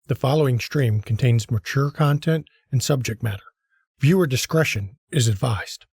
The following stream contains mature content and subject matter. Viewer discretion is advised.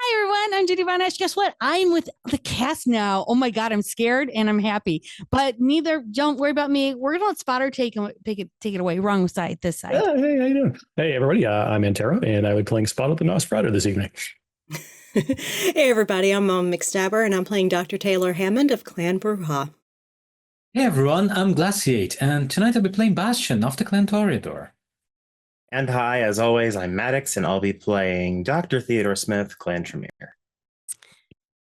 Hi everyone, I'm Judy Von Esch. Guess what? I'm with the cast now. Oh my god, I'm scared and I'm happy. But don't worry about me. We're gonna let Spotter take it away. Wrong side, this side. Hey, how you doing? Hey everybody, I'm Antero, and I will be playing Spotter the Nosferatu this evening. Hey everybody, I'm McStabber, and I'm playing Dr. Taylor Hammond of Clan Bruja. Hey everyone, I'm Glaciate, and tonight I'll be playing Bastion of the Clan Toreador. And hi, as always, I'm Maddox, and I'll be playing Dr. Theodore Smith, Clan Tremere.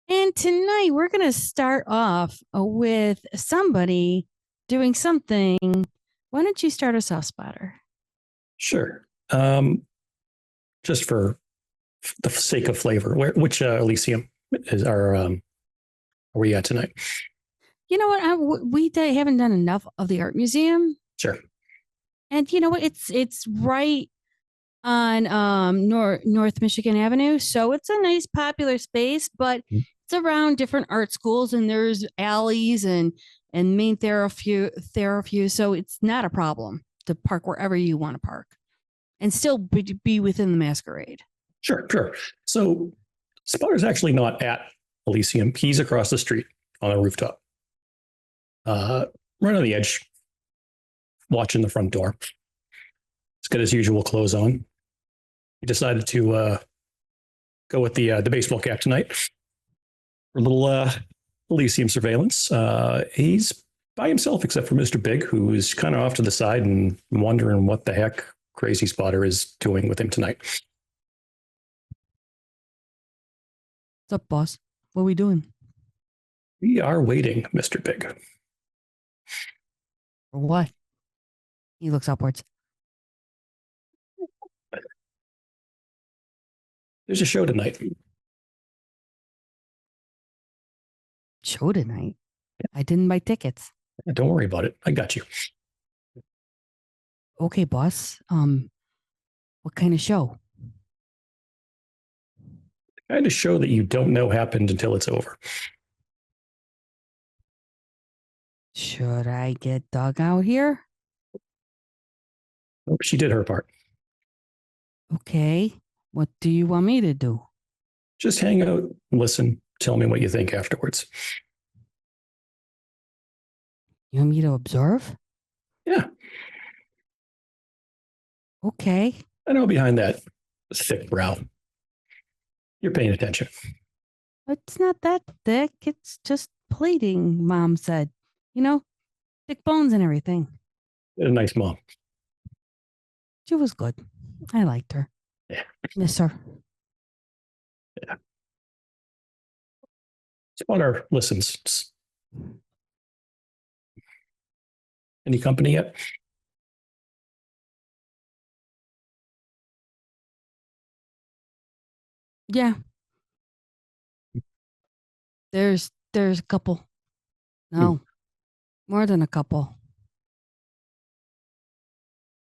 And tonight we're going to start off with somebody doing something. Why don't you start us off, Spotter? Sure. Just for the sake of flavor, which Elysium are we at tonight? You know what? We haven't done enough of the art museum. Sure. And you know what? It's right on North Michigan Avenue, so it's a nice popular space, but it's around different art schools, and there's alleys and main thoroughfare, so it's not a problem to park wherever you want to park and still be within the Masquerade. Sure. So Spotter's actually not at Elysium. He's across the street on a rooftop, right on the edge, watching the front door. He's got his usual clothes on. He decided to go with the baseball cap tonight for a little Elysium surveillance. He's by himself except for Mr. Big, who is kind of off to the side and wondering what the heck Crazy Spotter is doing with him tonight. What's up, boss? What are we doing? We are waiting, Mr. Big. For what? He looks upwards. There's a show tonight. Show tonight? I didn't buy tickets. Don't worry about it. I got you. Okay, boss. What kind of show? The kind of show that you don't know happened until it's over. Should I get dug out here? Oh, she did her part. Okay. What do you want me to do? Just hang out, listen, tell me what you think afterwards. You want me to observe? Yeah. Okay. I know behind that thick brow. You're paying attention. It's not that thick. It's just plating, Mom said. You know, thick bones and everything. A nice mom. She was good. I liked her. Yeah. Miss her. Yeah. Spotter listens. Any company yet? Yeah. There's a couple. No. More than a couple.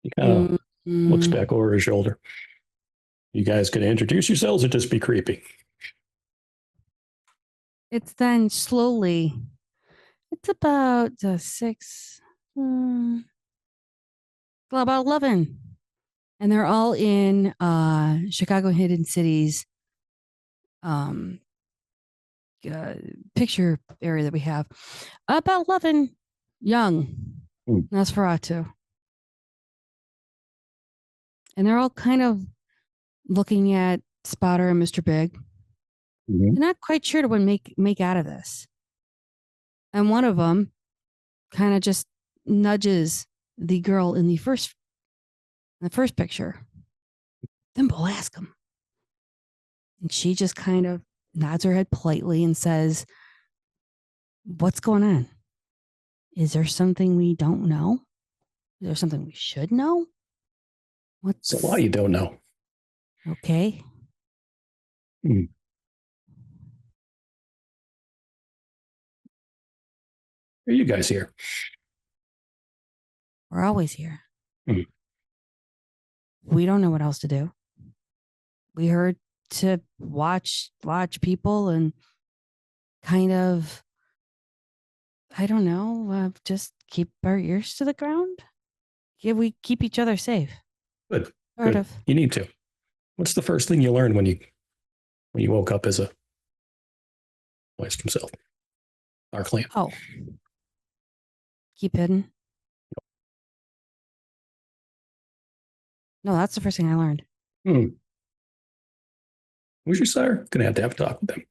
He kind of looks back over his shoulder. You guys gonna introduce yourselves or just be creepy? It's then slowly. It's about 6, well, about 11, and they're all in Chicago Hidden Cities um picture area that we have. About 11, young, Nosferatu, and they're all kind of looking at Spotter and Mr. Big. Mhm. They're not quite sure to what make out of this, and one of them kind of just nudges the girl in the first picture. Then we'll ask him. And she just kind of nods her head politely and says, "What's going on? Is there something we don't know? Is there something we should know? What's So why you don't know? okay?" Hmm. Are you guys here? We're always here. Hmm. We don't know what else to do. We heard to watch people and kind of, I don't know, just keep our ears to the ground. Yeah, we keep each other safe. Good. Sort Good. of. You need to. What's the first thing you learned when you woke up as a voice himself? Our clan. Oh, keep hidden. No, that's the first thing I learned. Who's your sire? Gonna have to talk with them.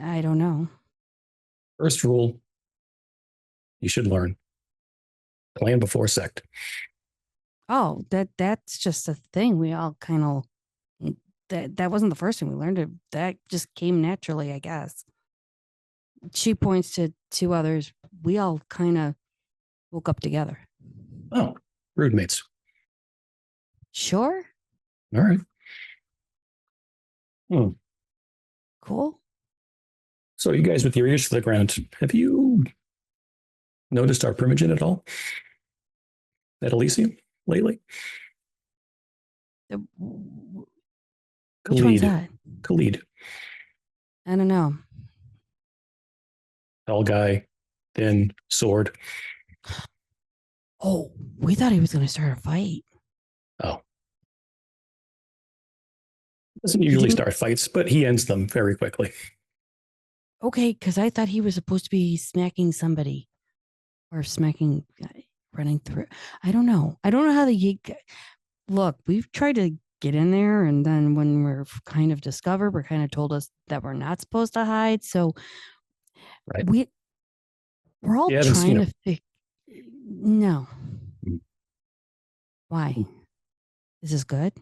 I don't know. First rule you should learn: clan before sect. Oh, that's just a thing. We all kind of that wasn't the first thing we learned. That just came naturally, I guess. She points to two others. We all kind of woke up together. Oh, rude mates. Sure. All right. Cool. So you guys with your ears to the ground, have you noticed our primogen at all at Elysium lately? Which one's that? Khalid. I don't know. Tall guy, thin, sword. Oh, we thought he was going to start a fight. Oh. Doesn't usually start fights, but he ends them very quickly. Okay, because I thought he was supposed to be smacking somebody or smacking, running through. I don't know. I don't know how the look. We've tried to get in there, and then when we're kind of discovered, we're kind of told us that we're not supposed to hide. So, right, we're all trying to fix. No. Why? Is this good?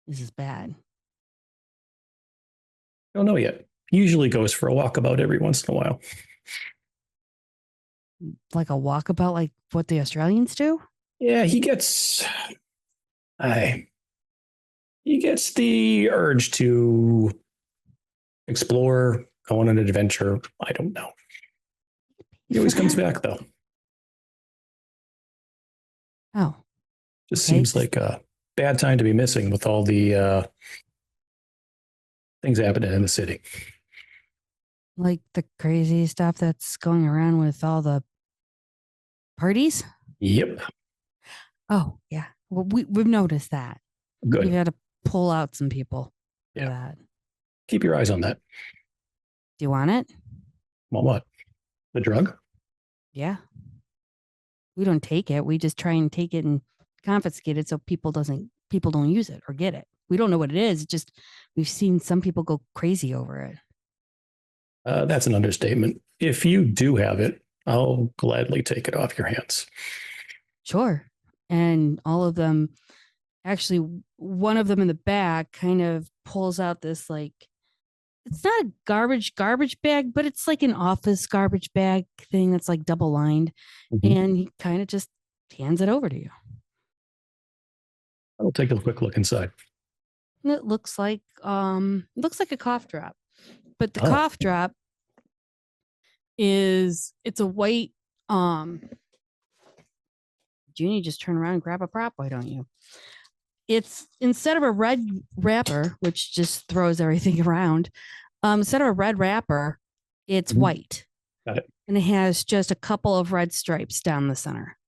Is this bad? Don't know yet. He usually goes for a walkabout every once in a while. Like a walkabout, like what the Australians do? Yeah, he gets the urge to explore, go on an adventure. I don't know. He always comes back though. Oh. Just seems like a bad time to be missing with all the things happening in the city. Like the crazy stuff that's going around with all the parties? Yep. Oh, yeah. Well, we've noticed that. Good. We've had to pull out some people for Yeah. that. Keep your eyes on that. Do you want it? Want what? The drug? Yeah. We don't take it. We just try and take it and confiscate it so people don't use it or get it. We don't know what it is. It's just we've seen some people go crazy over it. That's an understatement. If you do have it, I'll gladly take it off your hands. Sure. And all of them, actually, one of them in the back kind of pulls out this, like, it's not a garbage bag, but it's like an office garbage bag thing that's like double lined. Mm-hmm. And he kind of just hands it over to you. I'll take a quick look inside. And it looks like a cough drop. But the cough drop it's a white Junie, just turn around and grab a prop, why don't you? it's instead of a red wrapper, which just throws everything around, instead of a red wrapper, it's Mhm. white. Got it. And it has just a couple of red stripes down the center.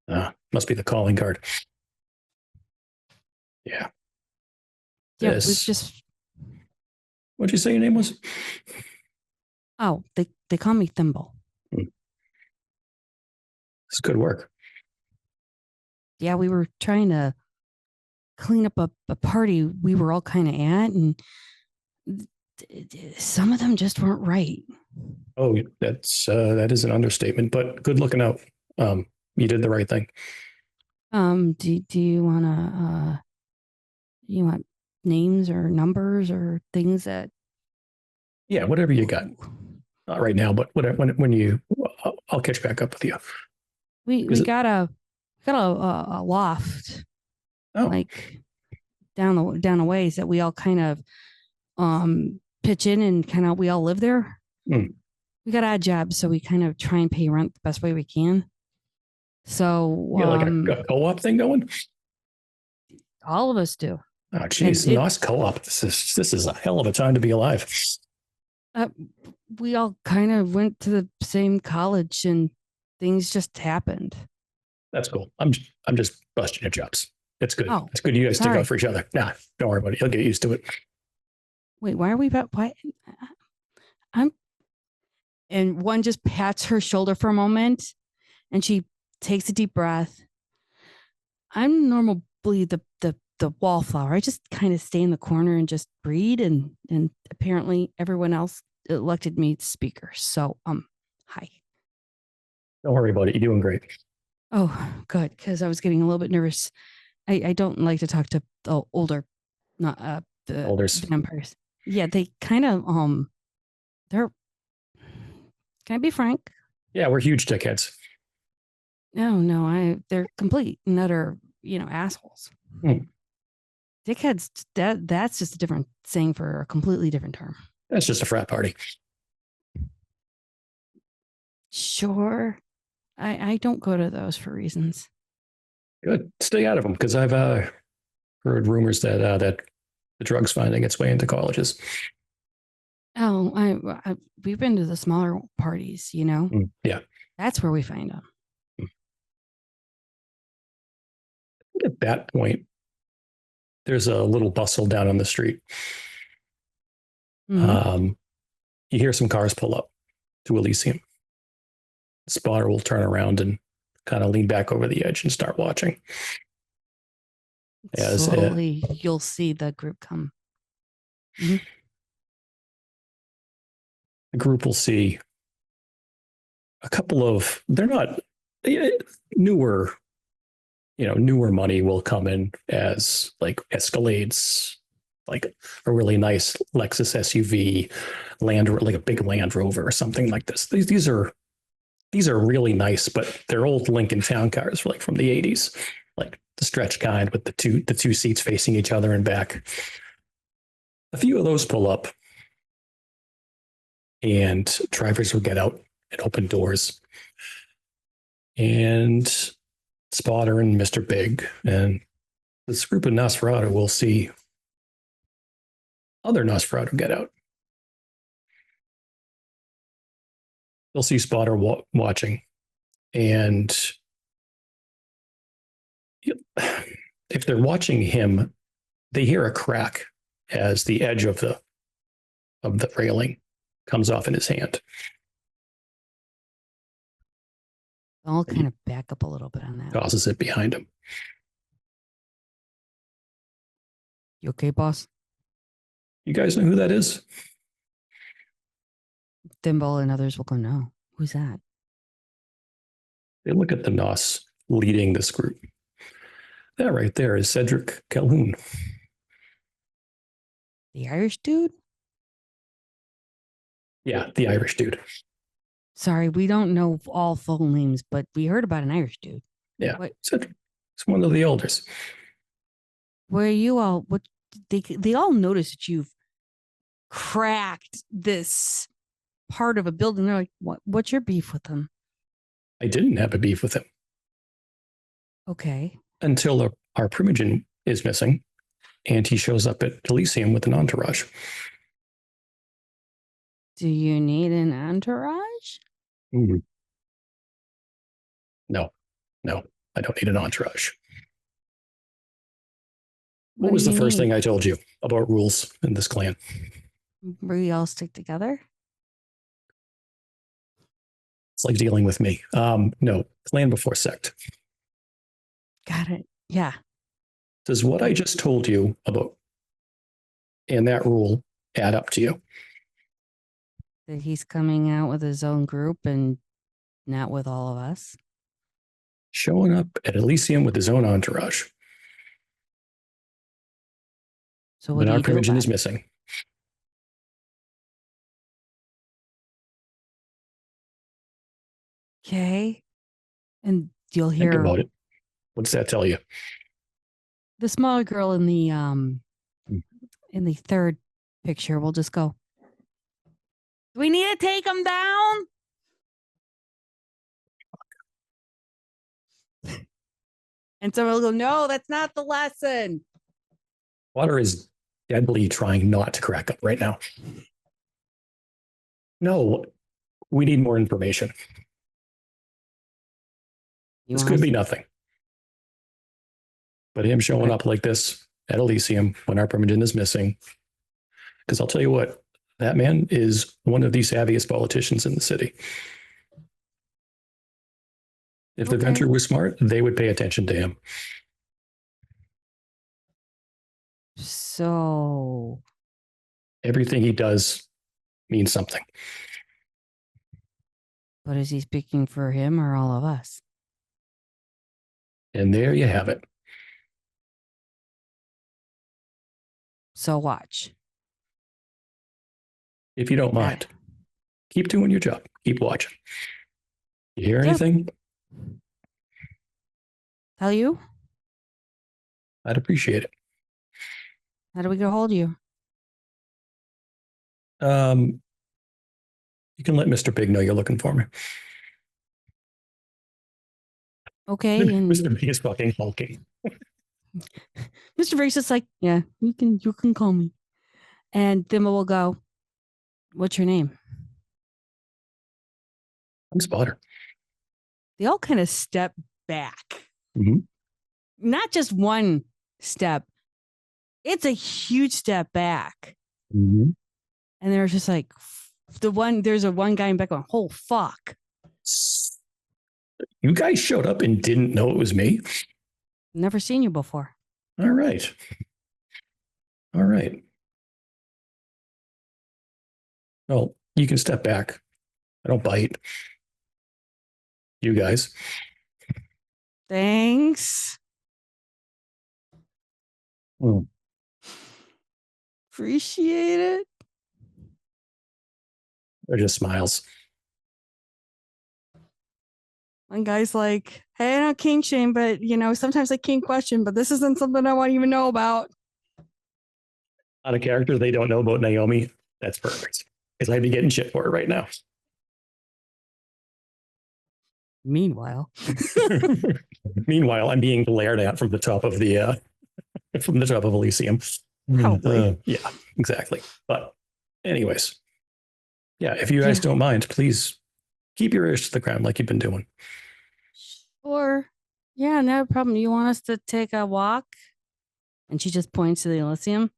Must be the calling card. Yeah. Yeah, we've This- just What'd you say your name was? they call me Thimble. It's good work. Yeah, we were trying to clean up a party we were all kind of at, and some of them just weren't right. Oh, that is an understatement, but good looking out. You did the right thing. Do you want names or numbers or things that? Yeah, whatever you got. Not right now, but whatever, I'll catch back up with you. We Is it- got a loft Oh, like down the ways that we all kind of pitch in and kind of we all live there. Hmm. We got odd jobs, so we kind of try and pay rent the best way we can. So you got like a co-op thing going? all of us do. Oh, geez, And NOS co-op. This is a hell of a time to be alive. We all kind of went to the same college, and things just happened. That's cool. I'm just busting your chops. It's good. Oh, It's good you guys stick sorry. out for each other. Nah, don't worry about it. You'll get used to it. Wait, why are we about why? And one just pats her shoulder for a moment, and she takes a deep breath. I'm normally the wallflower. I just kind of stay in the corner and just breed, and apparently everyone else elected me speaker. So hi. Don't worry about it. You're doing great. Oh, good, because I was getting a little bit nervous. I don't like to talk to the older, not the Olders. vampires. Yeah, they kind of they're. Can I be frank? Yeah, we're huge dickheads. No, they're complete and utter, assholes. Hmm. Dickheads, that's just a different saying for a completely different term. That's just a frat party. Sure. I don't go to those for reasons. Good. Stay out of them because I've heard rumors that that the drug's finding its way into colleges. Oh, we've been to the smaller parties, Yeah. That's where we find them. At that point, there's a little bustle down on the street. Mhm. You hear some cars pull up to Elysium. The spotter will turn around and kind of lean back over the edge and start watching. As Slowly, you'll see the group come. the group will see a couple of, they're not newer, newer money will come in as like Escalades, like a really nice Lexus SUV, like a big Land Rover or something like this. These are really nice, but they're old Lincoln Town cars from the 80s, like the stretch kind with the two seats facing each other and back. A few of those pull up, and drivers will get out and open doors. And Spotter and Mr. Big and this group of Nosferatu will see other Nosferatu get out. They'll see Spotter watching. And if they're watching him, they hear a crack as the edge of the railing comes off in his hand. I'll kind of back up a little bit on that. Tosses it behind him. You okay, boss? You guys know who that is? Thimble and others will go, no. Who's that? They look at the Nos leading this group. That right there is Cedric Calhoun. The Irish dude? Yeah, the Irish dude. Sorry, we don't know all full names, but we heard about an Irish dude. Yeah, What? Cedric. It's one of the elders. Where you all, what they all notice that you've cracked this part of a building. They're like, what's your beef with them? I didn't have a beef with him Okay. until our primogen is missing, and he shows up at Elysium with an entourage. Do you need an entourage? No, I don't need an entourage. What was do the you first need? thing I told you about rules in this clan? We all stick together? It's like dealing with me. No, clan before sect. Got it. Yeah. Does what I just told you about and that rule add up to you? That he's coming out with his own group and not with all of us. Showing up at Elysium with his own entourage. So what But do our you do Primogen about is it? missing. Okay. And you'll Think hear about it. What's that tell you? the smaller girl in the third picture will just go, do we need to take him down? And someone will go, no, that's not the lesson. Water is deadly trying not to crack up right now. No, we need more information. You This wanna could be see- nothing. But him showing Okay. up like this at Elysium when our Primogen is missing, because I'll tell you what, that man is one of the savviest politicians in the city. If the Okay. Venture was smart, they would pay attention to him. So Everything he does means something. but is he speaking for him or all of us? And there you have it. So watch. If you don't mind, keep doing your job. Keep watching. You hear Yeah. anything? Tell you? I'd appreciate it. How do we get a hold of you? You can let Mr. Big know you're looking for me. Okay. And Mr. Big is fucking hulking. Mr. Briggs is like, yeah, you can call me. And then we'll go, what's your name? I'm Spotter. They all kind of step back. Mhm. Not just one step. It's a huge step back. And they're just like, there's a one guy in back going, oh, fuck. You guys showed up and didn't know it was me? Never seen you before. All right. All right. Well, you can step back. I don't bite. You guys. Thanks. Appreciate it. They're just smiles. One guy's like, hey, I don't kink shame, but sometimes I kink question, but this isn't something I want to even know about. On a character they don't know about Naomi, that's perfect. Because I'd be getting shit for it right now. Meanwhile, Meanwhile, I'm being glared at from the top of the Elysium. Probably. Yeah, exactly. But anyways, yeah, if you guys don't mind, please keep your ears to the ground like you've been doing. Or, yeah, no problem. You want us to take a walk? And she just points to the Elysium.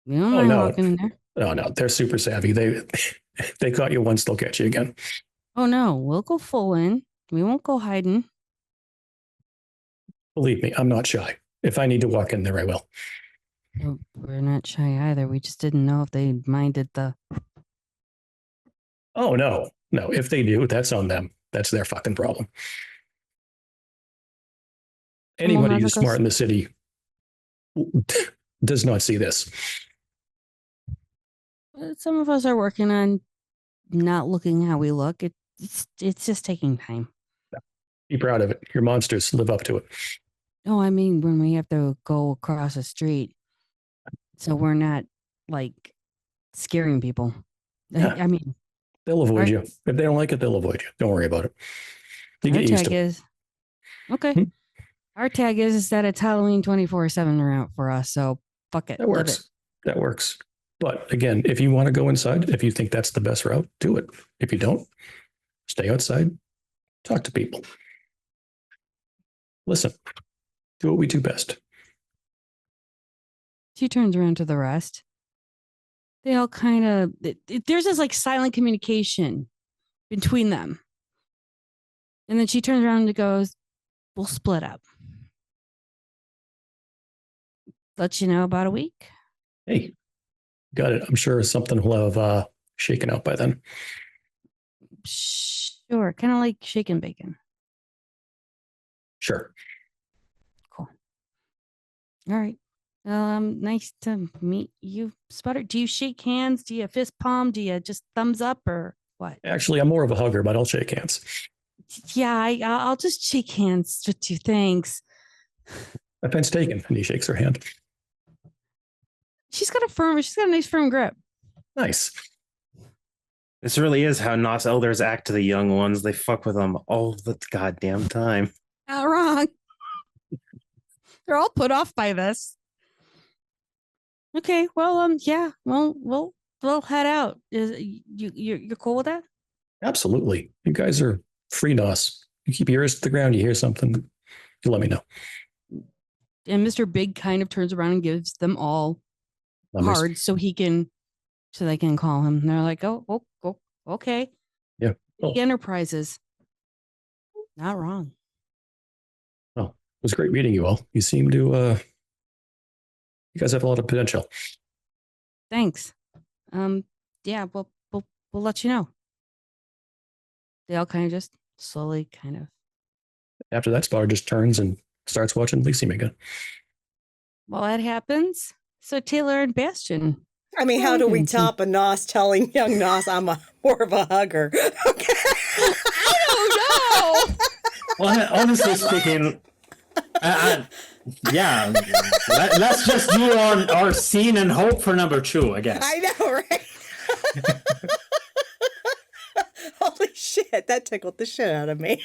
We don't mind walking in there. No, they're super savvy. They caught you once, they'll catch you again. Oh no, we'll go full in. We won't go hiding. Believe me, I'm not shy. If I need to walk in there, I will. Oh, we're not shy either. We just didn't know if they minded the. Oh no. If they do, that's on them. That's their fucking problem. Anybody have who's it go smart in the city does not see this. Some of us are working on not looking how we look. It's just taking time. Be proud of it. Your monsters live up to it. Oh, I mean, when we have to go across the street, so we're not like scaring people. Yeah. I mean, They'll avoid Right. you. If they don't like it, they'll avoid you. Don't worry about it. You our get used tag to it. is okay. Hmm. Our tag is that it's Halloween 24/7 route for us. So fuck it. That Live works. it. That works. But again, if you want to go inside, if you think that's the best route, do it. If you don't, stay outside, talk to people. Listen, do what we do best. She turns around to the rest. They all kind of, there's this like silent communication between them. And then she turns around and goes, we'll split up. Let you know about a week. Hey, got it. I'm sure something will have shaken out by then. Sure. Kind of like shake and bacon. Sure. Cool. All right. Nice to meet you, Sputter. Do you shake hands? Do you fist palm? Do you just thumbs up or what? Actually, I'm more of a hugger, but I'll shake hands. Yeah, I'll just shake hands with you. Thanks. Offense taken. And he shakes her hand. She's got a nice firm grip. Nice. This really is how Nos elders act to the young ones. They fuck with them all the goddamn time. Not wrong. They're all put off by this. Okay, well, yeah, we'll head out. You're cool with that? Absolutely. You guys are free Nos. You keep your ears to the ground, you hear something, you let me know. And Mr. Big kind of turns around and gives them all Numbers. cards so they can call him. And they're like, oh, okay. Yeah. Oh. Big Enterprises. Not wrong. Well, it was great meeting you all. You seem to you guys have a lot of potential. Thanks. Yeah, we'll let you know. They all kind of just slowly kind of. After that, Spar just turns and starts watching Lyceum again. While that happens, so Taylor and Bastion. I mean, how do we Mhm. top a Nos telling young Nos I'm more of a hugger? Okay. I don't know. Well, honestly speaking, yeah, let's just do our scene and hope for number 2, I guess. I know, right? Holy shit, that tickled the shit out of me.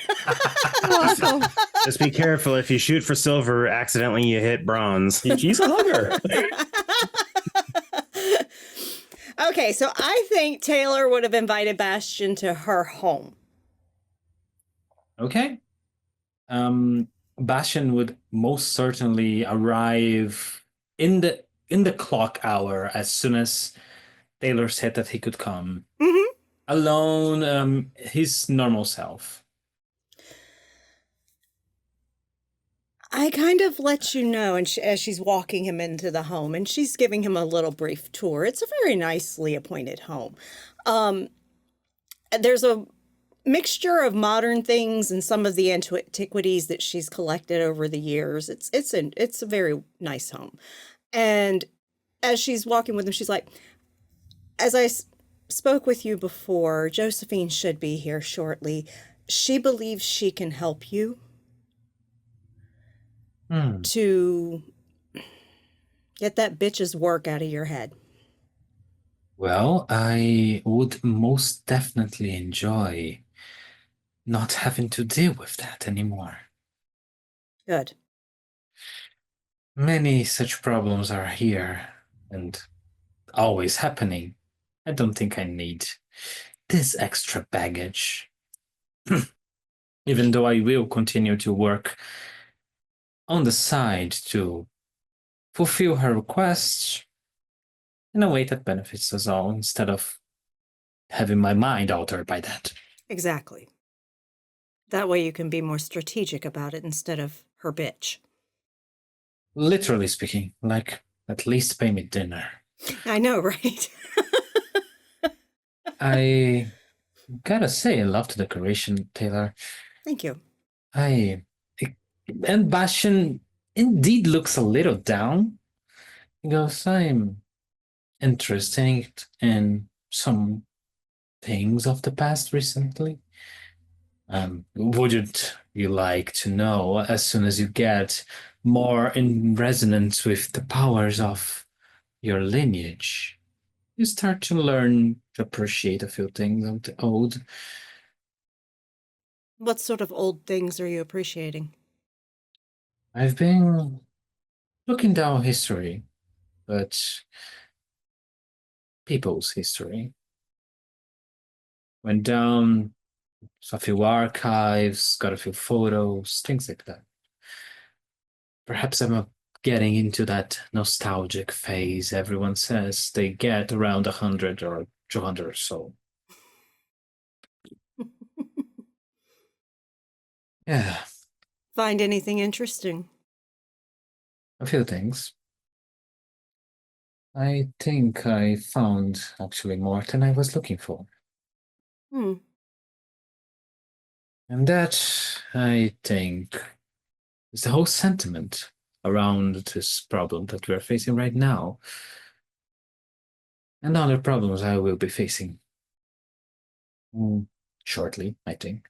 Whoa. Just be careful. If you shoot for silver, accidentally you hit bronze. He's a hugger. Okay, so I think Taylor would have invited Bastion to her home. Okay. Bastion would most certainly arrive in the clock hour as soon as Taylor said that he could come. Mm-hmm. Alone, his normal self. I kind of let you know, and as she's walking him into the home, and she's giving him a little brief tour. It's a very nicely appointed home. There's a mixture of modern things and some of the antiquities that she's collected over the years. It's a very nice home. And as she's walking with him, she's like, as I spoke with you before, Josephine should be here shortly. She believes she can help you to get that bitch's work out of your head. Well, I would most definitely enjoy not having to deal with that anymore. Good. Many such problems are here and always happening. I don't think I need this extra baggage. Even though I will continue to work on the side to fulfill her requests in a way that benefits us all instead of having my mind altered by that. Exactly. That way you can be more strategic about it instead of her bitch. Literally speaking, like, at least pay me dinner. I know, right? I gotta say, I love the decoration, Taylor. Thank you. And Bastion indeed looks a little down. He goes, I'm interested in some things of the past recently. Wouldn't you like to know, as soon as you get more in resonance with the powers of your lineage, you start to learn to appreciate a few things of the old. What sort of old things are you appreciating? I've been looking down history, but people's history. Went down a few archives, got a few photos, things like that. Perhaps I'm getting into that nostalgic phase everyone says they get around 100 or 200 or so. Yeah, Find anything interesting? a few things. I think I found actually more than I was looking for. Hmm. And that, I think, is the whole sentiment around this problem that we're facing right now. And other problems I will be facing shortly, I think.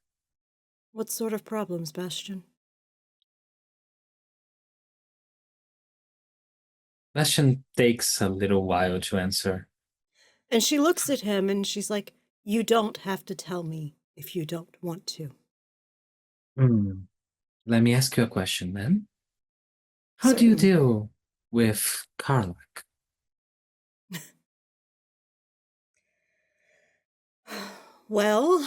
What sort of problems, Bastion? Question takes a little while to answer. And she looks at him and she's like, "You don't have to tell me if you don't want to." Let me ask you a question then. How do you Certainly. deal with Karlak? Well,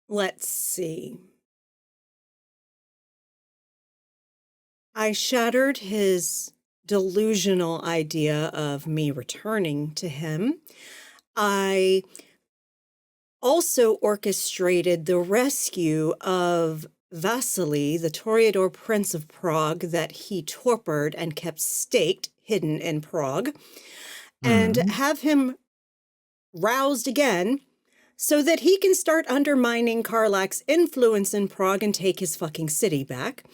let's see. I shattered his delusional idea of me returning to him. I also orchestrated the rescue of Vasily, the Toreador Prince of Prague that he torpoured and kept staked hidden in Prague, and have him roused again so that he can start undermining Karlak's influence in Prague and take his fucking city back.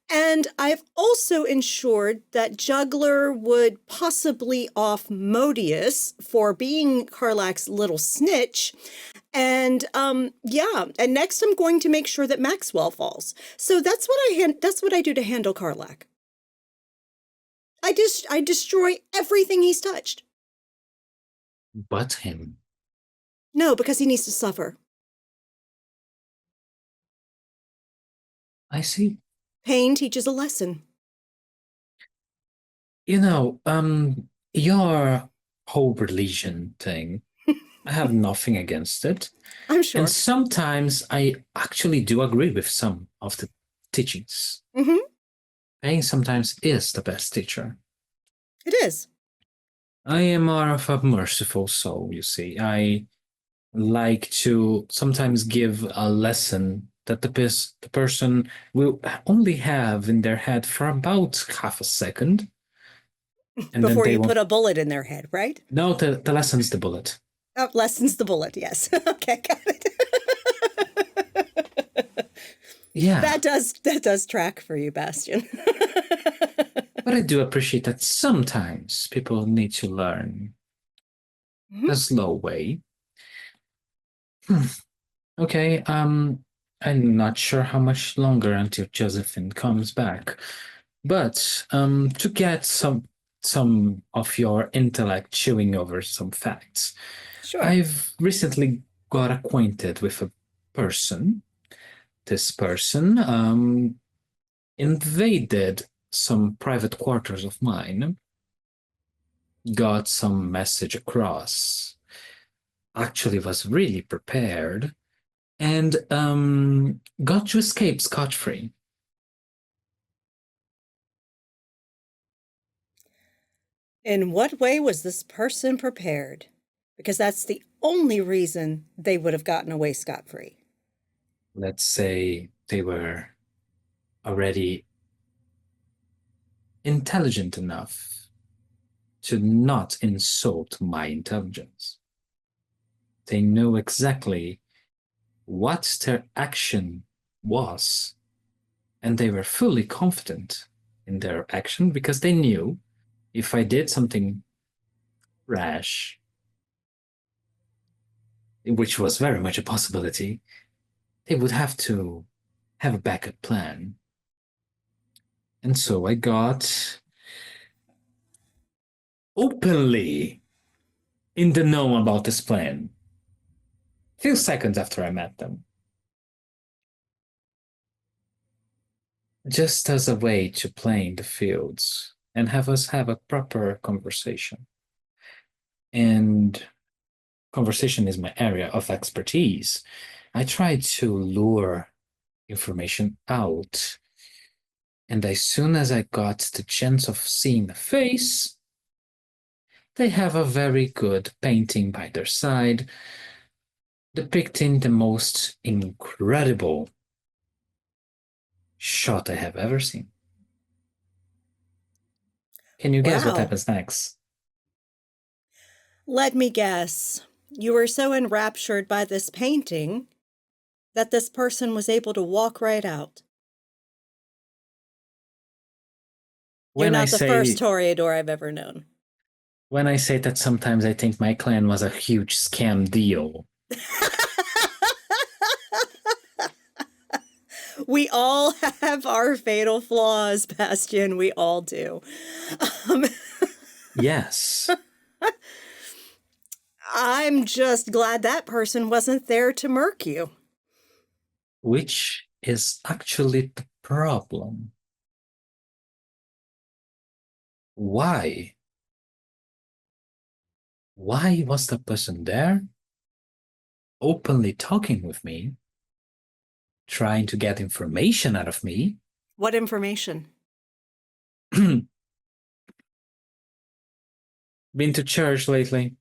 And I've also ensured that Juggler would possibly off Modius for being Karlak's little snitch. And yeah, and next I'm going to make sure that Maxwell falls. So that's what I do to handle Karlak. I destroy everything he's touched. But him. No, because he needs to suffer. I see. Pain teaches a lesson. You know, your whole religion thing, I have nothing against it. I'm sure. And sometimes I actually do agree with some of the teachings. Mm-hmm. Pain sometimes is the best teacher. It is. I am more of a merciful soul, you see. I like to sometimes give a lesson that the person will only have in their head for about half a second. And Before then you won't... put a bullet in their head, right? No, the lesson's the bullet. Oh, lessens the bullet, yes. Okay, got it. Yeah. That does track for you, Bastion. But I do appreciate that sometimes people need to learn the slow way. Okay, I'm not sure how much longer until Josephine comes back. But to get some of your intellect chewing over some facts, Sure. I've recently got acquainted with a person. This person invaded some private quarters of mine, got some message across, actually was really prepared, and got to escape scot-free. In what way was this person prepared? Because that's the only reason they would have gotten away scot-free. Let's say they were already intelligent enough to not insult my intelligence. They know exactly what their action was, and they were fully confident in their action because they knew if I did something rash, which was very much a possibility, they would have to have a backup plan. And so I got openly in the know about this plan a few seconds after I met them. just as a way to play in the fields and have us have a proper conversation. And conversation is my area of expertise. I tried to lure information out. And as soon as I got the chance of seeing the face, they have a very good painting by their side, depicting the most incredible shot I have ever seen. Can you guess what Wow. happens next? Let me guess. You were so enraptured by this painting that this person was able to walk right out. You're When I not the say first Toreador I've ever known. when I say that sometimes I think my clan was a huge scam deal. We all have our fatal flaws, Bastian. We all do. Yes. I'm just glad that person wasn't there to murk you. Which is actually the problem. Why? Why was the person there, openly talking with me, trying to get information out of me? What information? Been to church lately?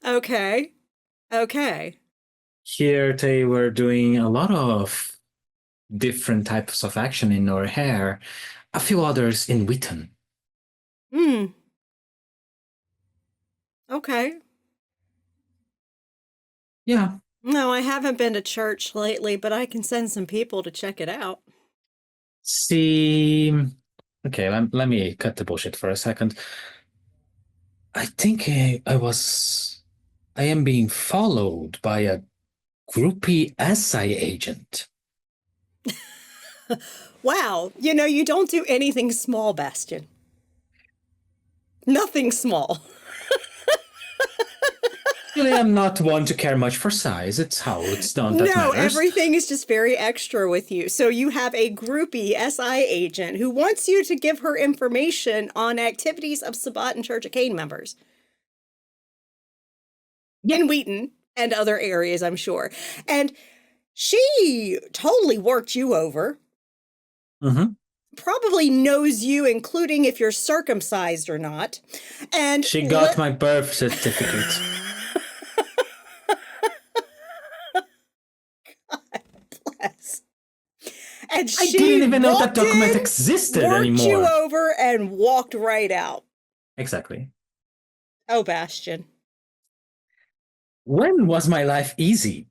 Okay. Okay. Here they were doing a lot of different types of action in our hair, a few others in Wheaton. Hmm. Okay. Yeah. No, I haven't been to church lately, but I can send some people to check it out. See, okay, let me cut the bullshit for a second. I think I am being followed by a groupie SI agent. Wow. You don't do anything small, Bastian. Nothing small. Really, I'm not one to care much for size. It's how it's done that No, matters. everything is just very extra with you. So you have a groupie SI agent who wants you to give her information on activities of Sabbat and Church of Cain members. In Wheaton and other areas, I'm sure. And she totally worked you over. Mm-hmm. Probably knows you, including if you're circumcised or not. And She got my birth certificate. bless. And I she didn't even know that walked document in, existed worked anymore. you over and walked right out. Exactly. Oh, Bastian. When was my life easy?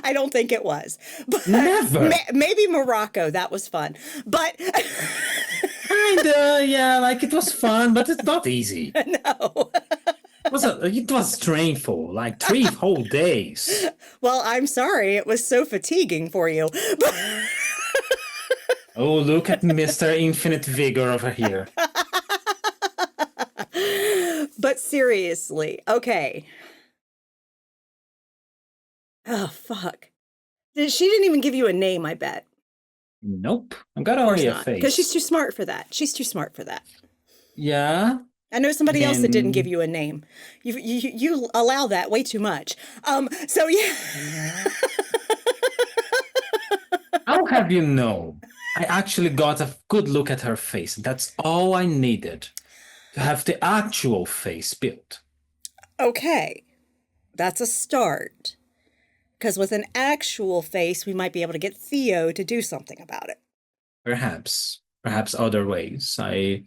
I don't think it was. But Never. Maybe Morocco. That was fun. But Kinda, yeah, like it was fun, but it's not easy. no. It was painful, like 3 whole days. Well, I'm sorry. It was so fatiguing for you. Oh, look at Mr. Infinite Vigor over here. But seriously, okay. Oh, fuck. She didn't even give you a name, I bet. Nope. I've got Of course only a not. face. Because she's too smart for that. She's too smart for that. Yeah. I know somebody else that didn't give Then- you a name. You allow that way too much. So yeah. How have you known? I actually got a good look at her face. That's all I needed to have the actual face built. Okay. That's a start. Because with an actual face, we might be able to get Theo to do something about it. Perhaps other ways. I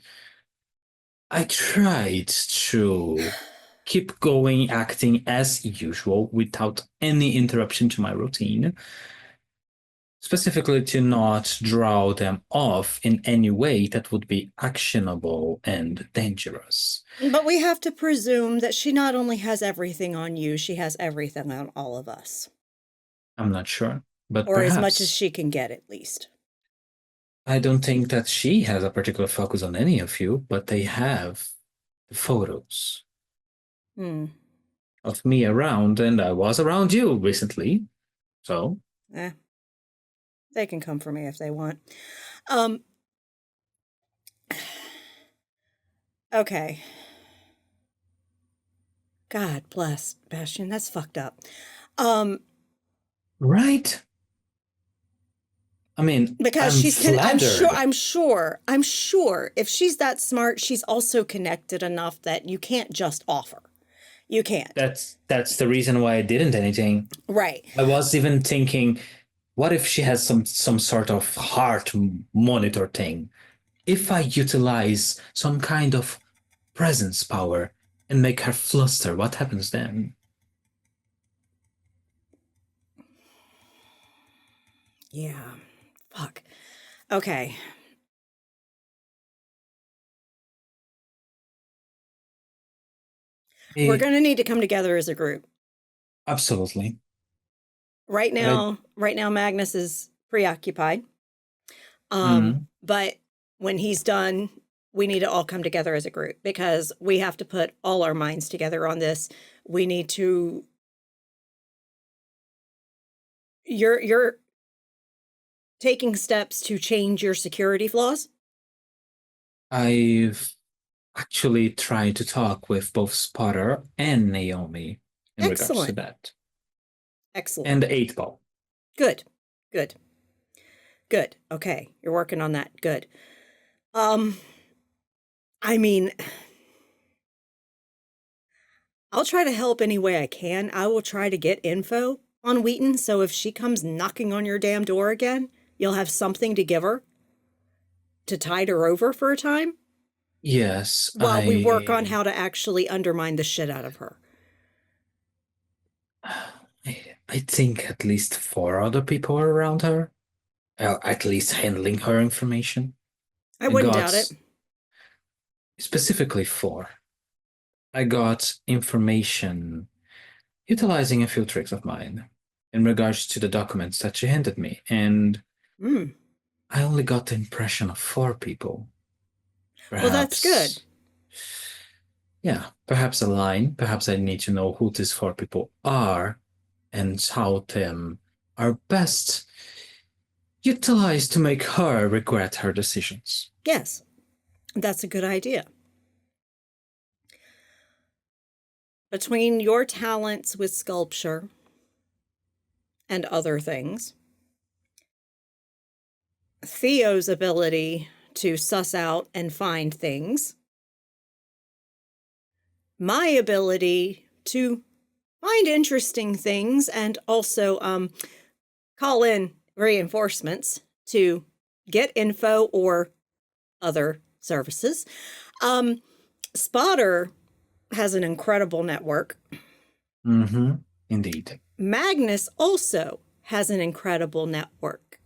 tried to keep going, acting as usual without any interruption to my routine. Specifically to not draw them off in any way that would be actionable and dangerous. But we have to presume that she not only has everything on you, she has everything on all of us. I'm not sure, but Or perhaps. as much as she can get, at least. I don't think that she has a particular focus on any of you, but they have the photos. Hmm. of me around, and I was around you recently. So They can come for me if they want. Um. Okay. God bless Bastion. That's fucked up. right. I mean, Because I'm she's flattered. I'm sure if she's that smart, she's also connected enough that you can't just offer. You can't. That's the reason why I didn't anything. Right. I was even thinking, what if she has some sort of heart monitor thing? If I utilize some kind of presence power and make her fluster, what happens then? Yeah. Fuck. Okay. We're going to need to come together as a group. Absolutely. Right now, Magnus is preoccupied. But when he's done, we need to all come together as a group because we have to put all our minds together on this. We need to. You're taking steps to change your security flaws. I've actually tried to talk with both Spotter and Naomi in regards to that. Excellent. And 8-Ball. Good. Okay, you're working on that. Good. I mean, I'll try to help any way I can. I will try to get info on Wheaton, so if she comes knocking on your damn door again, you'll have something to give her to tide her over for a time. Yes. While we work on how to actually undermine the shit out of her. I think at least 4 other people are around her. At least handling her information. I wouldn't doubt it. Specifically 4. I got information utilizing a few tricks of mine in regards to the documents that she handed me, and I only got the impression of 4 people. Perhaps, well, that's good. Yeah, perhaps a line. Perhaps I need to know who these 4 people are and how them are best utilized to make her regret her decisions. Yes, that's a good idea. Between your talents with sculpture and other things, Theo's ability to suss out and find things, my ability to find interesting things and also call in reinforcements to get info or other services. Spotter has an incredible network. Indeed. Magnus also has an incredible network.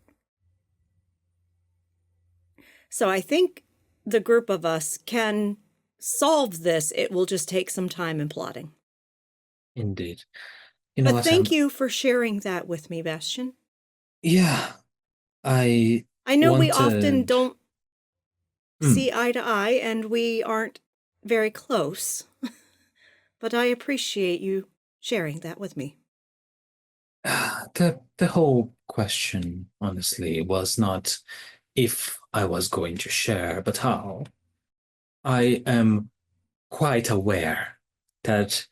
So I think the group of us can solve this. It will just take some time and plotting. Indeed. You know but what, thank you for sharing that with me, Bastion. Yeah. I know we often don't see eye to eye and we aren't very close. But I appreciate you sharing that with me. The whole question, honestly, was not if I was going to share, but how. I am quite aware that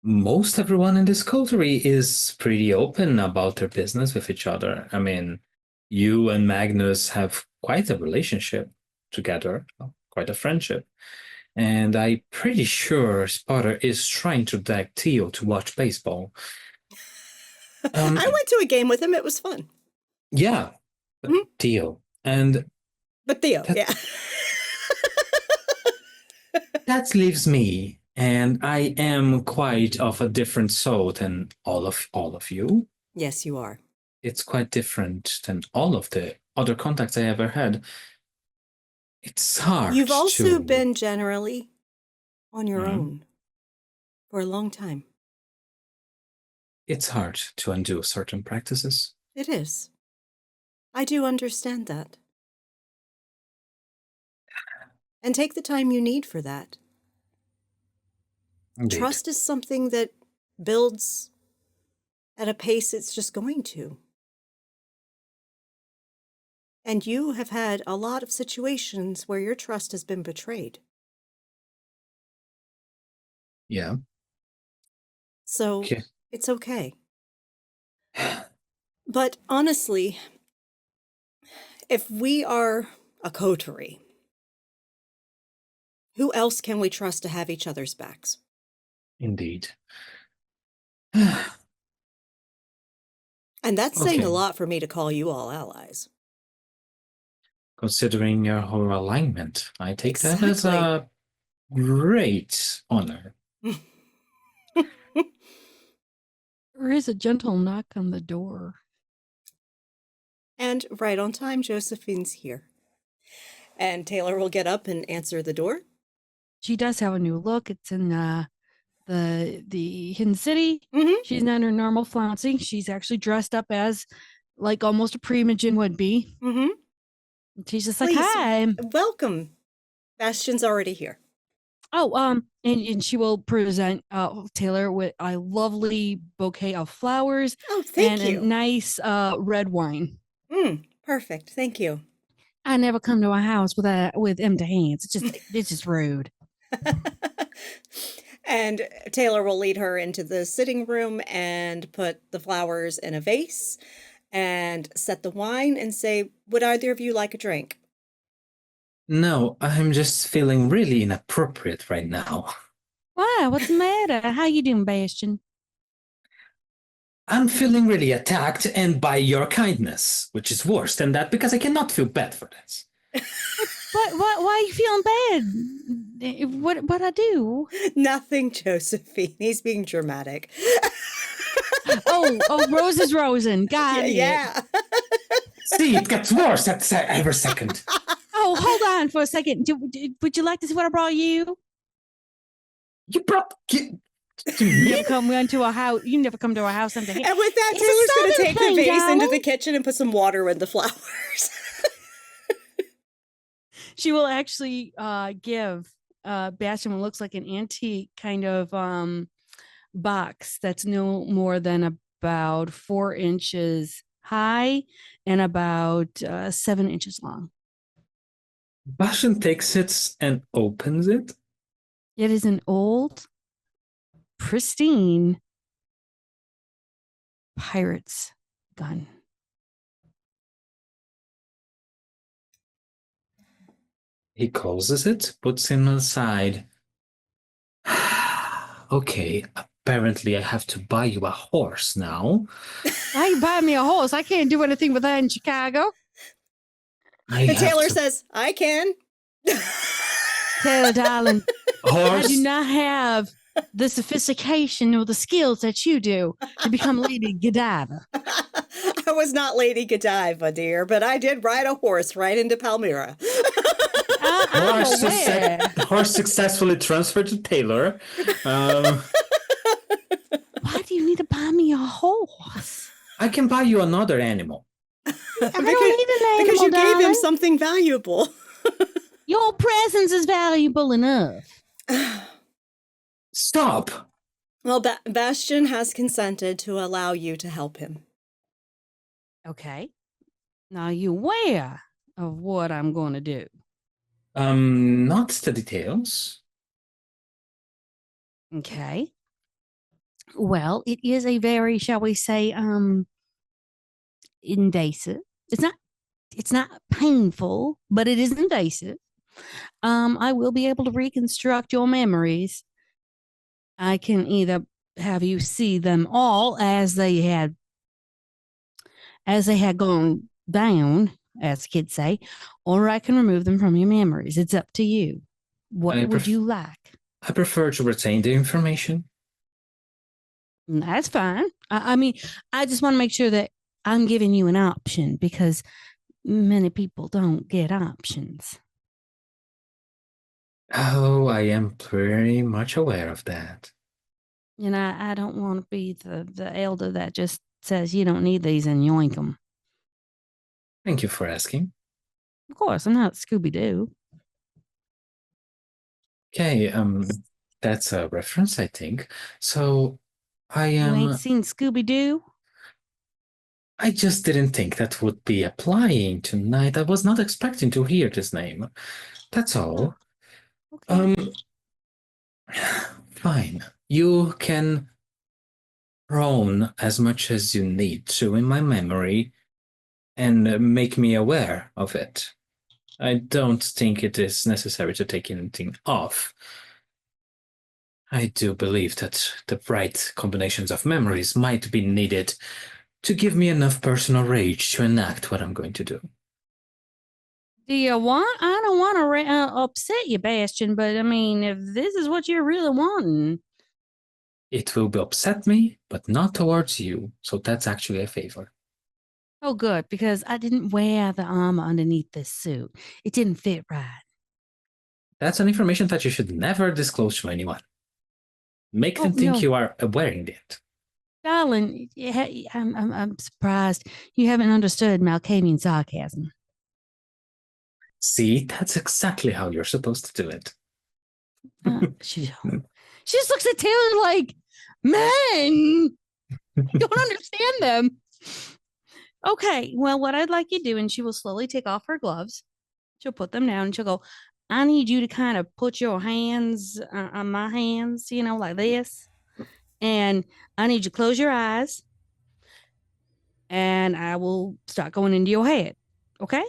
most everyone in this coterie is pretty open about their business with each other. I mean, you and Magnus have quite a relationship together, quite a friendship. And I'm pretty sure Spotter is trying to drag Theo to watch baseball. I went to a game with him. It was fun. Yeah. But Theo. But Theo, yeah. That leaves me, and I am quite of a different soul than all of you. Yes, you are. It's quite different than all of the other contacts I ever had. It's hard. You've also been generally on your own for a long time. It's hard to undo certain practices. It is. I do understand that. And take the time you need for that. Indeed. Trust is something that builds at a pace it's just going to. And you have had a lot of situations where your trust has been betrayed. Yeah. So Okay. it's okay. But honestly, if we are a coterie, who else can we trust to have each other's backs? Indeed. And that's saying a Okay. lot for me to call you all allies. Considering your whole alignment, I take that as Exactly. a great honor. There is a gentle knock on the door. And right on time, Josephine's here. And Taylor will get up and answer the door. She does have a new look. It's in the Hidden City. Mm-hmm. She's not her normal flouncing. She's actually dressed up as like almost a primogen would be. Mm-hmm. She's just like, Please. hi. Welcome. Bastion's already here. Oh, and she will present Taylor with a lovely bouquet of flowers Oh, thank and you. a nice red wine. Perfect. Thank you. I never come to a house with empty hands. It's just rude. And Taylor will lead her into the sitting room and put the flowers in a vase and set the wine and say, would either of you like a drink? No, I'm just feeling really inappropriate right now. Why? What's the matter? How you doing, Bastion? I'm feeling really attacked and by your kindness, which is worse than that because I cannot feel bad for this. Why are you feeling bad? What I do? Nothing, Josephine. He's being dramatic. Oh, Rose is Rosen. Got it. Yeah. See, it gets worse every second. Oh, hold on for a second. Would you like to see what I brought you? You brought... You never come into a house. You never come to a house empty. And with that, It's a Taylor's going to Southern take the thing, vase into darling. the kitchen and put some water in the flowers. She will actually give Bastion what looks like an antique kind of box that's no more than about 4 inches high and about 7 inches long. Bastion takes it and opens it. It is an old, pristine pirate's gun. He closes it, puts it aside. Okay, apparently I have to buy you a horse now. Why you buy me a horse? I can't do anything with that in Chicago. And Taylor says, I can. Taylor, darling, I horse. do not have the sophistication or the skills that you do to become Lady Godiva. I was not Lady Godiva, dear, but I did ride a horse right into Palmyra. I'm aware. Horse successfully transferred to Taylor. Why do you need to buy me a horse? I can buy you another animal. I don't need an animal, Because you gave him darling. something valuable. Your presence is valuable enough. Stop. Well, Bastion has consented to allow you to help him. Okay. Now you aware of what I'm going to do. Not the details. Okay. Well, it is a very, shall we say, invasive. It's not painful, but it is invasive. I will be able to reconstruct your memories. I can either have you see them all as they had gone down, as kids say, or I can remove them from your memories. It's up to you. What would you like? I prefer to retain the information. That's fine. I mean, I just want to make sure that I'm giving you an option because many people don't get options. Oh, I am pretty much aware of that. And I don't want to be the elder that just says you don't need these and yoink them. Thank you for asking. Of course, I'm not Scooby-Doo. Okay, That's a reference, I think. So I You am. ain't seen Scooby Doo? I just didn't think that would be applying tonight. I was not expecting to hear this name. That's all. Okay. Fine. You can roam as much as you need to in my memory and make me aware of it. I don't think it is necessary to take anything off. I do believe that the right combinations of memories might be needed to give me enough personal rage to enact what I'm going to do. Do you want? I don't want to upset you, Bastion, but I mean, if this is what you're really wanting, It will upset me, but not towards you. So that's actually a favor. oh, good, because I didn't wear the armor underneath this suit. It didn't fit right. That's an information that you should never disclose to anyone. Make them think no. you are wearing it. Darling, I'm surprised you haven't understood Malkavian sarcasm. See, that's exactly how you're supposed to do it. She just looks at Taylor like, man, you don't understand them. Okay, well, what I'd like you to do, and she will slowly take off her gloves. She'll put them down and she'll go, I need you to kind of put your hands on my hands, like this. And I need you to close your eyes. And I will start going into your head. Okay?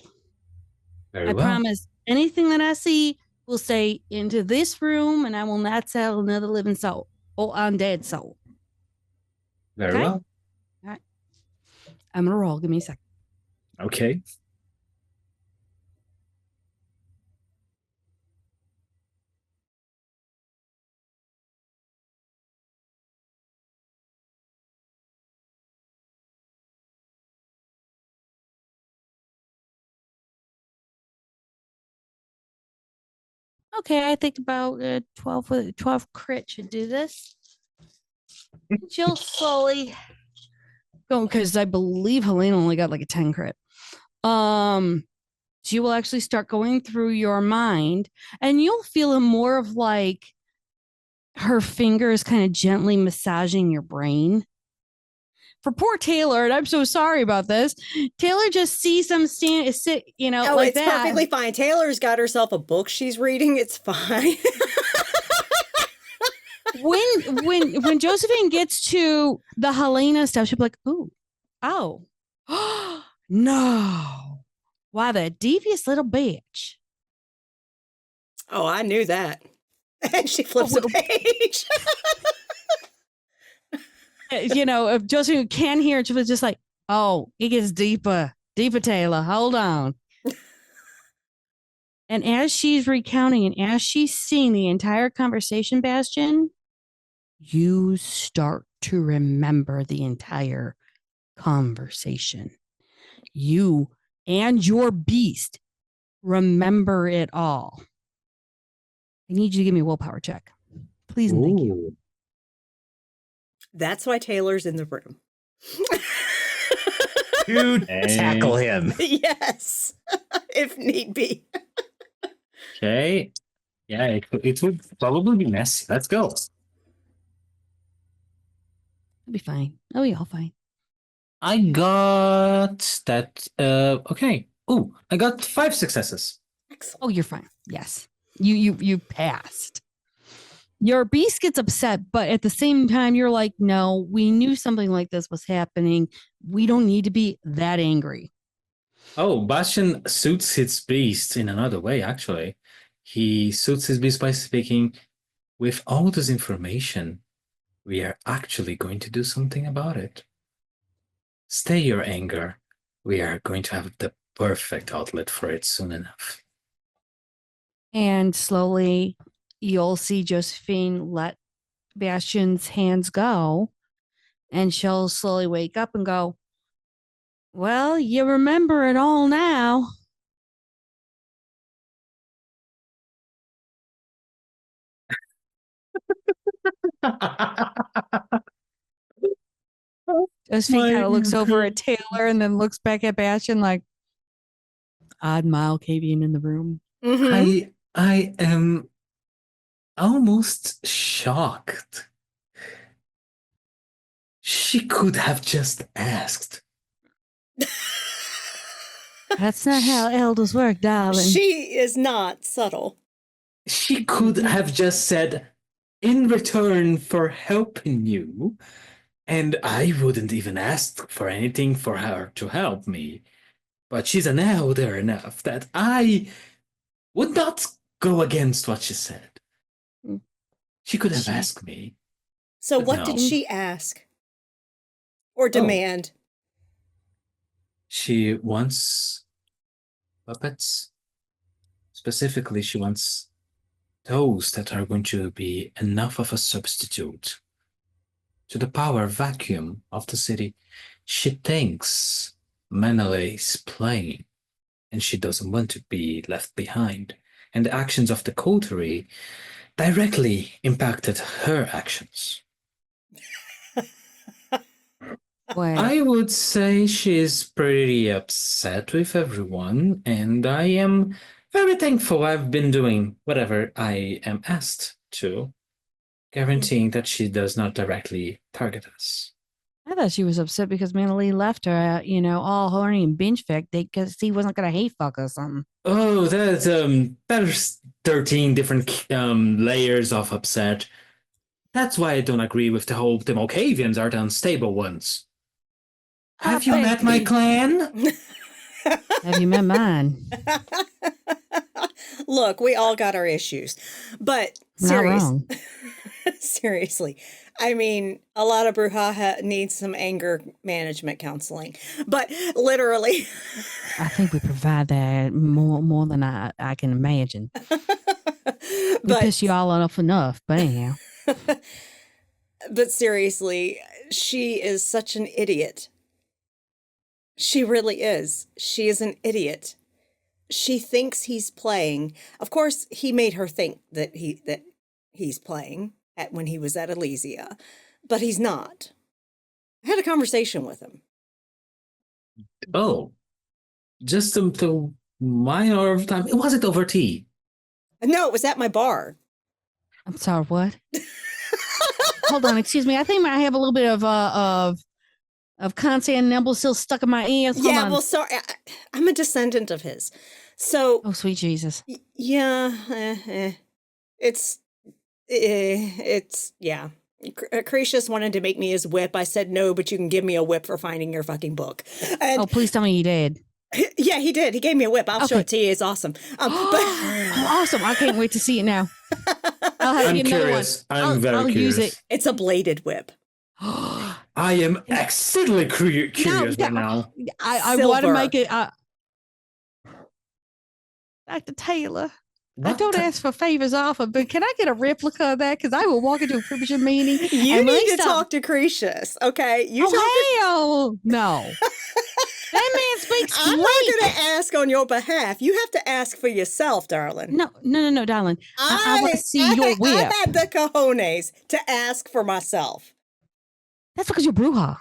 Very I well. promise anything that I see will stay into this room and I will not sell another living soul or undead soul. Very Okay? well. All right. I'm going to roll. Give me a second. Okay. Okay, I think about 12 crit should do this. She'll slowly go because I believe Helena only got like a 10 crit. She will actually start going through your mind and you'll feel more of like her fingers kind of gently massaging your brain. For poor Taylor, and I'm so sorry about this. Taylor just sees them sit, Oh, like it's that. perfectly fine. Taylor's got herself a book she's reading. It's fine. When Josephine gets to the Helena stuff, she'll be like, oh, no. Why, the devious little bitch. Oh, I knew that. And she flips a page. If Josephine can hear it, she was just like, oh, it gets deeper, Taylor. Hold on. And as she's recounting and as she's seeing the entire conversation, Bastion, you start to remember the entire conversation. You and your beast remember it all. I need you to give me a willpower check. Please and thank you. That's why Taylor's in the room. Dude, tackle him. Yes, if need be. Okay. Yeah, it would probably be messy. Let's go. It'll be fine. Oh, yeah, all fine. I got that. Okay. Oh, I got 5 successes. Excellent. Oh, you're fine. Yes. You passed. Your beast gets upset, but at the same time, you're like, no, we knew something like this was happening. We don't need to be that angry. Oh, Bastion suits his beast in another way, actually. He suits his beast by speaking, with all this information, we are actually going to do something about it. Stay your anger. We are going to have the perfect outlet for it soon enough. And slowly, you'll see Josephine let Bastion's hands go, and she'll slowly wake up and go, well, you remember it all now. Josephine kind of looks over at Taylor and then looks back at Bastion like, odd Malkavian in the room. Mm-hmm. I am almost shocked. She could have just asked. That's not how elders work, darling. She is not subtle. She could have just said, in return for helping you, and I wouldn't even ask for anything for her to help me. But she's an elder enough that I would not go against what she said. She could have asked me. So But what did no. she ask? Or demand? She wants puppets. Specifically, she wants those that are going to be enough of a substitute to the power vacuum of the city. She thinks Menele's playing, and she doesn't want to be left behind. And the actions of the coterie directly impacted her actions. Wait, I would say she's pretty upset with everyone, and I am very thankful I've been doing whatever I am asked to, guaranteeing that she does not directly target us. I thought she was upset because Manly left her, all horny and binge fucked because he wasn't going to hate fuck or something. Oh, there's 13 different layers of upset. That's why I don't agree with the whole the Malkavians are the unstable ones. Have you met my clan? Have you met mine? Look, we all got our issues. But Not wrong. seriously, I mean, a lot of brouhaha needs some anger management counseling. But literally. I think we provide that more than I can imagine. We piss you all off enough, but anyhow. But seriously, she is such an idiot. She really is. She is an idiot. She thinks he's playing. Of course, he made her think that he's playing when he was at Elysia, but he's not. I had a conversation with him. Oh, just the minor of time. It wasn't over tea. No, it was at my bar. I'm sorry, what? Hold on, excuse me. I think I have a little bit of constant nimble still stuck in my ears. Hold Yeah, on. well, sorry. I'm a descendant of his. So, Oh, sweet Jesus. yeah, it's, yeah. Cretius wanted to make me his whip. I said, no, but you can give me a whip for finding your fucking book. And Oh, please tell me he did. yeah, he did. He gave me a whip. I'll show Okay. it to you. It's awesome. But Awesome. I can't wait to see it now. I'll have I'm you another curious. one. I'm very I'll curious. use it. it's a bladed whip. I am exceedingly curious right now. I want to Silver. make it. Dr. Taylor, I don't ask for favors often, but can I get a replica of that? Because I will walk into a privilege meeting. You and when need they to stop- talk to Cretius, okay? You talk to Oh, hell no. That man speaks I'm not Greek. going to ask on your behalf. You have to ask for yourself, darling. No, darling. I want to see your whip. I had the cojones to ask for myself. That's because you're Bruja.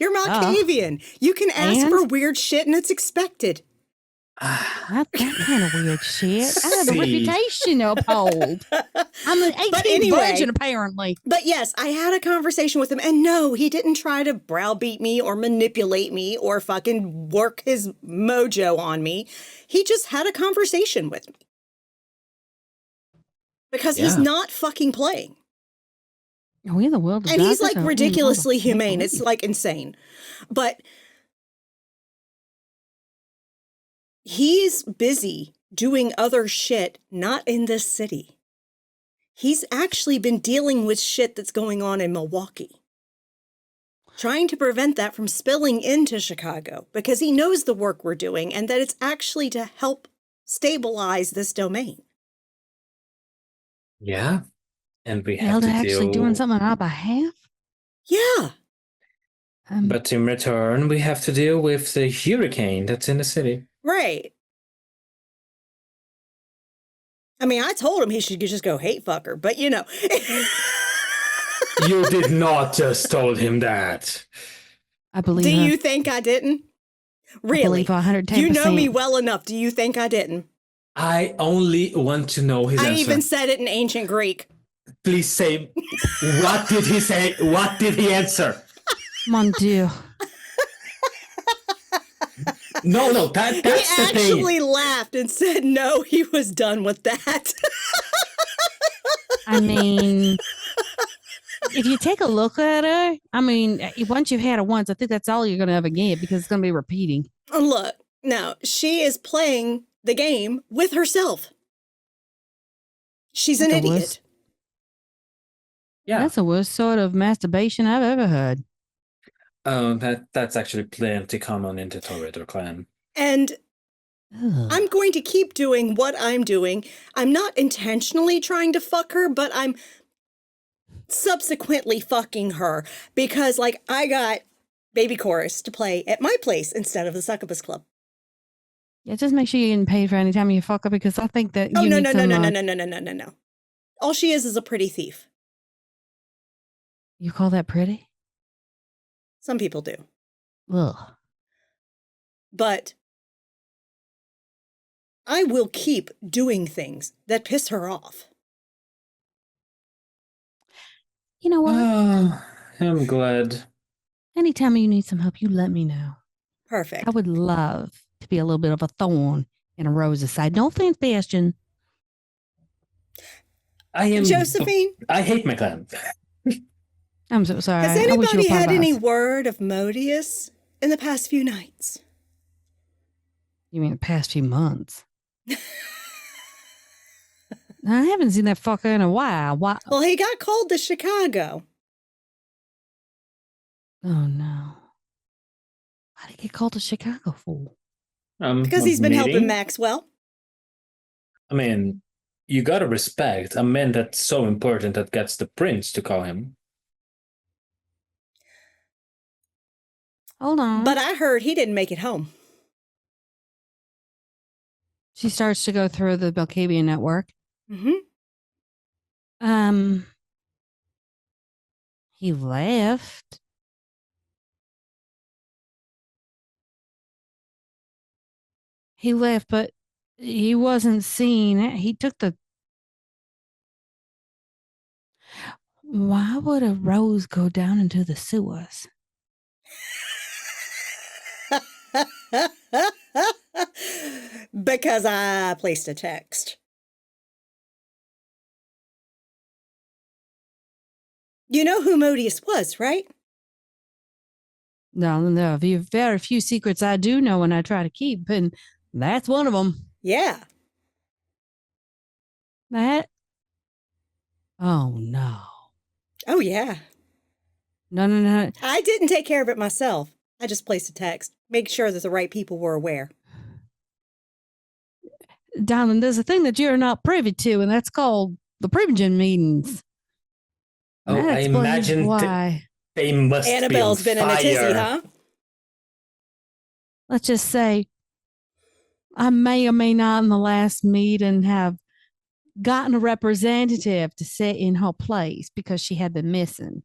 You're Malkavian. You can ask And? for weird shit and it's expected. Not that kind of weird shit. I have a See. reputation to uphold. I'm an 18 anyway- virgin, apparently. But yes, I had a conversation with him, and no, he didn't try to browbeat me or manipulate me or fucking work his mojo on me. He just had a conversation with me. Because he's Yeah. not fucking playing. Are we in the world of And he's darkness like or- ridiculously I can't humane. It's believe. like insane. But he's busy doing other shit, not in this city. He's actually been dealing with shit that's going on in Milwaukee. Trying to prevent that from spilling into Chicago because he knows the work we're doing and that it's actually to help stabilize this domain. Yeah, and we have Elder to actually deal. doing something on our behalf? Yeah. But in return, we have to deal with the hurricane that's in the city. Right. I mean, I told him he should just go hate fucker, but you know. You did not just told him that. I believe Do her. you think I didn't? I Really? believe her 110%. You know me well enough. Do you think I didn't? I only want to know his I answer. even said it in ancient Greek. Please say, what did he say? What did he answer? Mon Dieu. No, that's He the thing. actually laughed and said, no, he was done with that. I mean, if you take a look at her, I mean, once you've had her once, I think that's all you're going to ever get because it's going to be repeating. Look, now, she is playing the game with herself. She's an That's the idiot. worst. Yeah. That's the worst sort of masturbation I've ever heard. Oh, that's actually plenty common in the Torito clan. And Ugh. I'm going to keep doing what I'm doing. I'm not intentionally trying to fuck her, but I'm subsequently fucking her because, like, I got Baby Chorus to play at my place instead of the Succubus Club. Yeah, just make sure you're getting paid for any time you fuck her because I think that Oh, you no, need no, some, no, no, no, no, no, no, no, no. All she is a pretty thief. You call that pretty? Some people do. Ugh. But I will keep doing things that piss her off. You know what? Oh, I'm glad. Anytime you need some help, you let me know. Perfect. I would love to be a little bit of a thorn in a rose's side. No offense, Bastion. I am Josephine, I hate my clan. I'm so sorry. has I wish you anybody were part had of any us. word of Modius in the past few nights? You mean the past few months? I haven't seen that fucker in a while. Why? Well, he got called to Chicago. Oh no. Why did he get called to Chicago for? Because a he's been helping meeting? Maxwell. I mean, you gotta respect a man that's so important that gets the prince to call him. Hold on. But I heard he didn't make it home. She starts to go through the Belkavian network. Mm-hmm. He left. He left, but he wasn't seen. He took the. Why would a rose go down into the sewers? Because I placed a text. You know who Modius was, right? No, very few secrets I do know and I try to keep, and that's one of them. Yeah. That. Oh no. Oh, yeah. No. I didn't take care of it myself. I just placed a text. Make sure that the right people were aware. Darling, there's a thing that you're not privy to, and that's called the Primogen meetings. Oh, That I explains imagine why. they must Annabelle's be on been in a tizzy, fire. huh? Let's just say I may or may not in the last meeting have gotten a representative to sit in her place because she had been missing.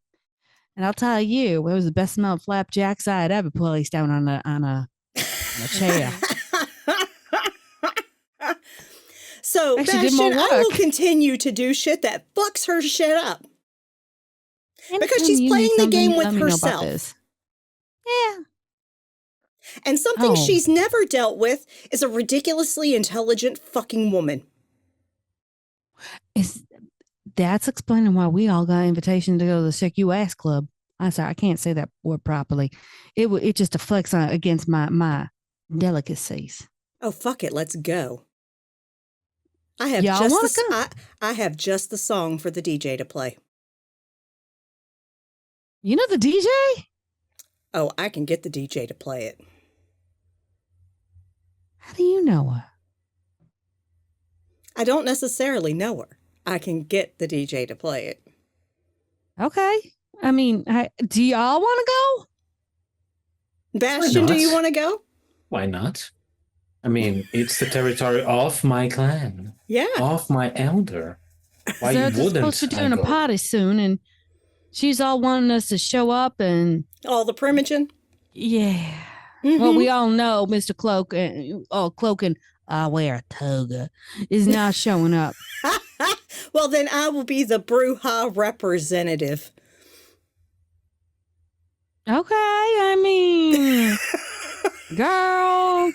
And I'll tell you, it was the best smelled flapjacks I had ever placed down on a chair. So, Actually did more Bastion, I will work. continue to do shit that fucks her shit up. Because Anytime she's you playing need the something, game you with let me know about herself. this. Yeah. And something Oh. she's never dealt with is a ridiculously intelligent fucking woman. That's explaining why we all got an invitation to go to the Sick You Ass Club. I'm sorry, I can't say that word properly. It just deflects against my delicacies. Oh, fuck it, let's go. I have Y'all just wanna the, go? I have just the song for the DJ to play. You know the DJ? Oh, I can get the DJ to play it. How do you know her? I don't necessarily know her. I can get the DJ to play it. Okay. I mean, do y'all want to go? Bastion, do not? you want to go? Why not? I mean, it's the territory of my clan, Yeah. of my elder. Why They're wouldn't supposed to be I doing a go? party soon, and she's all wanting us to show up, and All the Primogen? yeah. Mhm. Well, we all know Mr. Cloak and I wear a toga is not showing up. Well, then I will be the Bruja representative. Okay, I mean, girl,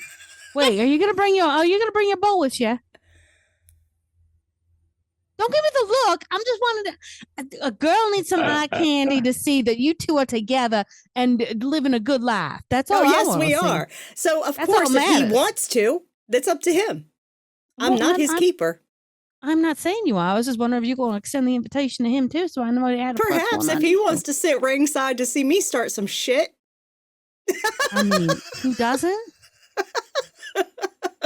wait, are you gonna bring your bowl with you? Don't give me the look. I'm just wanting to. A girl needs some eye candy to see that you two are together and living a good life. That's all. Oh, I yes, wanna we see. are. So, of That's course, all if he matters. wants to, that's up to him. I'm Well, not his keeper. I'm not saying you are. I was just wondering if you're going to extend the invitation to him too, so I know he had a plus Perhaps one if on he you. wants to sit ringside to see me start some shit. I mean, who doesn't?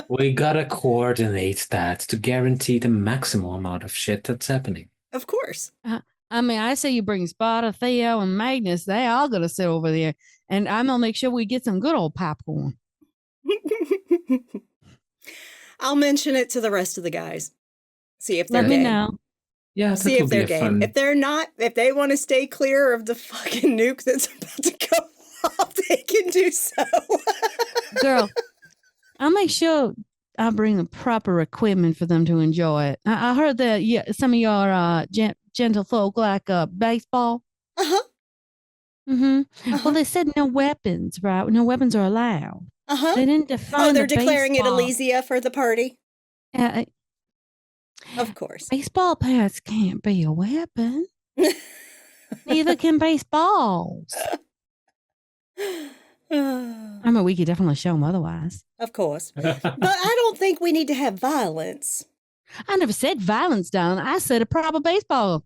We gotta coordinate that to guarantee the maximum amount of shit that's happening. Of course. I mean, I say you bring Sparta, Theo, and Magnus. They all going to sit over there, and I'm going to make sure we get some good old popcorn. I'll mention it to the rest of the guys. See if they're Let me game. know. Yeah, that See will if be they're a game. fun. If they're not, if they want to stay clear of the fucking nuke that's about to go off, they can do so. Girl, I'll make sure I bring the proper equipment for them to enjoy it. I heard that some of your gentle folk like baseball. Uh-huh. Mm-hmm. Uh-huh. Well, they said no weapons, right? No weapons are allowed. Uh-huh. They didn't define. Oh, they're the declaring it baseball. Elysia for the party? Uh, Of course. baseball bats can't be a weapon. Neither can baseballs. I mean, we could definitely show them otherwise. Of course. But I don't think we need to have violence. I never said violence, darling. I said a proper baseball.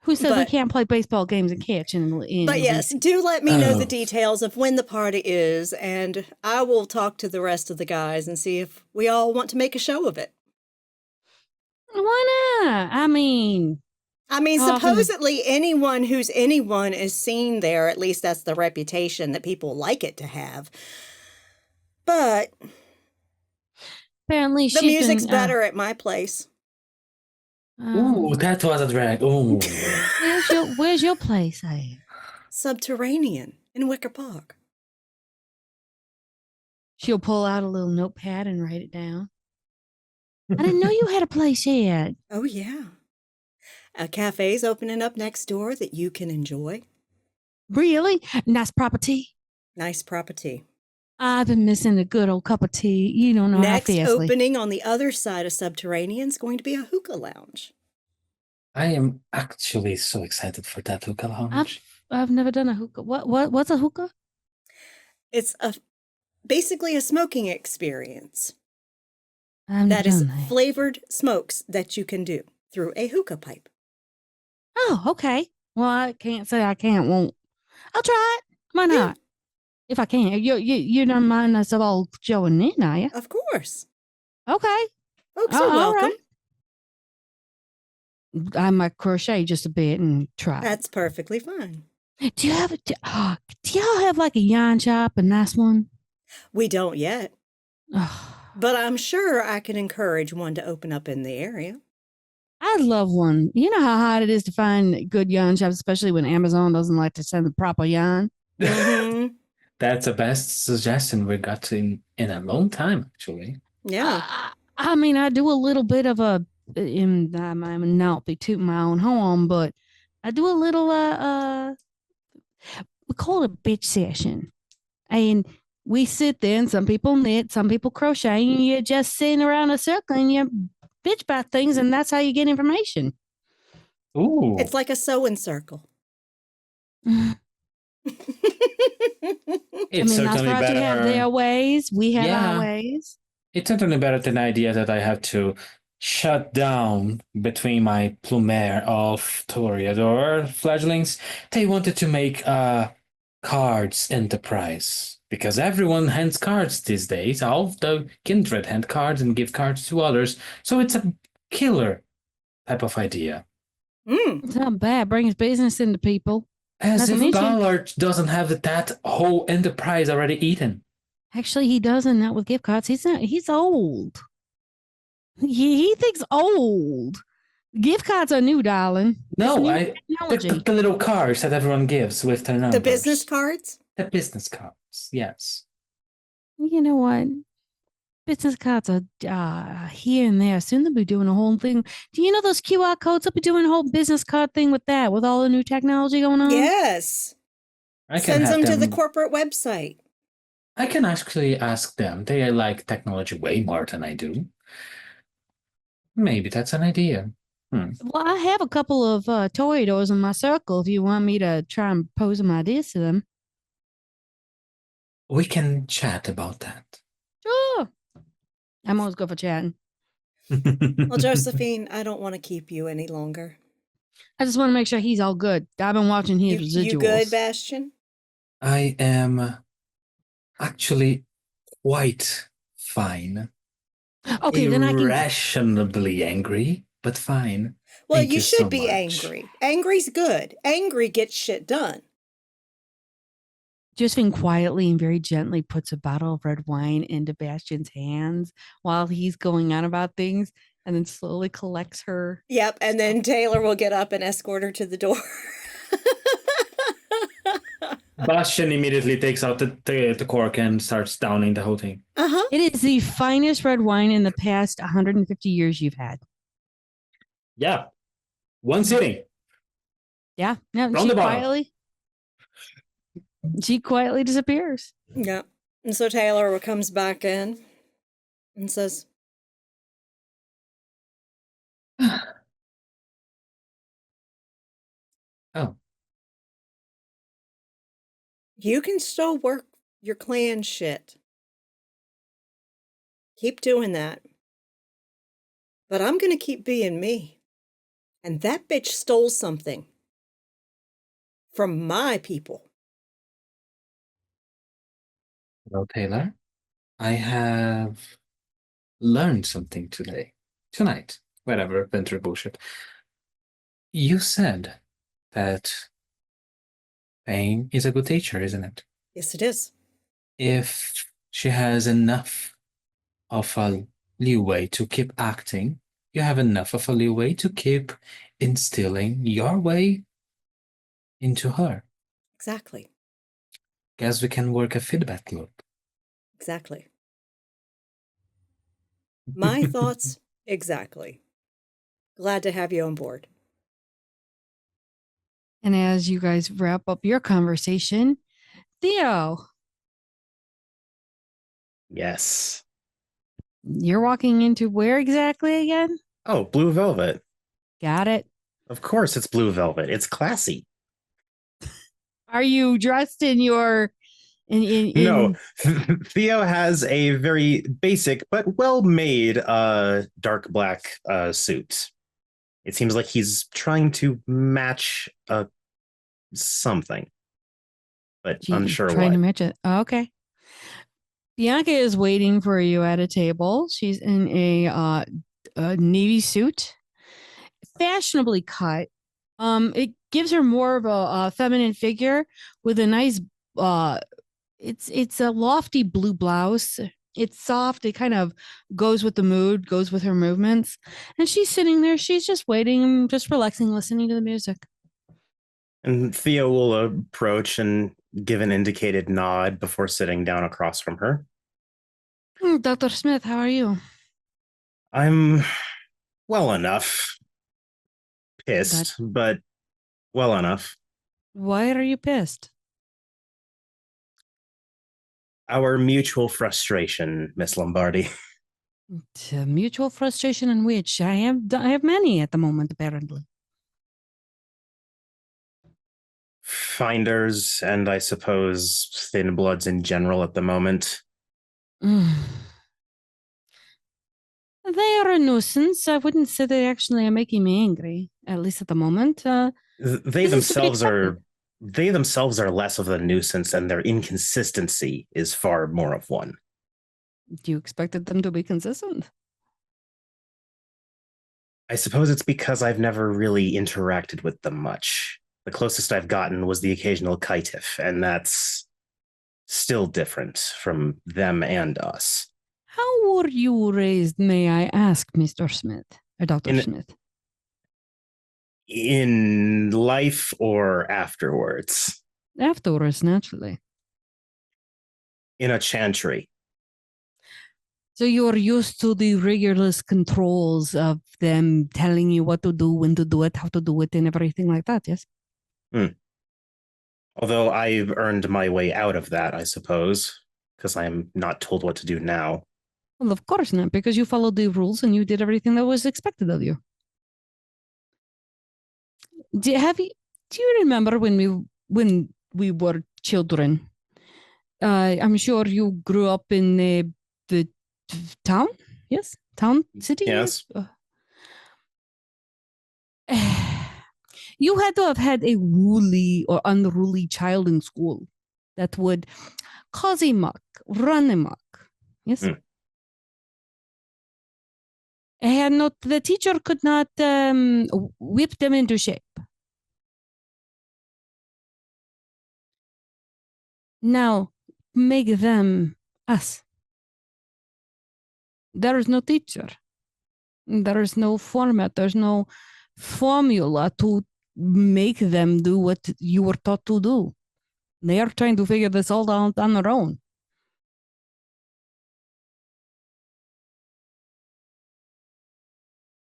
Who said we But- can't play baseball games and catch? But yes, do let me know the Oh. details of when the party is, and I will talk to the rest of the guys and see if we all want to make a show of it. Why not? I mean, Supposedly anyone who's anyone is seen there. At least that's the reputation that people like it to have. But apparently the she music's can, better at my place. Ooh, that was a drag. Ooh. Where's your place at? Subterranean in Wicker Park. She'll pull out a little notepad and write it down. I didn't know you had a place yet. Oh, yeah. A cafe's opening up next door that you can enjoy. Really? Nice property. Nice property. I've been missing a good old cup of tea. You don't know Next how fastly. opening on the other side of Subterranean is going to be a hookah lounge. I am actually so excited for that hookah lounge. I've never done a hookah. What's a hookah? It's basically a smoking experience I've that never is done that. flavored smokes that you can do through a hookah pipe. Oh, okay. Well, I can't say I can't. Won't. I'll try it. Why Yeah. not? If I can. You don't mind us all joining in, are you? Of course. Okay. Folks are All welcome. right. I might crochet just a bit and try. That's perfectly fine. Do you have do y'all have like a yarn shop, a nice one? We don't yet, Oh, but I'm sure I can encourage one to open up in the area. I'd love one. You know how hard it is to find good yarn shops, especially when Amazon doesn't like to send the proper yarn. Mhm. That's the best suggestion we got in a long time, actually. Yeah. I mean, I do a little bit of I might not be tooting my own horn, but I do a little we call it a bitch session. And we sit there and some people knit, some people crochet, and you're just sitting around a circle and you bitch about things, and that's how you get information. Ooh. It's like a sewing circle. I It's mean, certainly Nosferatu better. have their ways, we have Yeah. our ways. It's certainly better than the idea that I have to shut down between my plumer of Toreador fledglings. They wanted to make cards enterprise because everyone hands cards these days. All the kindred hand cards and give cards to others. So it's a killer type of idea. It's not bad, brings business into people. As Not to if mention- Ballard doesn't have that whole enterprise already eaten. Actually, he doesn't, not with gift cards. He's old. He thinks old. Gift cards are new, darling. No, It's new technology. the little cards that everyone gives with their numbers. The business cards? The business cards, yes. You know what? business cards are here and there. Soon they'll be doing a whole thing. Do you know those QR codes? They'll be doing a whole business card thing with that, with all the new technology going on. Yes. I can Sends have them to the them. corporate website. I can actually ask them. They like technology way more than I do. Maybe that's an idea. Well, I have a couple of Toyotas in my circle if you want me to try and pose some ideas to them. We can chat about that. Sure. I'm always good for chatting. Well, Josephine, I don't want to keep you any longer. I just want to make sure he's all good. I've been watching his residuals. You good, Bastion? I am actually quite fine. Okay, then I can. Irrationally angry, but fine. Well, Thank you should so be much. angry. Angry's good. Angry gets shit done. Josephine quietly and very gently puts a bottle of red wine into Bastion's hands while he's going on about things, and then slowly collects her. Yep, and then Taylor will get up and escort her to the door. Bastion immediately takes out the cork and starts downing the whole thing. Uh-huh. It is the finest red wine in the past 150 years you've had. Yeah. One sitting. Yeah. No, From the bottom. She quietly disappears. Yeah. And so Taylor comes back in and says, Oh. you can still work your clan shit. Keep doing that. But I'm going to keep being me. And that bitch stole something from my people. Well, Taylor, I have learned something tonight, whatever, venture bullshit. You said that pain is a good teacher, isn't it? Yes, it is. If she has enough of a leeway to keep acting, you have enough of a leeway to keep instilling your way into her. Exactly. Guess we can work a feedback loop. Exactly. My thoughts, exactly. Glad to have you on board. And as you guys wrap up your conversation, Theo, Yes. you're walking into where exactly again? Oh, blue velvet. Got it. Of course it's blue velvet. It's classy. Are you dressed in your No, Theo has a very basic but well-made dark black suit. It seems like he's trying to match something, but unsure trying to what. match it. Oh, okay. Bianca is waiting for you at a table. She's in a navy suit, fashionably cut. It gives her more of a feminine figure with a nice it's a lofty blue blouse. It's soft. It kind of goes with the mood, goes with her movements. And she's sitting there. She's just waiting, just relaxing, listening to the music. And Theo will approach and give an indicated nod before sitting down across from her. Dr. Smith, how are you? I'm well enough. Pissed, but well enough. Why are you pissed? Our mutual frustration, Miss Lombardi. Mutual frustration in which I have many at the moment, apparently. Finders, and I suppose thin bloods in general at the moment. They are a nuisance. I wouldn't say they actually are making me angry, at least at the moment. They themselves are less of a nuisance, and their inconsistency is far more of one. Do you expected them to be consistent? I suppose it's because I've never really interacted with them much. The closest I've gotten was the occasional kaitif, and that's still different from them and us. How were you raised, may I ask, Mr. Smith, or Dr. Smith? In life or afterwards? Afterwards, naturally. In a chantry. So you're used to the rigorous controls of them telling you what to do, when to do it, how to do it, and everything like that, yes? Although I've earned my way out of that, I suppose, because I'm not told what to do now. Well, of course not, because you followed the rules and you did everything that was expected of you. Do you remember when we were children? I'm sure you grew up in the town, yes, town, city. Yes. You had to have had a woolly or unruly child in school that would cause a muck, run amok. Yes. And the teacher could not whip them into shape. Now, make them us. There is no teacher. There is no format. There's no formula to make them do what you were taught to do. They are trying to figure this all out on their own.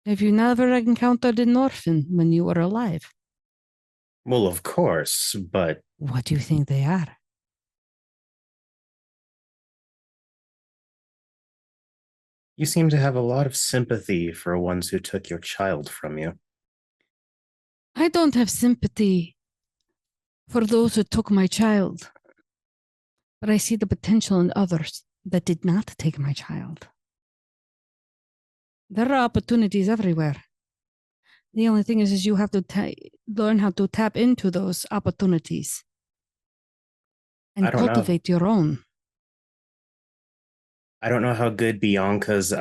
Have you never encountered an orphan when you were alive? Well, of course, but What do you think they are? you seem to have a lot of sympathy for ones who took your child from you. I don't have sympathy for those who took my child, but I see the potential in others that did not take my child. There are opportunities everywhere. The only thing is you have to learn how to tap into those opportunities and I don't know. cultivate your own. I don't know how good Bianca's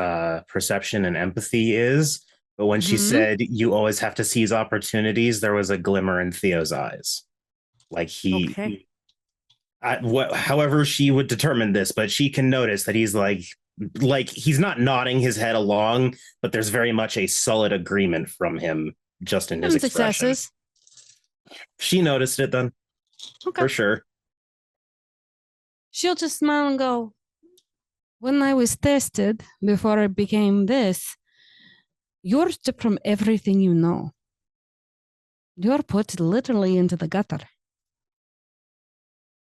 perception and empathy is, but when she said you always have to seize opportunities, there was a glimmer in Theo's eyes. Like however she would determine this, but she can notice that he's like he's not nodding his head along, but there's very much a solid agreement from him just in his expression. Successes. She noticed it then, for sure. She'll just smile and go, when I was tested before I became this, you're stripped from everything you know. You're put literally into the gutter.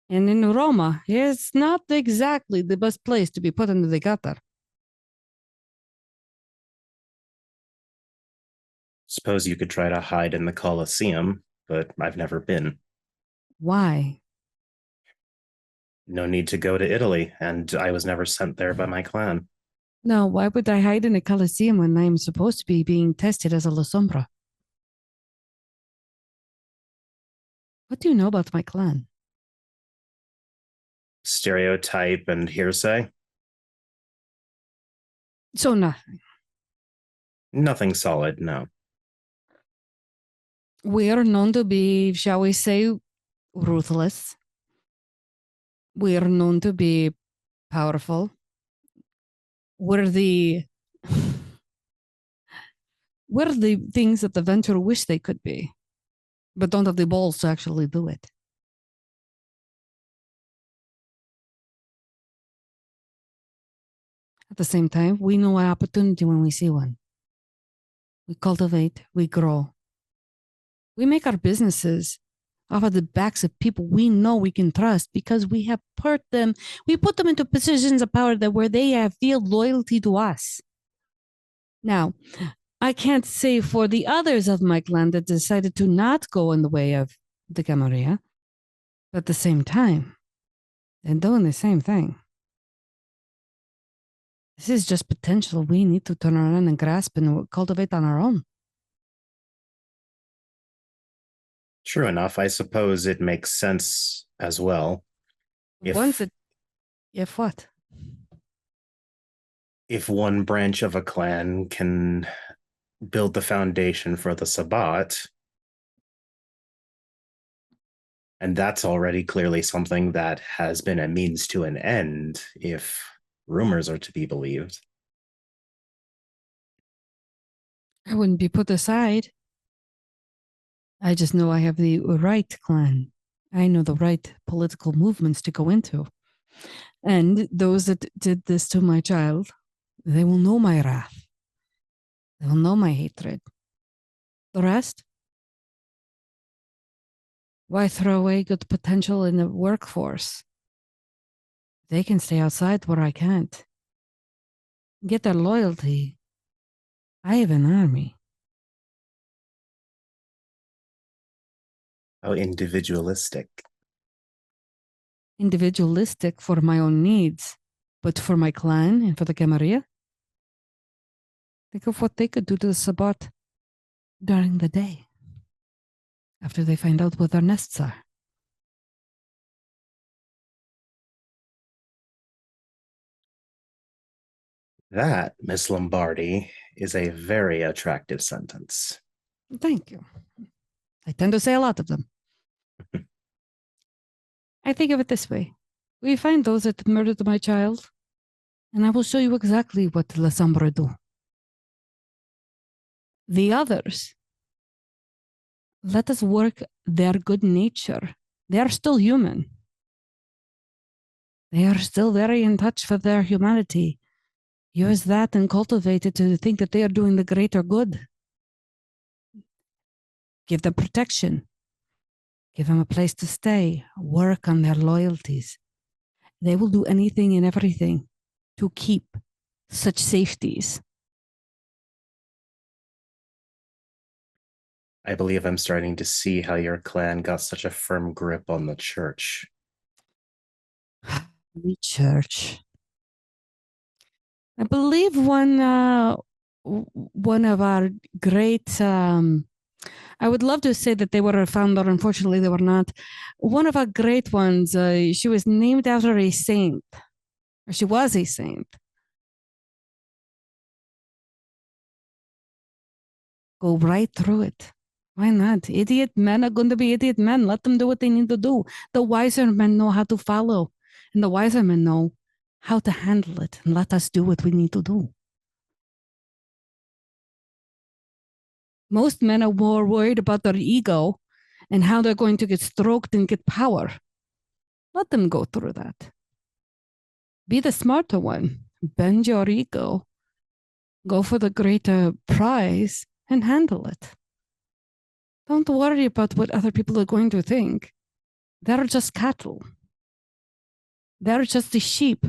And in Roma, it's not exactly the best place to be put into the gutter. Suppose you could try to hide in the Colosseum, but I've never been. Why? No need to go to Italy, and I was never sent there by my clan. No, why would I hide in a Colosseum when I'm supposed to be being tested as a La Sombra? What do you know about my clan? Stereotype and hearsay? So nothing. Nothing solid, no. We are known to be, shall we say, ruthless. We are known to be powerful. We're the things that the Venture wish they could be, but don't have the balls to actually do it. At the same time, we know an opportunity when we see one. We cultivate, we grow. We make our businesses off of the backs of people we know we can trust because we have put them into positions of power where they feel loyalty to us. Now, I can't say for the others of my clan that decided to not go in the way of the Camarilla, but at the same time, they're doing the same thing. This is just potential we need to turn around and grasp and cultivate on our own. True enough. I suppose it makes sense as well. If what? If one branch of a clan can build the foundation for the Sabbat, and that's already clearly something that has been a means to an end, if rumors are to be believed. I wouldn't be put aside. I just know I have the right clan. I know the right political movements to go into. And those that did this to my child They will know my wrath. They will know my hatred. The rest? Why throw away good potential in the workforce? They can stay outside where I can't. Get their loyalty. I have an army. How individualistic. Individualistic for my own needs, but for my clan and for the Camarilla? Think of what they could do to the Sabbat during the day, after they find out what their nests are. That, Miss Lombardi, is a very attractive sentence. Thank you. I tend to say a lot of them. I think of it this way. We find those that murdered my child, and I will show you exactly what La Sombra do. The others, let us work their good nature. They are still human. They are still very in touch with their humanity. Use that and cultivate it to think that they are doing the greater good. Give them protection. Give them a place to stay. Work on their loyalties. They will do anything and everything to keep such safeties. I believe I'm starting to see how your clan got such a firm grip on the church. The church. I believe one of our great, I would love to say that they were a founder. Unfortunately, they were not. One of our great ones, she was named after a saint, or she was a saint. Go right through it. Why not? Idiot men are going to be idiot men. Let them do what they need to do. The wiser men know how to follow, and the wiser men know how to handle it, and let us do what we need to do. Most men are more worried about their ego and how they're going to get stroked and get power. Let them go through that. Be the smarter one. Bend your ego. Go for the greater prize and handle it. Don't worry about what other people are going to think. They're just cattle. They're just the sheep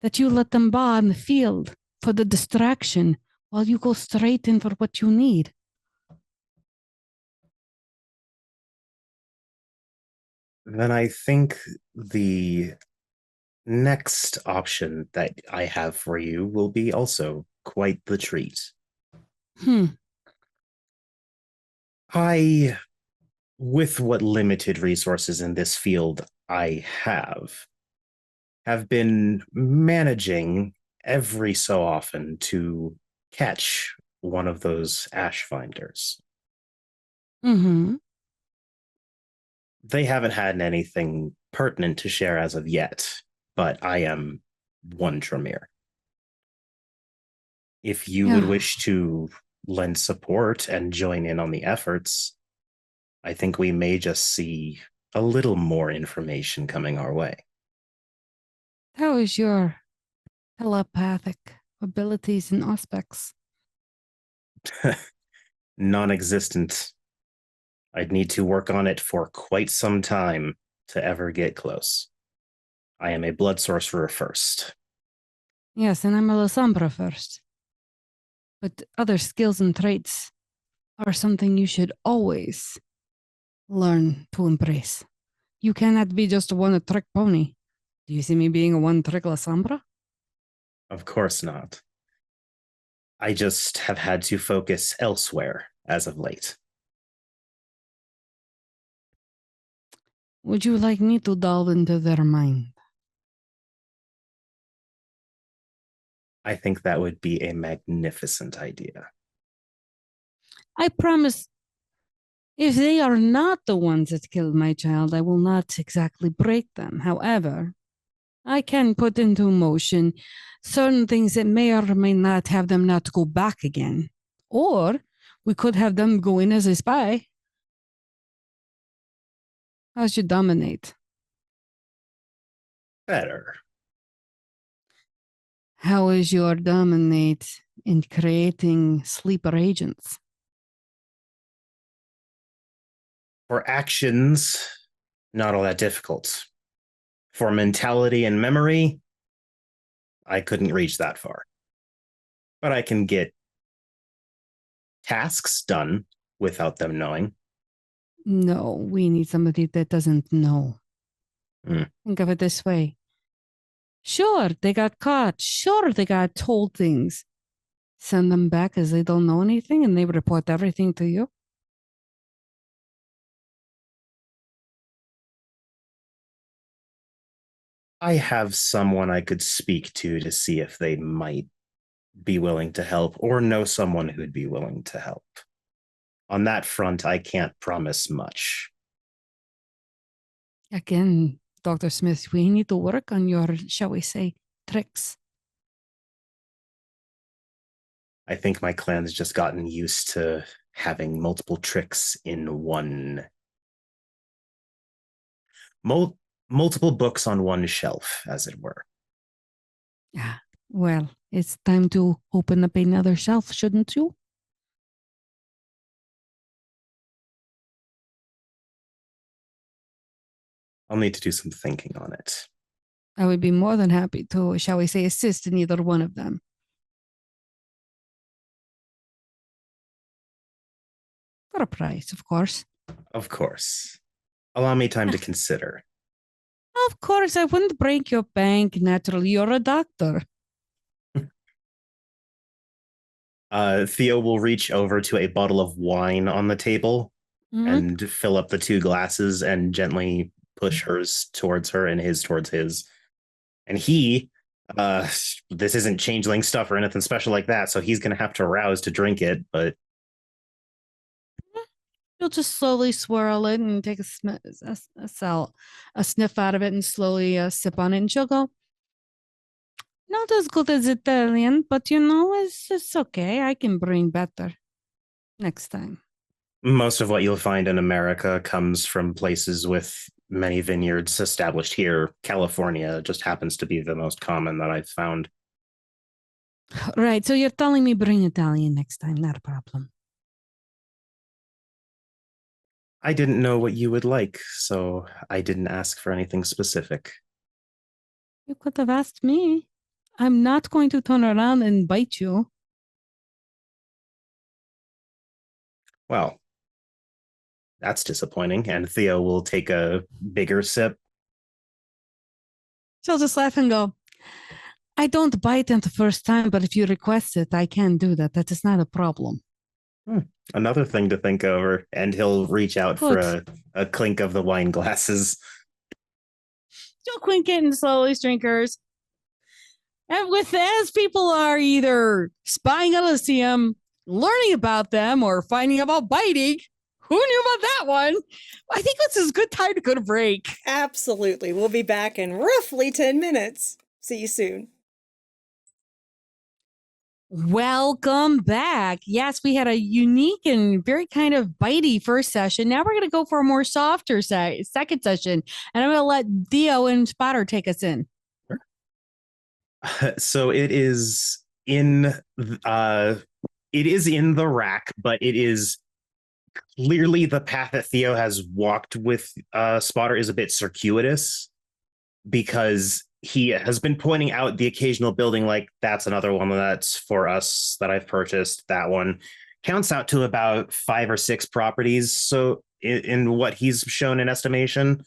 that you let them baa in the field for the distraction while you go straight in for what you need. Then I think the next option that I have for you will be also quite the treat. I, with what limited resources in this field I have been managing every so often to catch one of those ash finders. Mm-hmm. They haven't had anything pertinent to share as of yet, but I am one Tremere. If you would wish to lend support and join in on the efforts, I think we may just see a little more information coming our way. How is your telepathic abilities and aspects? Non-existent. I'd need to work on it for quite some time to ever get close. I am a blood sorcerer first. Yes, and I'm a La Sombra first. But other skills and traits are something you should always learn to embrace. You cannot be just a one-trick pony. Do you see me being a one-trick La Sombra? Of course not. I just have had to focus elsewhere as of late. Would you like me to delve into their mind? I think that would be a magnificent idea. I promise, if they are not the ones that killed my child, I will not exactly break them. However, I can put into motion certain things that may or may not have them not go back again. Or we could have them go in as a spy. How should dominate? Better. How is your dominate in creating sleeper agents? For actions, not all that difficult. For mentality and memory, I couldn't reach that far. But I can get tasks done without them knowing. No, we need somebody that doesn't know. Mm. Think of it this way. Sure, they got caught. Sure, they got told things. Send them back as they don't know anything and they report everything to you. I have someone I could speak to see if they might be willing to help or know someone who'd be willing to help. On that front, I can't promise much. Again, Dr. Smith, we need to work on your, shall we say, tricks. I think my clan's just gotten used to having multiple tricks in one. Multiple books on one shelf, as it were. Yeah. Well, it's time to open up another shelf, shouldn't you? I'll need to do some thinking on it. I would be more than happy to, shall we say, assist in either one of them. For a price, of course. Of course. Allow me time to consider. Of course, I wouldn't break your bank. Naturally, you're a doctor. Theo will reach over to a bottle of wine on the table and fill up the two glasses and gently push hers towards her and his towards his. And he, this isn't changeling stuff or anything special like that, so he's going to have to rouse to drink it, but You'll just slowly swirl it and take a sniff out of it and slowly sip on it. And she'll go, not as good as Italian, but it's okay. I can bring better next time. most of what you'll find in America comes from places with many vineyards established here. California just happens to be the most common that I've found. Right. So you're telling me bring Italian next time. Not a problem. I didn't know what you would like, so I didn't ask for anything specific. You could have asked me. I'm not going to turn around and bite you. Well, that's disappointing. And Theo will take a bigger sip. She'll just laugh and go, I don't bite them the first time, but if you request it, I can do that. That is not a problem. Another thing to think over. And he'll reach out for a clink of the wine glasses. She'll clink it and slowly drink hers. And as people are either spying Elysium, learning about them, or finding about biting, who knew about that one? I think this is a good time to go to break. Absolutely. We'll be back in roughly 10 minutes. See you soon. Welcome back. Yes, we had a unique and very kind of bitey first session. Now we're going to go for a more softer second session. And I'm going to let Theo and Spotter take us in. So it is in the rack, but it is clearly the path that Theo has walked with Spotter is a bit circuitous because he has been pointing out the occasional building, like that's another one that's for us that I've purchased. That one counts out to about 5 or 6 properties. So in what he's shown in estimation,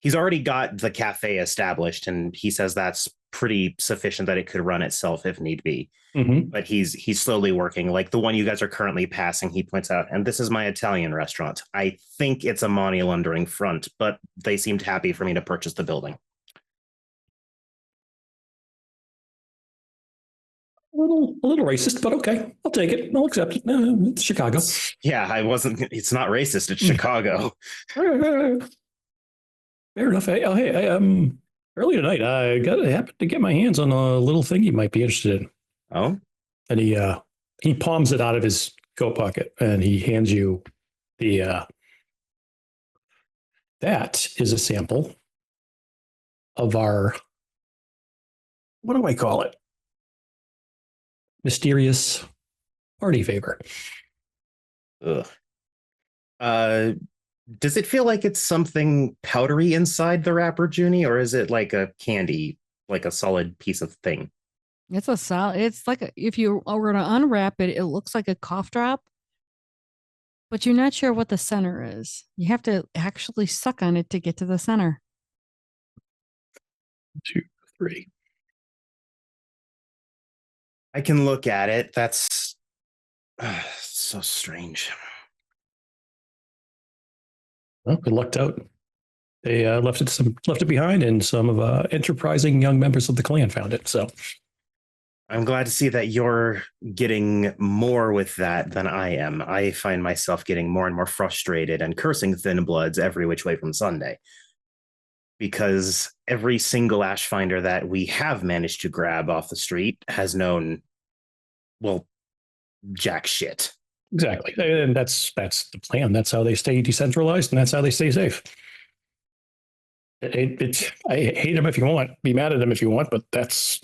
he's already got the cafe established, and he says that's pretty sufficient that it could run itself if need be. Mm-hmm. But he's slowly working. Like the one you guys are currently passing, he points out, and this is my Italian restaurant. I think it's a money laundering front, but they seemed happy for me to purchase the building. A little racist, but okay. I'll take it. I'll accept it. It's Chicago. Yeah, it's not racist. It's Chicago. Fair enough. Hey, early tonight, I happened to get my hands on a little thing you might be interested in. Oh? And he palms it out of his coat pocket and he hands you the that is a sample of our, what do I call it? mysterious party favor. Ugh. Does it feel like it's something powdery inside the wrapper, Junie, or is it like a candy, like a solid piece of thing? It's a solid. It's like if you were to unwrap it, it looks like a cough drop, but you're not sure what the center is. You have to actually suck on it to get to the center. 2, 3. I can look at it. That's so strange. Well, it lucked out. They left it behind, and some of enterprising young members of the clan found it. So I'm glad to see that you're getting more with that than I am. I find myself getting more and more frustrated and cursing Thin Bloods every which way from Sunday. Because every single Ashfinder that we have managed to grab off the street has known, well, jack shit. exactly, and that's the plan. That's how they stay decentralized, and that's how they stay safe. I hate them if you want, be mad at them if you want, but that's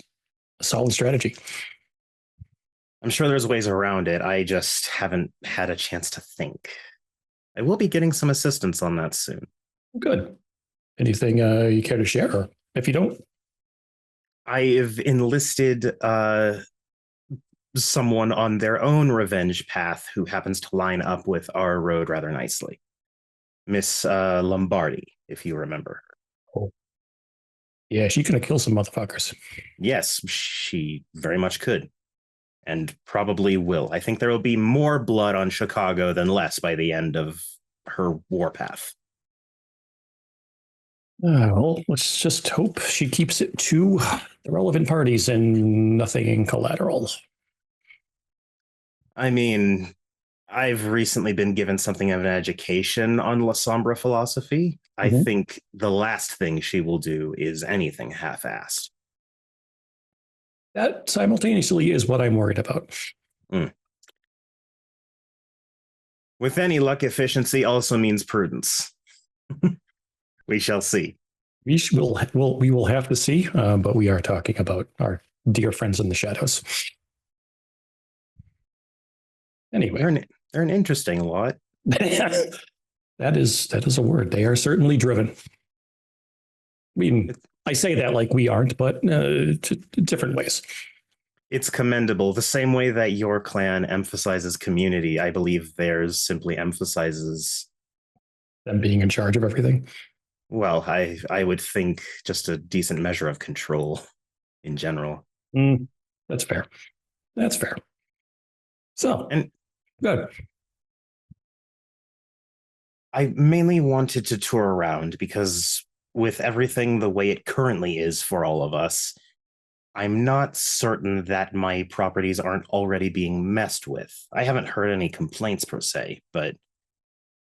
a solid strategy. I'm sure there's ways around it. I just haven't had a chance to think. I will be getting some assistance on that soon. Good. Anything you care to share? Or if you don't, I've enlisted someone on their own revenge path who happens to line up with our road rather nicely. Miss Lombardi, if you remember. Oh. Yeah, she could have killed some motherfuckers. Yes, she very much could. And probably will. I think there will be more blood on Chicago than less by the end of her warpath. Well, let's just hope she keeps it to the relevant parties and nothing in collateral. I mean, I've recently been given something of an education on La Sombra philosophy. I think the last thing she will do is anything half-assed. That simultaneously is what I'm worried about. With any luck, efficiency also means prudence. We shall see. We will have to see, but we are talking about our dear friends in the shadows. Anyway, they're an interesting lot. that is a word. They are certainly driven. I mean, I say that like we aren't, but to different ways. It's commendable. The same way that your clan emphasizes community, I believe theirs simply emphasizes them being in charge of everything. Well, I would think just a decent measure of control in general. That's fair. That's fair. So, and good. I mainly wanted to tour around because with everything the way it currently is for all of us, I'm not certain that my properties aren't already being messed with. I haven't heard any complaints per se, but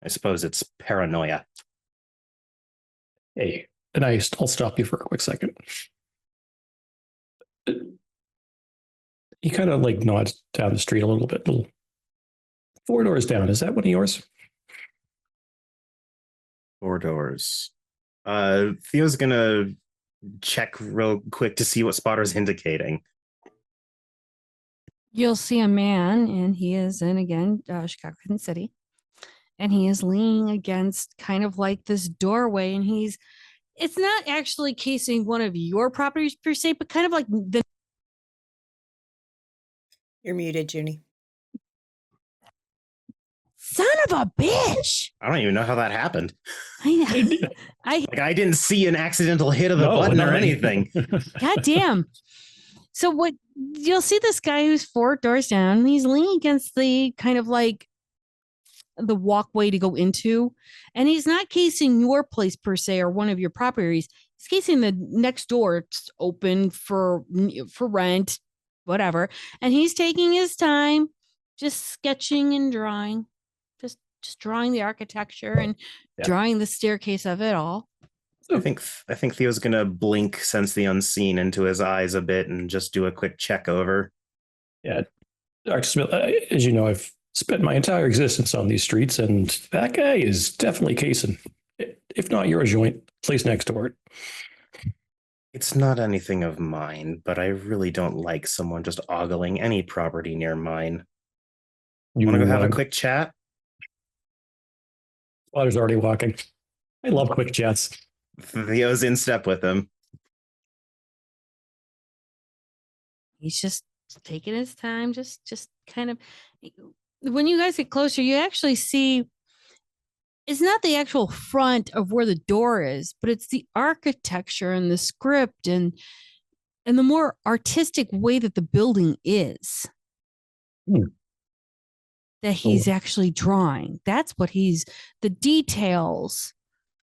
I suppose it's paranoia. Hey, and I'll stop you for a quick second. He kind of like nods down the street a little bit. 4 doors down. Is that one of yours? 4 doors. Theo's gonna check real quick to see what Spotter's indicating. You'll see a man, and he is in, again, Chicago City. And he is leaning against kind of like this doorway, and it's not actually casing one of your properties per se, but kind of like the. You're muted, Junie. Son of a bitch! I don't even know how that happened. I didn't see an accidental hit of the button or anything. God damn. So what you'll see this guy who's 4 doors down, and he's leaning against the kind of like the walkway to go into, and he's not casing your place per se or one of your properties. He's casing the next door. It's open for rent, whatever. And he's taking his time, just sketching and drawing, just drawing the architecture and drawing the staircase of it all. I think Theo's gonna blink, sense the unseen into his eyes a bit, and just do a quick check over. Yeah, Dark Smith, as you know, I've spent my entire existence on these streets, and that guy is definitely casing. If not, you're a joint, place next to it. It's not anything of mine, but I really don't like someone just ogling any property near mine. You Want to go have a wanna- quick chat? Spotter's already walking. I love quick chats. Theo's in step with him. He's just taking his time, just kind of. When you guys get closer, you actually see it's not the actual front of where the door is, but it's the architecture and the script and the more artistic way that the building is. Hmm. That he's actually drawing. That's what the details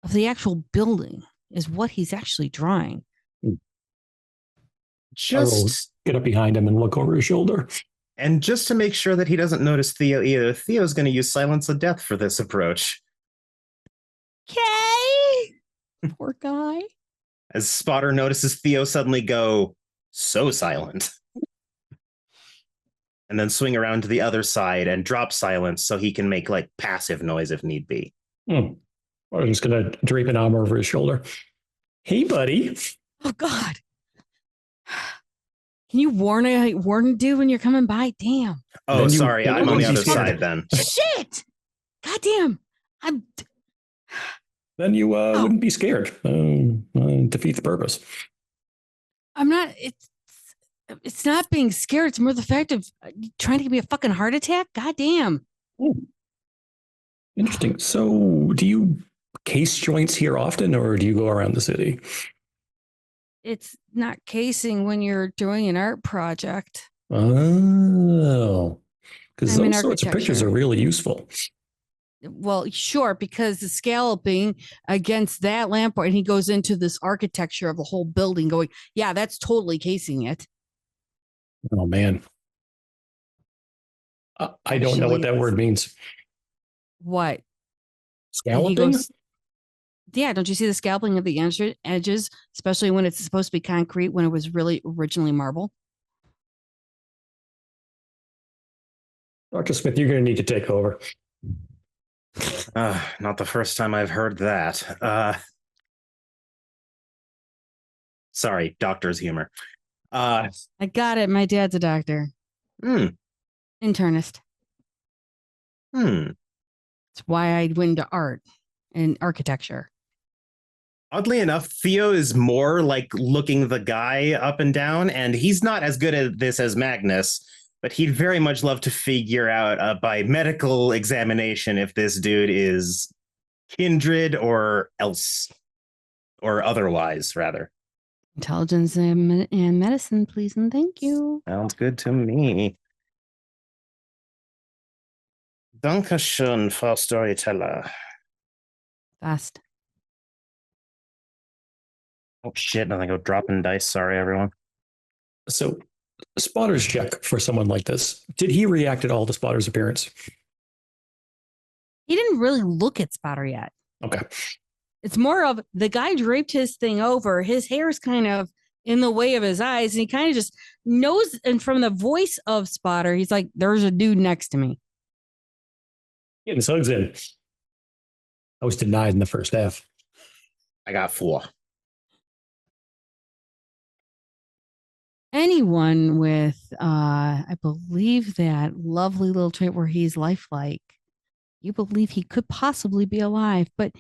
of the actual building is what he's actually drawing. Just get up behind him and look over his shoulder. And just to make sure that he doesn't notice Theo either, Theo's going to use Silence of Death for this approach. Okay. Poor guy. As Spotter notices Theo suddenly go so silent. And then swing around to the other side and drop silence so he can make like passive noise if need be. I'm just going to drape an arm over his shoulder. Hey, buddy. Oh, God. Can you warn a dude when you're coming by? Damn. Oh, sorry. I'm on the other side then. Shit. Goddamn. Then you wouldn't be scared. Defeat the purpose. I'm not. It's not being scared. It's more the fact of trying to give me a fucking heart attack. Goddamn. Interesting. So, do you case joints here often, or do you go around the city? It's not casing when you're doing an art project. Oh, because I'm in those sorts of pictures architecture. are really useful. Well, sure, because the scalloping against that lamppost, and he goes into this architecture of the whole building going, yeah, that's totally casing it. Oh, man. I don't know what that word means. What? And Scalloping? he goes, yeah, don't you see the scalping of the edges, especially when it's supposed to be concrete when it was really originally marble? Dr. Smith, you're going to need to take over. Not the first time I've heard that. Sorry, doctor's humor. I got it. My dad's a doctor. Internist. That's why I went into art and architecture. Oddly enough, Theo is more like looking the guy up and down, and he's not as good at this as Magnus, but he'd very much love to figure out by medical examination if this dude is kindred or else, or otherwise, rather. Intelligence and medicine, please and thank you. Sounds good to me. Dankeschön, Frau Storyteller. Fast. Oh shit, I think I'm dropping dice. Sorry, everyone. So, Spotter's check for someone like this. Did he react at all to Spotter's appearance? He didn't really look at Spotter yet. Okay. It's more of the guy draped his thing over. His hair's kind of in the way of his eyes. And he kind of just knows. And from the voice of Spotter, he's like, there's a dude next to me. Getting his hugs in. I was denied in the first half. I got 4. Anyone with, I believe that lovely little trait where he's lifelike, you believe he could possibly be alive. But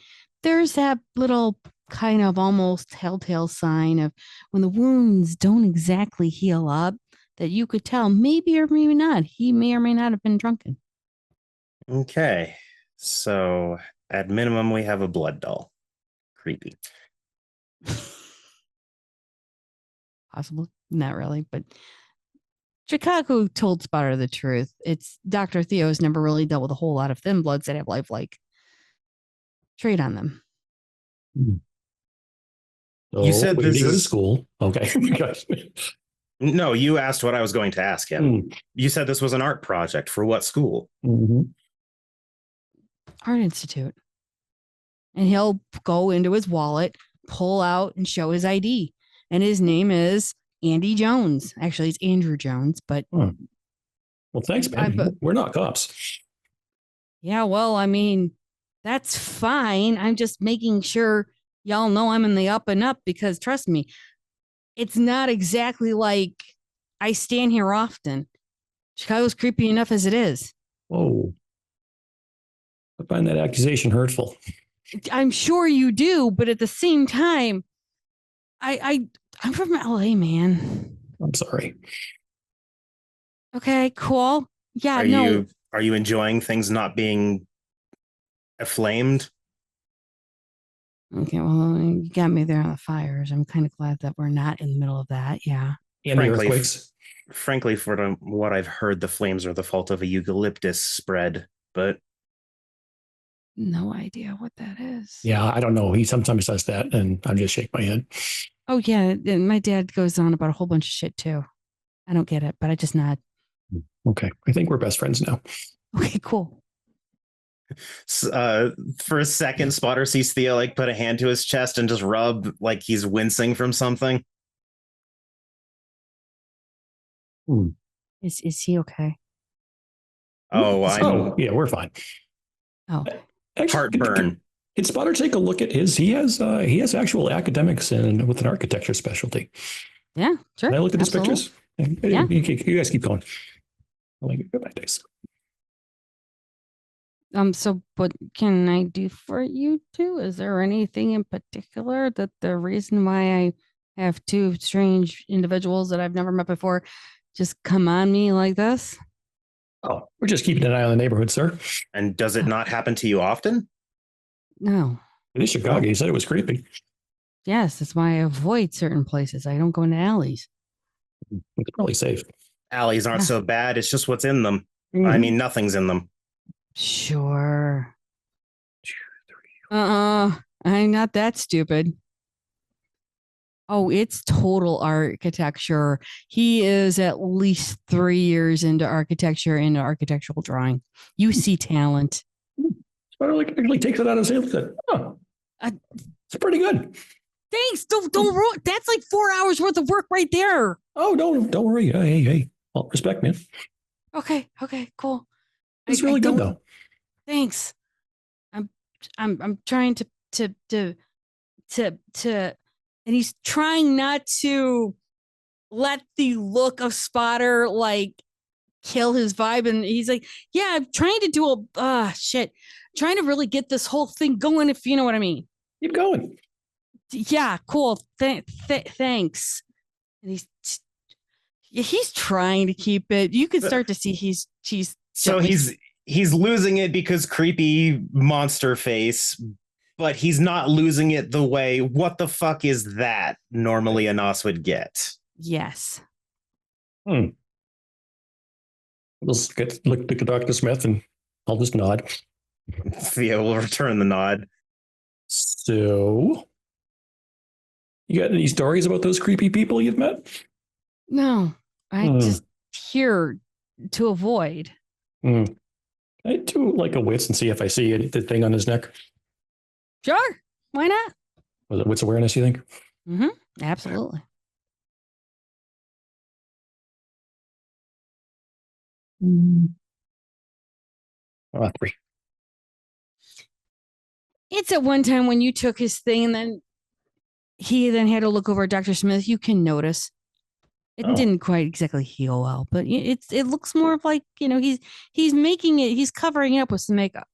there's that little kind of almost telltale sign of when the wounds don't exactly heal up that you could tell maybe or maybe not. He may or may not have been drunken. Okay. So at minimum, we have a blood doll. Creepy. Possibly. Not really, but Chicago told Spotter the truth. It's Dr. Theo's never really dealt with a whole lot of thin bloods that have lifelike trait on them. So You said this you go to is school. Okay. No, you asked what I was going to ask him. You said this was an art project for what school? Art Institute. And he'll go into his wallet, pull out and show his ID. And his name is Andy Jones. Actually, it's Andrew Jones, but well, thanks, man. We're not cops. Yeah, well, I mean, that's fine. I'm just making sure y'all know I'm in the up and up because trust me, it's not exactly like I stand here often. Chicago's creepy enough as it is. Whoa. I find that accusation hurtful. I'm sure you do, but at the same time, I'm from LA, man. I'm sorry. Okay, cool. Yeah, Are you enjoying things not being aflamed? Okay, well, you got me there on the fires. I'm kind of glad that we're not in the middle of that. Yeah. And the Frankly, earthquakes. Frankly, what I've heard, the flames are the fault of a eucalyptus spread, but No idea what that is. Yeah, I don't know. He sometimes does that, and I just shake my head. Oh, yeah. And my dad goes on about a whole bunch of shit, too. I don't get it, but I just nod. Okay. I think we're best friends now. Okay, cool. for a second, Spotter sees Theo like put a hand to his chest and just rub like he's wincing from something. Is he okay? Oh, Oh, yeah, we're fine. Oh, Actually, heartburn. Can Spotter take a look at his? He has actual academics and with an architecture specialty. yeah, sure. Can I look at his Absolutely. pictures? Yeah. You guys keep going. I'll go back days. So what can I do for you two? Is there anything in particular that the reason why I have two strange individuals that I've never met before just come on me like this? Oh, we're just keeping an eye on the neighborhood, sir. And does it not happen to you often? No. It is Chicago. You said it was creepy. Yes, that's why I avoid certain places. I don't go into alleys. It's probably safe. Alleys aren't Yeah. so bad. It's just what's in them. Mm-hmm. I mean, nothing's in them. Sure. I'm not that stupid. Oh, it's total architecture. He is at least 3 years into architecture and architectural drawing. You see talent. Spotter like actually takes it out of his hand. Said, oh, it's pretty good. Thanks. Don't that's like 4 hours worth of work right there. Oh, don't worry. Hey. Well, respect, man. Okay, cool. It's really good don't- though. Thanks. I'm trying to and he's trying not to let the look of Spotter like kill his vibe. And he's like, yeah, I'm trying to do trying to really get this whole thing going, if you know what I mean. Keep going. Yeah, cool. Thanks. And he's trying to keep it. You can start to see he's So he's losing it because creepy monster face, but he's not losing it the way, what the fuck is that normally a Nos would get. yes. Let's look at Dr. Smith and I'll just nod. Theo will return the nod. So, you got any stories about those creepy people you've met? No, I just here to avoid. I do like a wits and see if I see the thing on his neck. Sure. Why not? Was it wits awareness, you think? Mm-hmm. Absolutely. Oh, 3. It's at one time when you took his thing and then he then had to look over at Dr. Smith. You can notice it didn't quite exactly heal well, but it looks more of like, he's making it, he's covering it up with some makeup.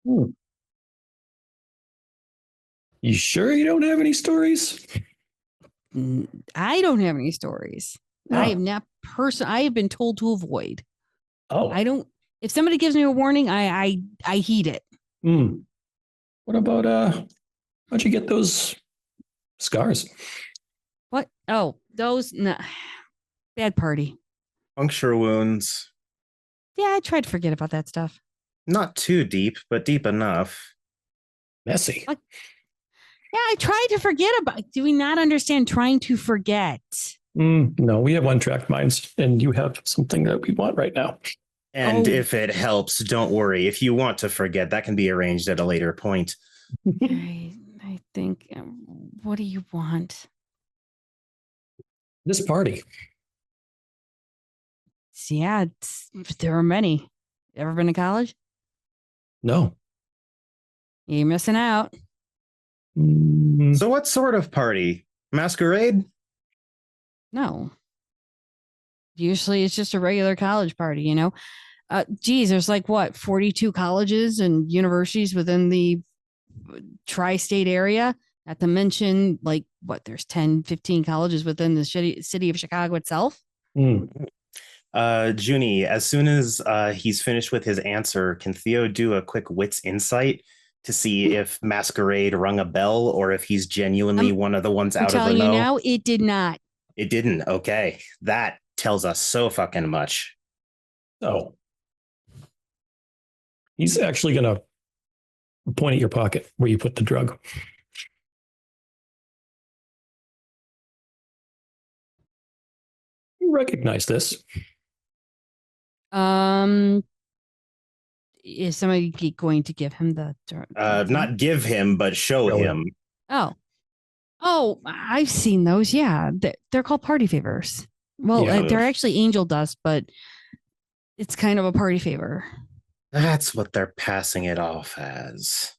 You sure you don't have any stories? I don't have any stories. Oh. I am not I have been told to avoid. Oh, I don't, if somebody gives me a warning, I heed it. What about how'd you get those scars? What? Oh, those bad party. Puncture wounds. Yeah, I tried to forget about that stuff. Not too deep, but deep enough. Messy. Yeah, I tried to forget about. Do we not understand trying to forget? No, we have one-track minds, and you have something that we want right now. And if it helps, don't worry. If you want to forget, that can be arranged at a later point. I think. What do you want? This party. Yeah, there are many. Ever been to college? No. You're missing out. So what sort of party? Masquerade? No. Usually it's just a regular college party, you know? Geez, there's like what, 42 colleges and universities within the tri-state area. Not to mention, like, what, there's 10, 15 colleges within the city of Chicago itself. Junie, as soon as he's finished with his answer, can Theo do a quick wits insight to see if Masquerade rung a bell or if he's genuinely one of the ones I'm out of the telling you know? now, it did not. It didn't. Okay. That tells us so fucking much. So he's actually going to point at your pocket where you put the drug. You recognize this. Is somebody going to give him the drug? Not give him, but show him. Oh, I've seen those. Yeah, they're called party favors. Well, Yeah. they're actually angel dust, but it's kind of a party favor. That's what they're passing it off as.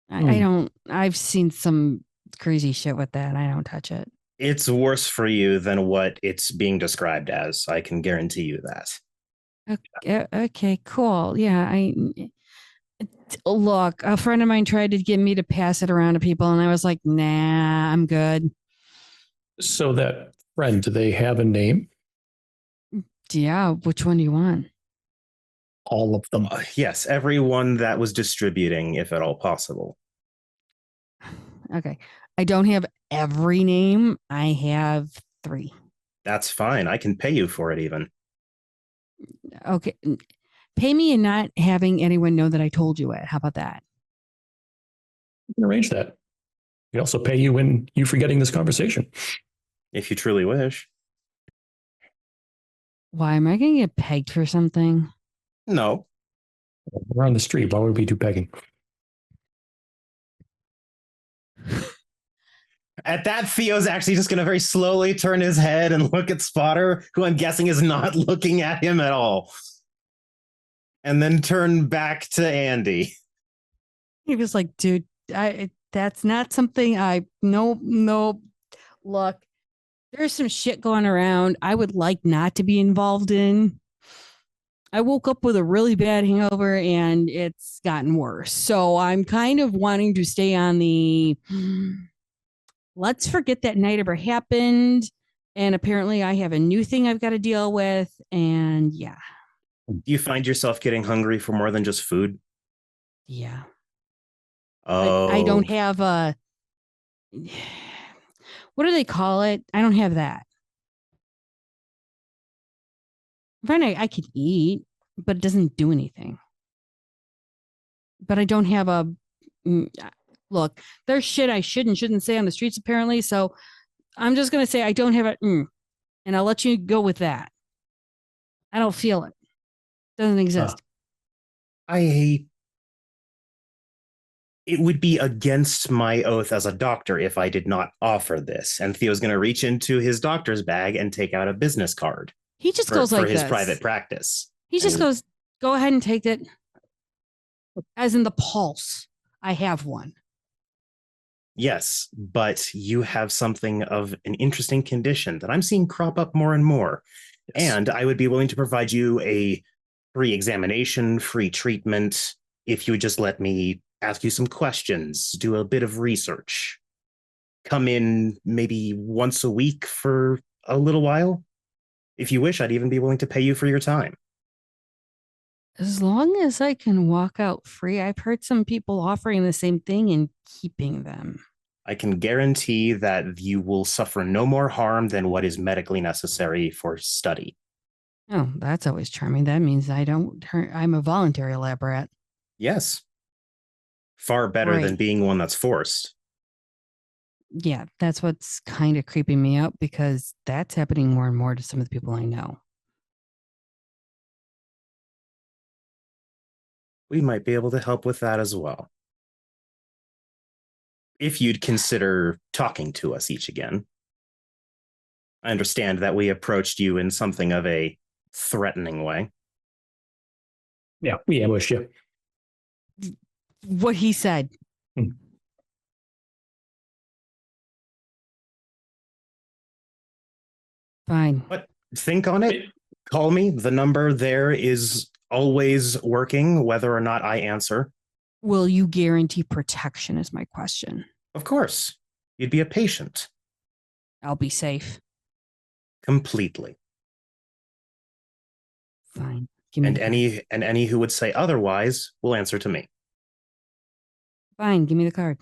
I've seen some crazy shit with that. I don't touch it. It's worse for you than what it's being described as. I can guarantee you that. Okay, cool. Yeah, look, a friend of mine tried to get me to pass it around to people, and I was like, nah, I'm good. So that friend, do they have a name? Yeah, which one do you want? All of them. Yes, everyone that was distributing, if at all possible. Okay. I don't have every name. I have 3. That's fine. I can pay you for it even. Okay. Pay me and not having anyone know that I told you it. How about that? You can arrange that. We also pay you when you forgetting this conversation. If you truly wish. Why am I going to get pegged for something? No. We're on the street. Why would we do begging? At that, Theo's actually just going to very slowly turn his head and look at Spotter, who I'm guessing is not looking at him at all. And then turn back to Andy. He was like, dude, that's not something no. Look, there's some shit going around I would like not to be involved in. I woke up with a really bad hangover and it's gotten worse. So I'm kind of wanting to stay on the let's forget that night ever happened. And apparently I have a new thing I've got to deal with. And yeah. Do you find yourself getting hungry for more than just food? Yeah. Oh. I don't have a, what do they call it? I don't have that. I could eat, but it doesn't do anything. But I don't have a, look, there's shit I shouldn't say on the streets apparently. So I'm just going to say I don't have it. And I'll let you go with that. I don't feel it. Doesn't exist. It would be against my oath as a doctor if I did not offer this. And Theo's going to reach into his doctor's bag and take out a business card. He just goes like for his this. private practice. He just goes, go ahead and take it. As in the pulse. I have one. Yes, but you have something of an interesting condition that I'm seeing crop up more and more. Yes. And I would be willing to provide you a free examination, free treatment, if you would just let me ask you some questions, do a bit of research, come in maybe once a week for a little while. If you wish, I'd even be willing to pay you for your time. As long as I can walk out free. I've heard some people offering the same thing and keeping them. I can guarantee that you will suffer no more harm than what is medically necessary for study. Oh, that's always charming. That means I'm a voluntary lab rat. Yes. Far better than being one that's forced. Yeah, that's what's kind of creeping me out because that's happening more and more to some of the people I know. We might be able to help with that as well. If you'd consider talking to us each again. I understand that we approached you in something of a threatening way. Yeah, we ambushed you. What he said. Fine. But think on it. Call me. The number there is always working, whether or not I answer. Will you guarantee protection is my question. Of course. You'd be a patient. I'll be safe. Completely. Fine. Give me And the card. any who would say otherwise will answer to me. Fine. Give me the card.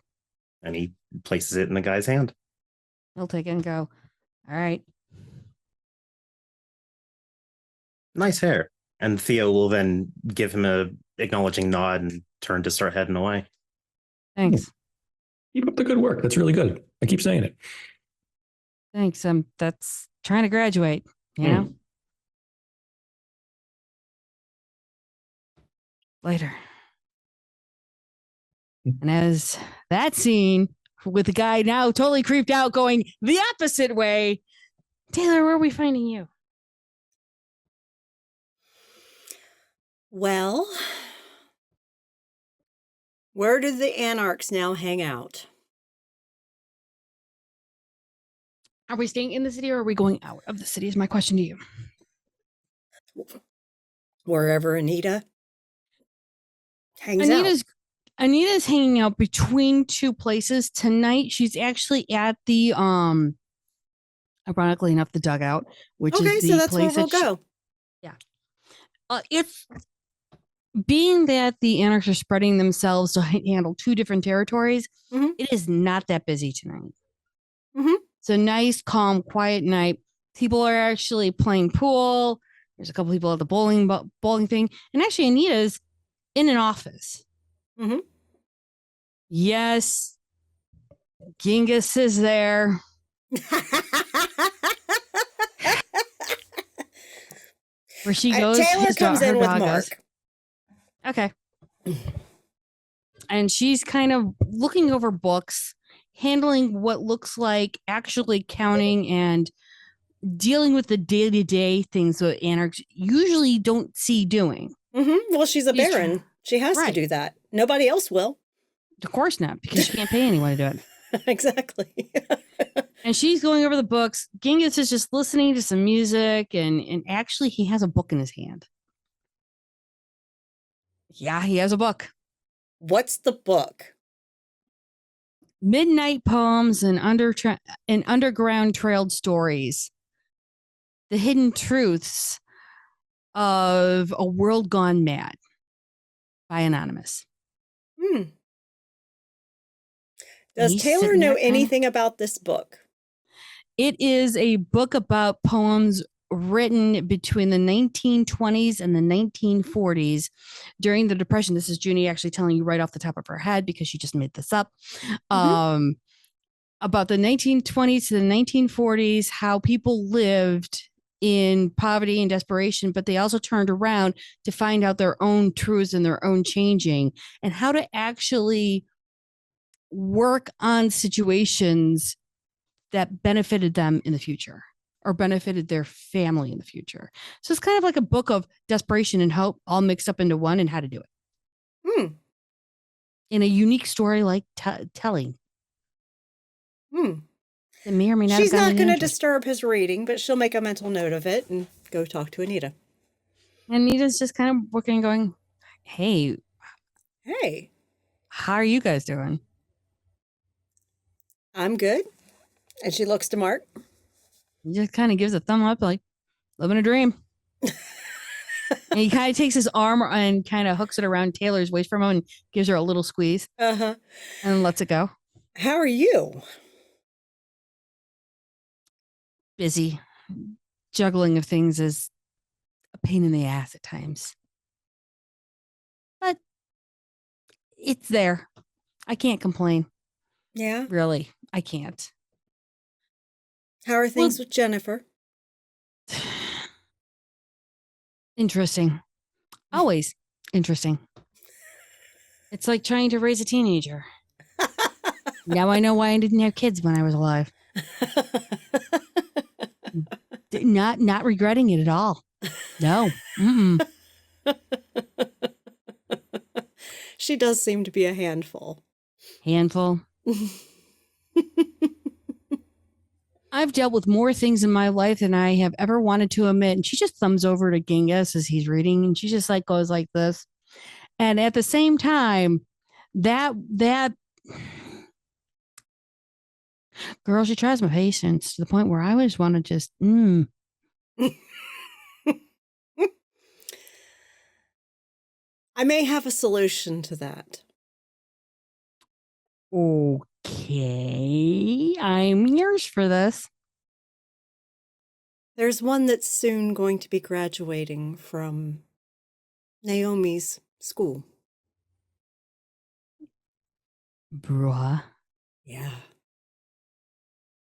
And he places it in the guy's hand. He'll take it and go, all right. Nice hair. And Theo will then give him a acknowledging nod and turn to start heading away. Thanks. Keep up the good work. That's really good. I keep saying it. Thanks. That's trying to graduate, you Hmm. know? Later. And as that scene with the guy now totally creeped out going the opposite way, Taylor, where are we finding you? Well, where do the anarchs now hang out? Are we staying in the city or are we going out of the city is my question to you. Wherever Anita hangs out. Anita's hanging out between two places. Tonight she's actually at the ironically enough, the dugout, which Okay, is the so that's where place we'll that go. it's being that the anarchs are spreading themselves to handle two different territories, Mhm. it is not that busy tonight. Mhm. It's a nice, calm, quiet night. People are actually playing pool. There's a couple people at the bowling thing. And actually, Anita's in an office. Mhm. Yes, Genghis is there. Where she goes, Taylor comes in with dog Mark. goes. Okay. And she's kind of looking over books, handling what looks like actually counting and dealing with the day-to-day things that anarchs usually don't see doing. Well, she's a She's baron. She has to right. do that. Nobody else will. Of course not, because she can't pay anyone to do it. Exactly. And she's going over the books. Genghis is just listening to some music, and actually he has a book in his hand. Yeah, he has a book. What's the book? Midnight Poems and Underground Trailed Stories. The Hidden Truths of a World Gone Mad by Anonymous. Does He's Taylor sitting know there kinda- anything about this book? It is a book about poems written between the 1920s and the 1940s during the Depression. This is Junie actually telling you right off the top of her head because she just made this up. About the 1920s to the 1940s, how people lived in poverty and desperation, but they also turned around to find out their own truths and their own changing and how to actually work on situations that benefited them in the future or benefited their family in the future. So it's kind of like a book of desperation and hope all mixed up into one and how to do it. In a unique story like telling. It may or may not She's have not gotten going to interest. disturb his reading, but she'll make a mental note of it and go talk to Anita. And Anita's just kind of working and going, hey, how are you guys doing? I'm good. And she looks to Mark. He just kind of gives a thumb up like, living a dream. And he kind of takes his arm and kind of hooks it around Taylor's waist for a moment and gives her a little squeeze. And lets it go. How are you? Busy. Juggling of things is a pain in the ass at times. But it's there. I can't complain. Yeah. Really, I can't. How are things with Jennifer? Interesting. Always interesting. It's like trying to raise a teenager. Now I know why I didn't have kids when I was alive. Not regretting it at all. No. She does seem to be a handful. Handful. I've dealt with more things in my life than I have ever wanted to admit. And she just thumbs over to Genghis as he's reading, and she just like goes like this. And at the same time, that girl, she tries my patience to the point where I just want to just I may have a solution to that. Okay, I'm yours for this. There's one that's soon going to be graduating from Naomi's school. Bruh. Yeah.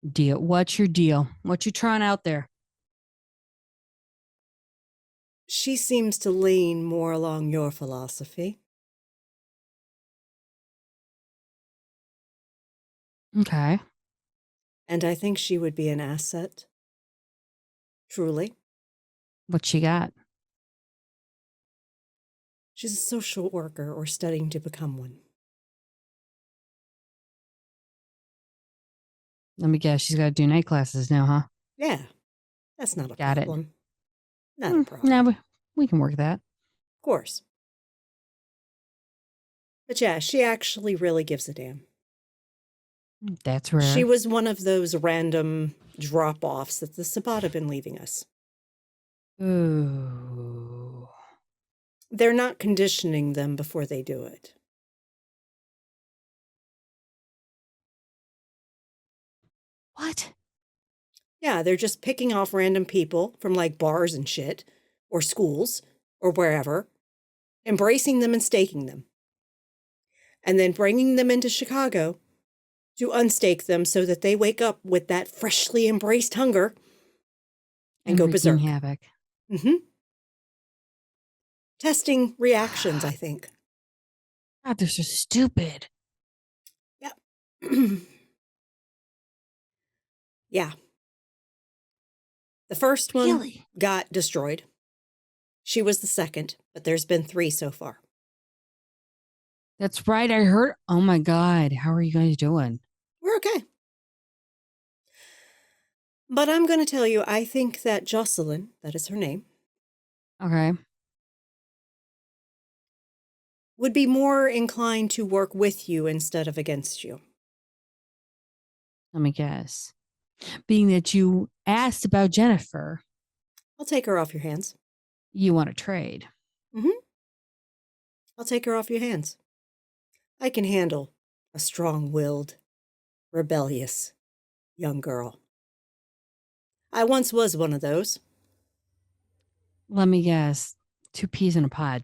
Deal. What's your deal? What you trying out there? She seems to lean more along your philosophy. Okay. And I think she would be an asset. Truly. What she got? She's a social worker or studying to become one. Let me guess. She's got to do night classes now, huh? Yeah. That's not a Got it. problem. Not a problem. No, we can work that. Of course. But yeah, she actually really gives a damn. That's rare. She was one of those random drop-offs that the Sabbat have been leaving us. Ooh. They're not conditioning them before they do it. What? Yeah, they're just picking off random people from like bars and shit, or schools, or wherever, embracing them and staking them, and then bringing them into Chicago to unstake them so that they wake up with that freshly embraced hunger and go wreaking berserk. havoc. Mm-hmm. Testing reactions, I think. God, they're so stupid. Yeah. Yeah. The first one Really? got destroyed. She was the second, but there's been 3 so far. That's right. I heard. Oh my God. How are you guys doing? We're okay. But I'm going to tell you, I think that Jocelyn, that is her name, Okay. would be more inclined to work with you instead of against you. Let me guess. Being that you asked about Jennifer, I'll take her off your hands. you want to trade. Mm-hmm. I'll take her off your hands. I can handle a strong-willed, rebellious young girl. I once was one of those. Let me guess. 2 peas in a pod.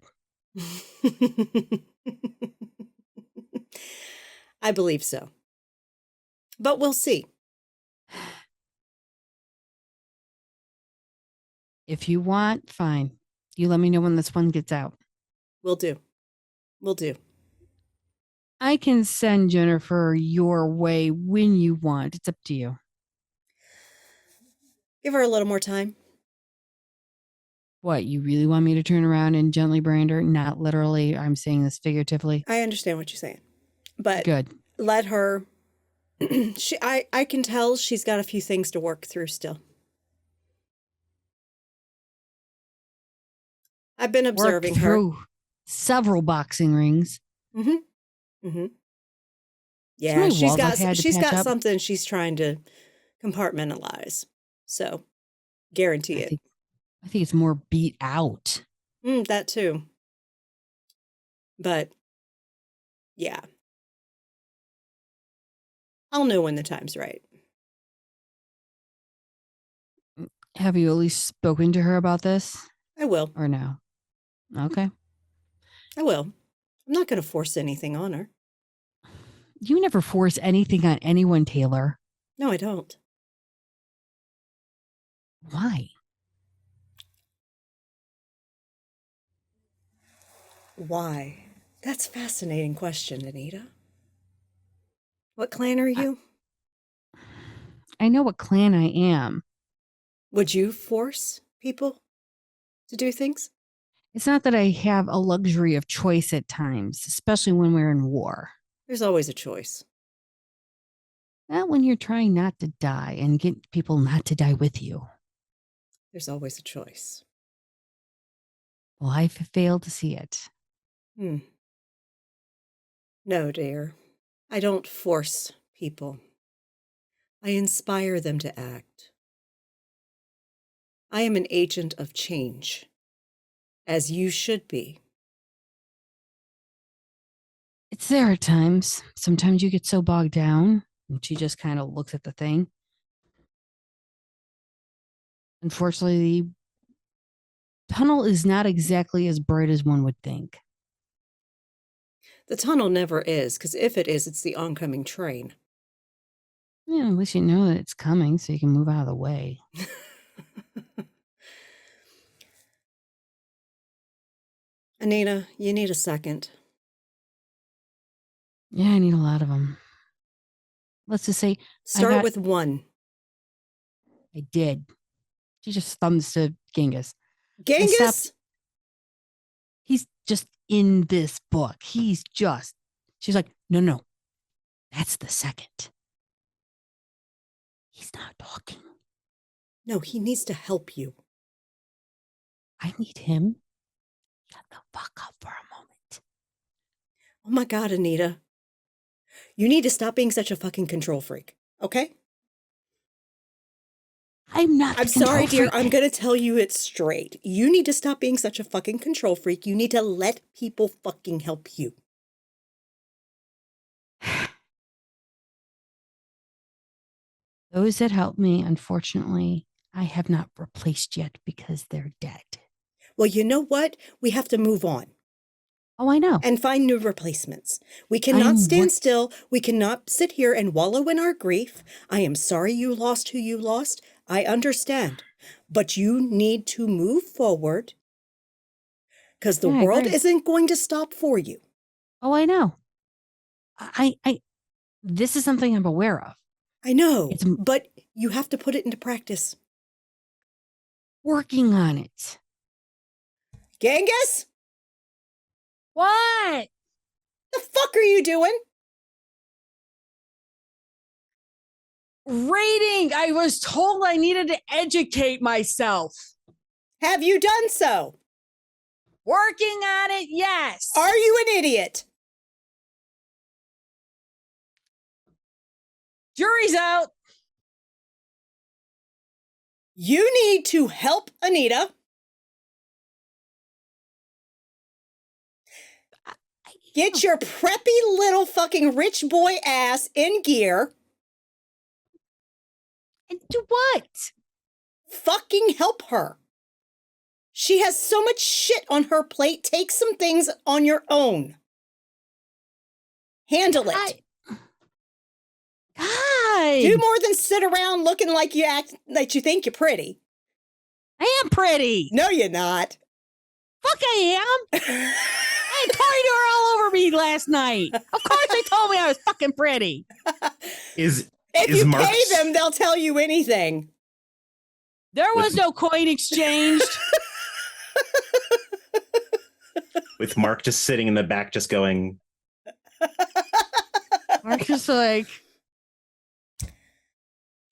I believe so. But we'll see. If you want, fine. You let me know when this one gets out. We'll do. We'll do. I can send Jennifer your way when you want. It's up to you. Give her a little more time. What, you really want me to turn around and gently brand her? Not literally. I'm saying this figuratively. I understand what you're saying. But Good. let her... I can tell she's got a few things to work through still. I've been observing her. Through several boxing rings. Mm-hmm. Mm-hmm. Yeah, my she's Waldorf had to she's patch got up? something she's trying to compartmentalize. So, guarantee it. I think it's more beat out. That too. But, yeah. I'll know when the time's right. Have you at least spoken to her about this I will. or no? Okay. I will. I'm not going to force anything on her. You never force anything on anyone, Taylor. No, I don't. Why? Why? That's a fascinating question, Anita. What clan are you? I know what clan I am. Would you force people to do things? It's not that I have a luxury of choice at times, especially when we're in war. There's always a choice. Not when you're trying not to die and get people not to die with you. There's always a choice. Well, I failed to see it. No, dear. I don't force people. I inspire them to act. I am an agent of change, as you should be. It's there at times. Sometimes you get so bogged down, and she just kind of looks at the thing. Unfortunately, the tunnel is not exactly as bright as one would think. The tunnel never is, because if it is, it's the oncoming train. Yeah, at least you know that it's coming so you can move out of the way. Anita, you need a second. Yeah, I need a lot of them. Let's just say Start got- with one. I did. She just thumbs to Genghis. Genghis? He's just in this book. She's like, no, that's the second. He's not talking. No, he needs to help you. I need him. Shut the fuck up for a moment. Oh my God, Anita. You need to stop being such a fucking control freak, okay? I'm not. I'm sorry, dear. I'm going to tell you it straight. You need to stop being such a fucking control freak. You need to let people fucking help you. Those that help me, unfortunately, I have not replaced yet because they're dead. Well, you know what? We have to move on. Oh, I know. And find new replacements. We cannot stand still. We cannot sit here and wallow in our grief. I am sorry you lost who you lost. I understand. But you need to move forward because the world isn't going to stop for you. Oh, I know. I this is something I'm aware of. I know, but you have to put it into practice. Working on it. Genghis? What? The fuck are you doing? Reading. I was told I needed to educate myself. Have you done so? Working on it, yes. Are you an idiot? Jury's out. You need to help Anita. Get your preppy little fucking rich boy ass in gear. And do what? Fucking help her. She has so much shit on her plate. Take some things on your own. Handle it. God. Do more than sit around looking like you think you're pretty. I am pretty. No, you're not. Fuck, I am. Hey, Tori were all over me last night. Of course they told me I was fucking pretty. If you pay them, they'll tell you anything. There was no coin exchanged. With Mark just sitting in the back, just going. Mark is like.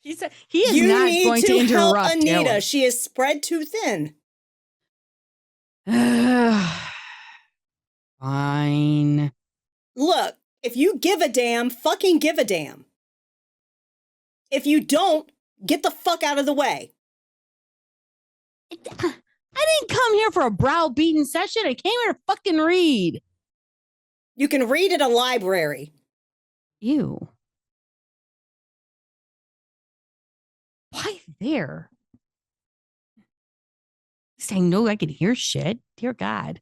He said he is not going to interrupt help Anita. Ellen. She is spread too thin. Fine. Look, if you give a damn, fucking give a damn. If you don't, get the fuck out of the way. I didn't come here for a browbeating session. I came here to fucking read. You can read at a library. Ew. Why there? Saying no, I can hear shit. Dear God.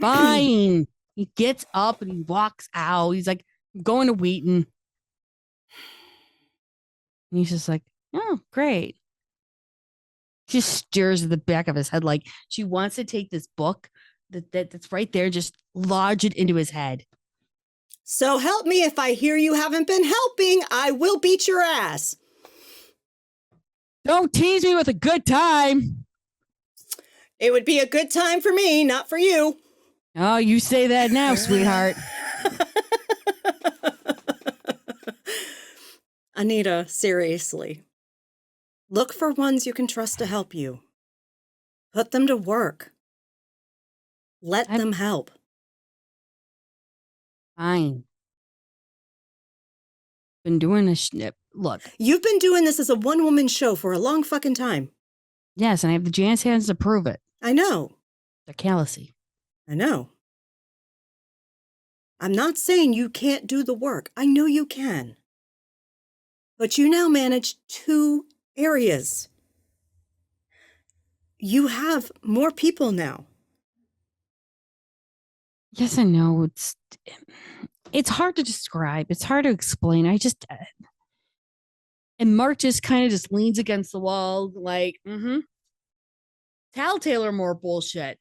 Fine. He gets up and he walks out. He's like, I'm going to Wheaton. And he's just like, oh, great. She just stares at the back of his head like she wants to take this book that's right there, just lodge it into his head. So help me, if I hear you haven't been helping, I will beat your ass. Don't tease me with a good time. It would be a good time for me, not for you. Oh, you say that now, sweetheart. Anita, seriously. Look for ones you can trust to help you. Put them to work. Let them help. Fine. Been doing this. Look. You've been doing this as a one-woman show for a long fucking time. Yes, and I have the Jan's hands to prove it. I know. The callousy. I know. I'm not saying you can't do the work. I know you can. But you now manage 2 areas. You have more people now. Yes, I know. It's hard to describe. It's hard to explain. And Mark just kind of just leans against the wall like, tell Taylor more bullshit.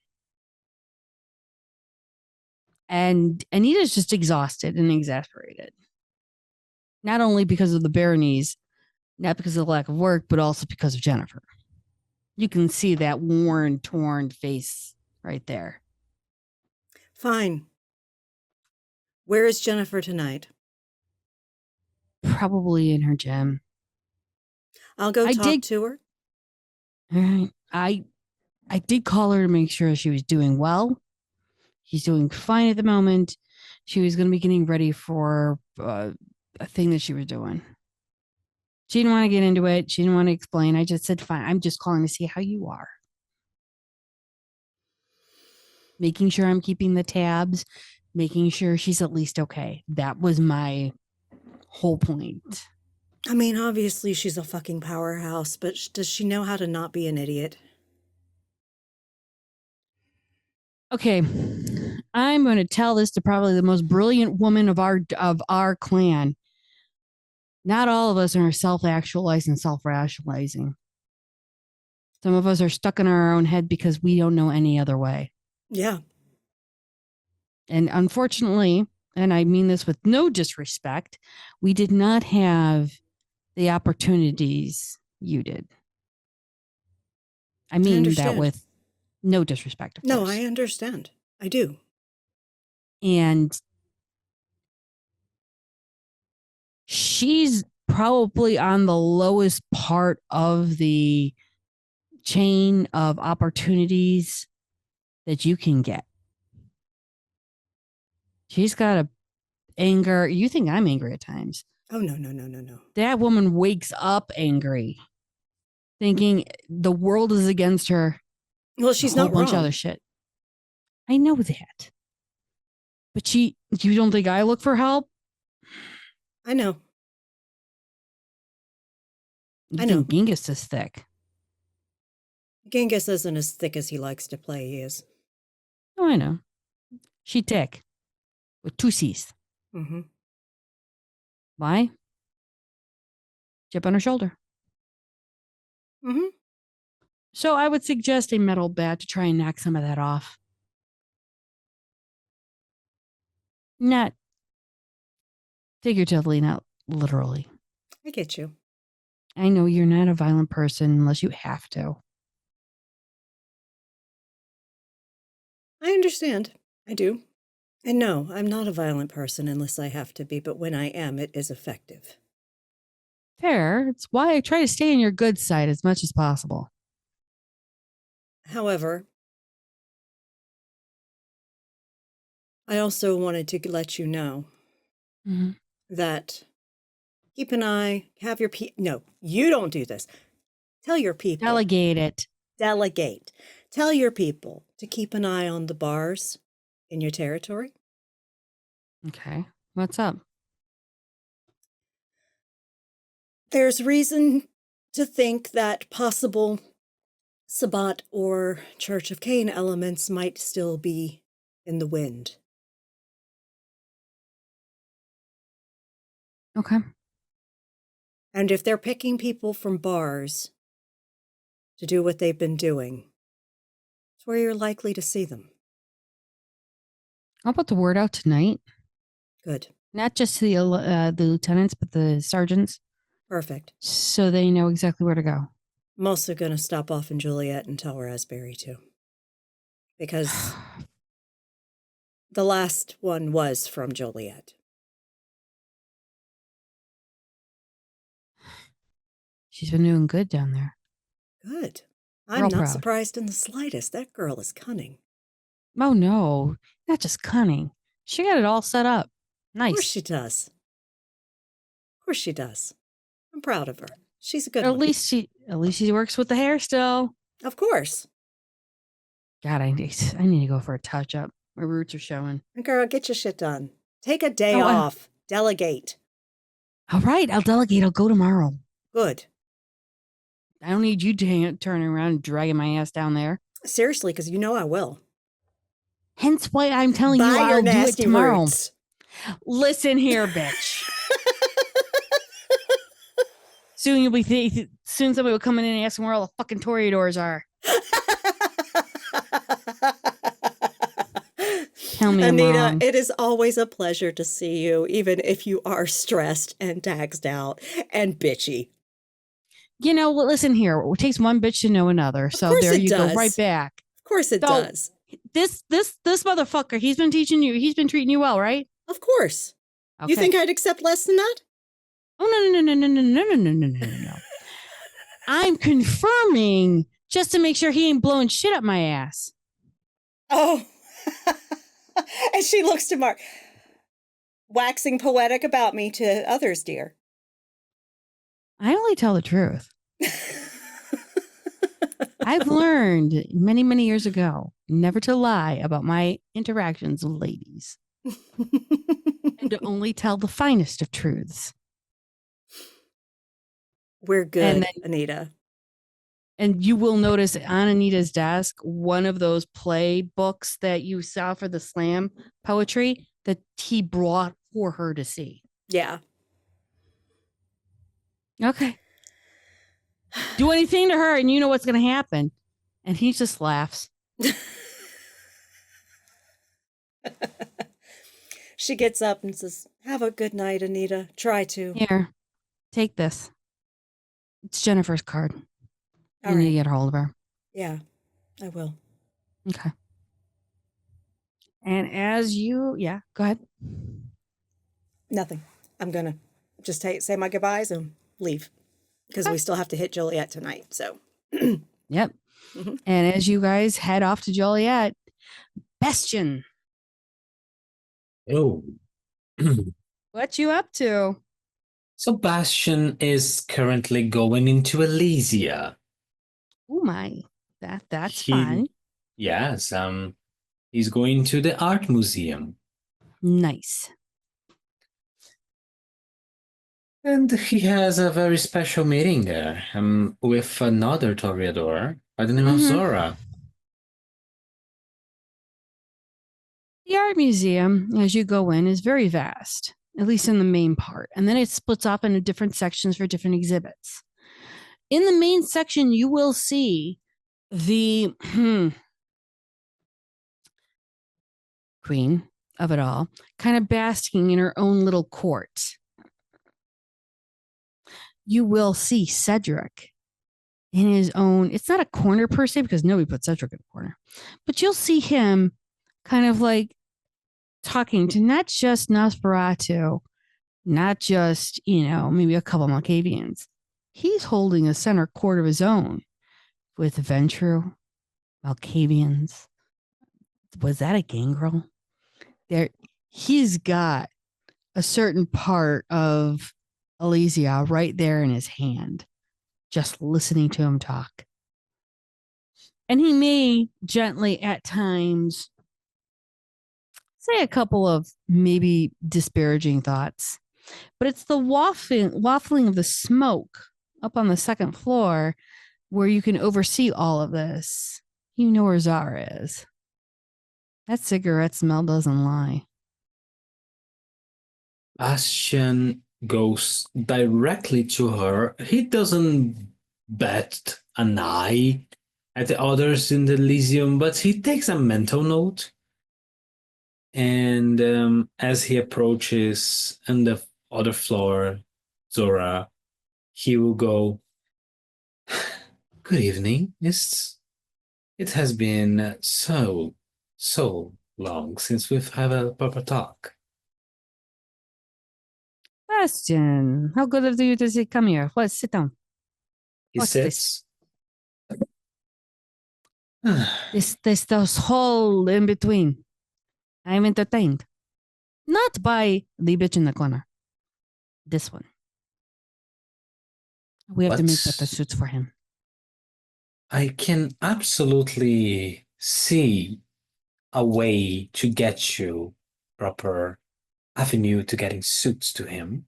And Anita's just exhausted and exasperated. Not only because of the bare knees, not because of the lack of work, but also because of Jennifer. You can see that worn, torn face right there. Fine. Where is Jennifer tonight? Probably in her gym. I'll go talk to her. I did call her to make sure she was doing well. She's doing fine at the moment. She was going to be getting ready for a thing that she was doing. She didn't want to get into it. She didn't want to explain. I just said, fine, I'm just calling to see how you are. Making sure I'm keeping the tabs, making sure she's at least okay. That was my whole point. I mean, obviously she's a fucking powerhouse, but does she know how to not be an idiot? Okay, I'm going to tell this to probably the most brilliant woman of our clan. Not all of us are self-actualized and self-rationalizing. Some of us are stuck in our own head because we don't know any other way. Yeah. And unfortunately, and I mean this with no disrespect, we did not have the opportunities you did. I mean that with no disrespect, of course. I understand. I do. And she's probably on the lowest part of the chain of opportunities that you can get. She's got a anger. You think I'm angry at times. Oh, no. That woman wakes up angry, thinking the world is against her. Well, she's not wrong. A whole bunch of other shit. I know that. But you don't think I look for help? I know. I know. Genghis is thick. Genghis isn't as thick as he likes to play, he is. Oh, I know. She thick. With 2 C's. Mm-hmm. Why? Chip on her shoulder. Mm-hmm. So I would suggest a metal bat to try and knock some of that off. Not figuratively, not literally. I get you. I know you're not a violent person unless you have to. I understand. I do. And no, I'm not a violent person unless I have to be, but when I am, it is effective. Fair. It's why I try to stay on your good side as much as possible. However, I also wanted to let you know that keep an eye, have your no, you don't do this. Tell your people. Delegate it. Delegate. Tell your people to keep an eye on the bars in your territory. Okay. What's up? There's reason to think that possible Sabbat or Church of Cain elements might still be in the wind. Okay. And if they're picking people from bars to do what they've been doing, it's where you're likely to see them. I'll put the word out tonight. Good. Not just to the lieutenants, but the sergeants. Perfect. So they know exactly where to go. I'm also going to stop off in Juliet and tell Raspberry too. Because the last one was from Juliet. She's been doing good down there. Good. I'm Real not proud. surprised in the slightest. That girl is cunning. Oh no, not just cunning. She got it all set up. Of course Nice. she does. Of course she does. I'm proud of her. She's a good At one. least she works with the hair still. Of course. God, I need to go for a touch up. My roots are showing. Girl, get your shit done. Take a day Oh, off. Delegate. All right, I'll delegate. I'll go tomorrow. Good. I don't need you turning around and dragging my ass down there. Seriously, because you know I will. Hence why I'm telling you Buy your I'll do it nasty tomorrow. roots. Listen here, bitch. Soon you'll be soon somebody will come in and ask where all the fucking toreadors are. Tell me, Anita, I'm wrong. it is always a pleasure to see you, even if you are stressed and taxed out and bitchy. You know, well, listen here. It takes one bitch to know another. So course there it you does. go, right back. Of course it So, does. This motherfucker, he's been treating you well, right? Of course. Okay. You think I'd accept less than that? Oh no. I'm confirming just to make sure he ain't blowing shit up my ass. Oh. And she looks to Mark. Waxing poetic about me to others, dear. I only tell the truth. I've learned many, many years ago never to lie about my interactions with ladies and to only tell the finest of truths. We're good, Anita. And you will notice on Anita's desk, one of those play books that you saw for the slam poetry that he brought for her to see. Yeah. Okay. Do anything to her and you know what's going to happen. And he just laughs. She gets up and says, have a good night, Anita. Try to. Here, take this. It's Jennifer's card. All You need to right. get a hold of her. Yeah, I will. Okay. And as you, go ahead. Nothing. I'm going to just say my goodbyes and leave because we still have to hit Joliet tonight. So, Yep. Mhm. And as you guys head off to Joliet, Bastion, Oh. what you up to? So Bastion is currently going into Elysia. Oh my, that's He- fun. Yes, he's going to the art museum. Nice. And he has a very special meeting there, with another Toreador by the name of Mhm. Zora. The art museum, as you go in, is very vast, at least in the main part. And then it splits off into different sections for different exhibits. In the main section, you will see the queen of it all, kind of basking in her own little court. You will see Cedric in his own, it's not a corner per se, because nobody put Cedric in a corner, but you'll see him kind of like talking to not just Nosferatu, not just, maybe a couple Malkavians. He's holding a center court of his own with Ventru, Malkavians. Was that a gangrel? There, he's got a certain part of Elysia right there in his hand, just listening to him talk. And he may gently at times say a couple of maybe disparaging thoughts, but it's the waffling of the smoke up on the second floor where you can oversee all of this. You know where Zara is. That cigarette smell doesn't lie. Bastion goes directly to her. He doesn't bat an eye at the others in the Elysium, but he takes a mental note. And as he approaches on the other floor, Zora, he will go, "Good evening. It has been so long since we've had a proper talk." Bastion, how good of you to come here. Let's sit down. He What's this? sits. This whole in between. I'm entertained. Not by the bitch in the corner. This one. We have to make better But suits for him. I can absolutely see a way to get you proper avenue to getting suits to him.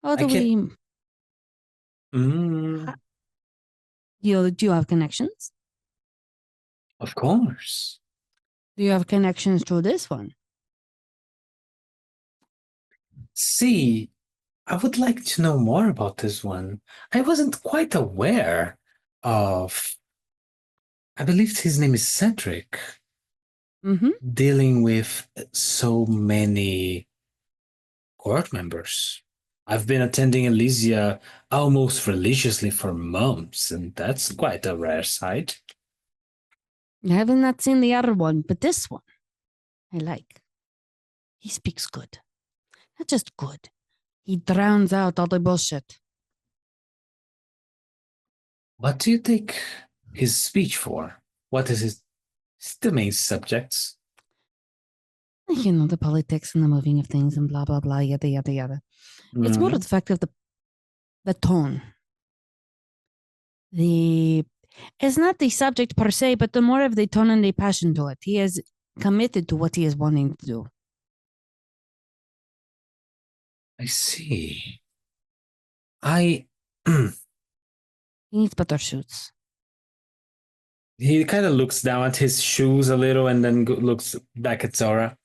How I do can. we? Mm, Do you have connections? of course. Do you have connections to this one? See, I would like to know more about this one. I wasn't quite aware of. I believe his name is Cedric, Mm-hmm. dealing with so many court members. I've been attending Elysia almost religiously for months, and that's quite a rare sight. I have not seen the other one, but this one I like. He speaks good. Not just good. He drowns out all the bullshit. What do you take his speech for? What is the main subjects? You know, the politics and the moving of things and blah, blah, blah, yada, yada, yada. It's more the fact of the tone. It's not the subject per se, but the more of the tone and the passion to it. He is committed to what he is wanting to do. I see. I He needs better suits. He kind of looks down at his shoes a little and then looks back at Zora.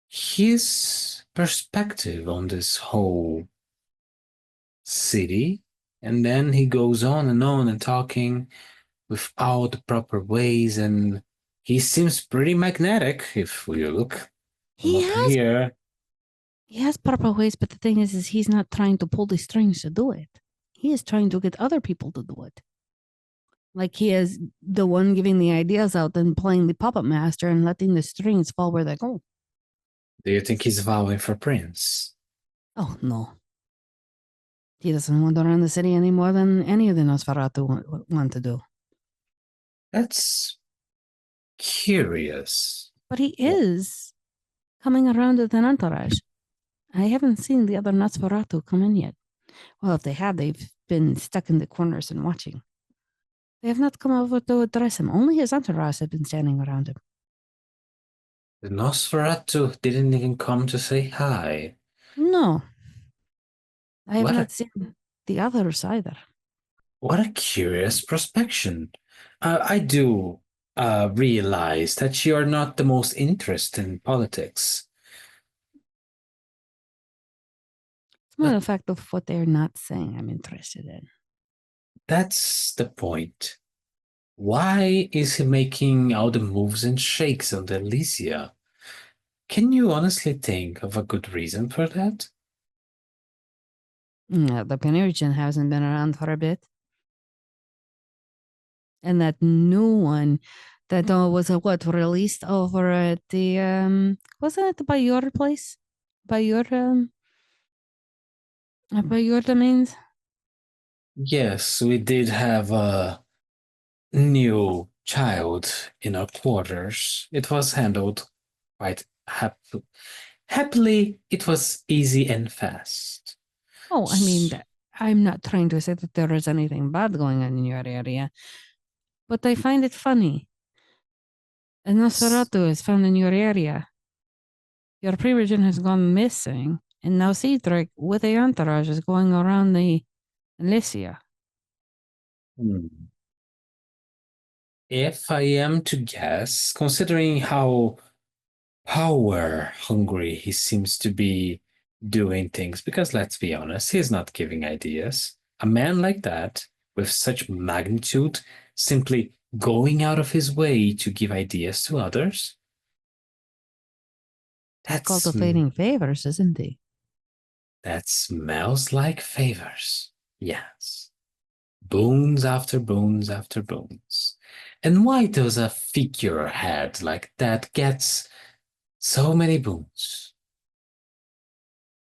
His perspective on this whole city, and then he goes on and talking with all the proper ways, and he seems pretty magnetic if we look from He up has here. He has proper ways, but the thing is he's not trying to pull the strings to do it. He is trying to get other people to do it. Like he is the one giving the ideas out and playing the puppet master and letting the strings fall where they go. Do you think he's vowing for Prince? Oh, no. He doesn't want to run the city any more than any of the Nosferatu want to do. That's curious. But he is coming around with an entourage. I haven't seen the other Nosferatu come in yet. Well, if they have, they've been stuck in the corners and watching. They have not come over to address him. Only his entourage have been standing around him. The Nosferatu didn't even come to say hi. No. I have What not seen the others either. What a curious prospection. I do realize that you're not the most interested in politics. It's more the fact of what they're not saying I'm interested in. That's the point. Why is he making all the moves and shakes on the Elysia? Can you honestly think of a good reason for that? The Panirigen hasn't been around for a bit. And that new one that was released over at the wasn't it by your place? By your domains? Yes, we did have a new child in our quarters. It was handled quite happily. It was easy and fast. Oh, I mean, I'm not trying to say that there is anything bad going on in your area, but I find it funny. A Nosferatu is found in your area. Your primogen has gone missing, and now Cedric, with a entourage, is going around the Elysia. If I am to guess, considering how power hungry he seems to be doing things, because let's be honest, he's not giving ideas. A man like that, with such magnitude, simply going out of his way to give ideas to others? That's Cultivating favors, isn't he? That smells like favors. Yes. Boons after boons after boons. And why does a figurehead like that gets so many boons?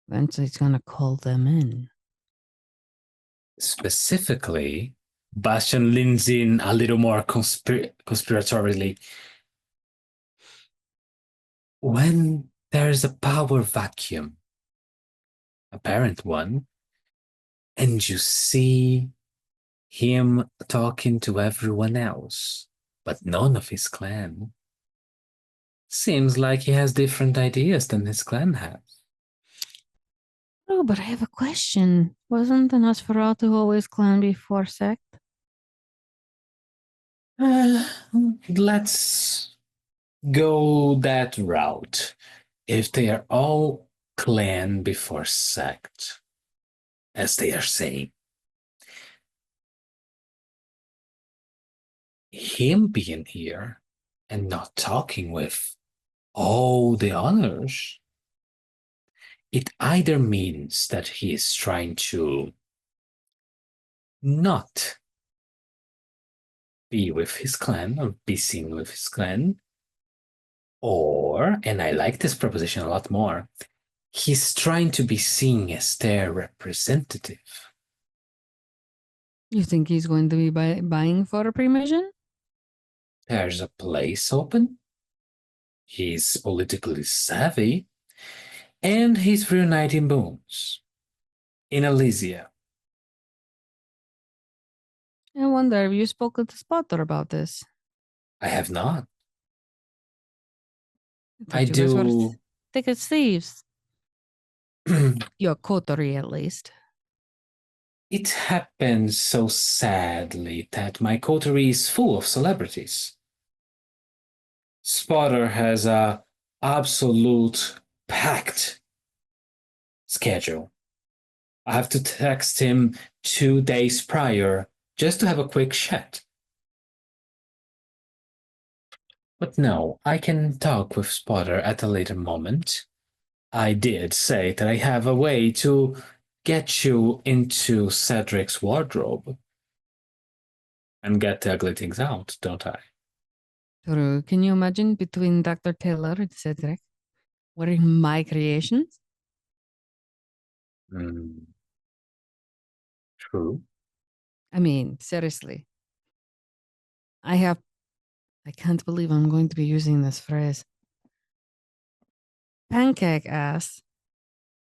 Eventually, he's going to call them in. Specifically, Bastion leans in a little more conspiratorially. When there's a power vacuum, apparent one, and you see him talking to everyone else, but none of his clan. Seems like he has different ideas than his clan has. Oh, but I have a question. Wasn't the Nosferatu always clan before sect? Let's go that route. If they are all clan before sect, as they are saying, him being here and not talking with all the others, it either means that he is trying to not be with his clan or be seen with his clan, or, and I like this proposition a lot more, he's trying to be seen as their representative. You think he's going to be buying for a pre-mission? There's a place open. He's politically savvy. And he's reuniting boons in Elysia. I wonder if you spoke with the spotter about this. I have not. thought I you guys were do. thick as thieves. Your coterie, at least. It happens so sadly that my coterie is full of celebrities. Spotter has a absolute packed schedule. I have to text him 2 days prior just to have a quick chat. But no, I can talk with Spotter at a later moment. I did say that I have a way to get you into Cedric's wardrobe and get the ugly things out, don't I? True. Can you imagine between Dr. Taylor and Cedric wearing my creations? True. I mean, seriously. I can't believe I'm going to be using this phrase. Pancake ass,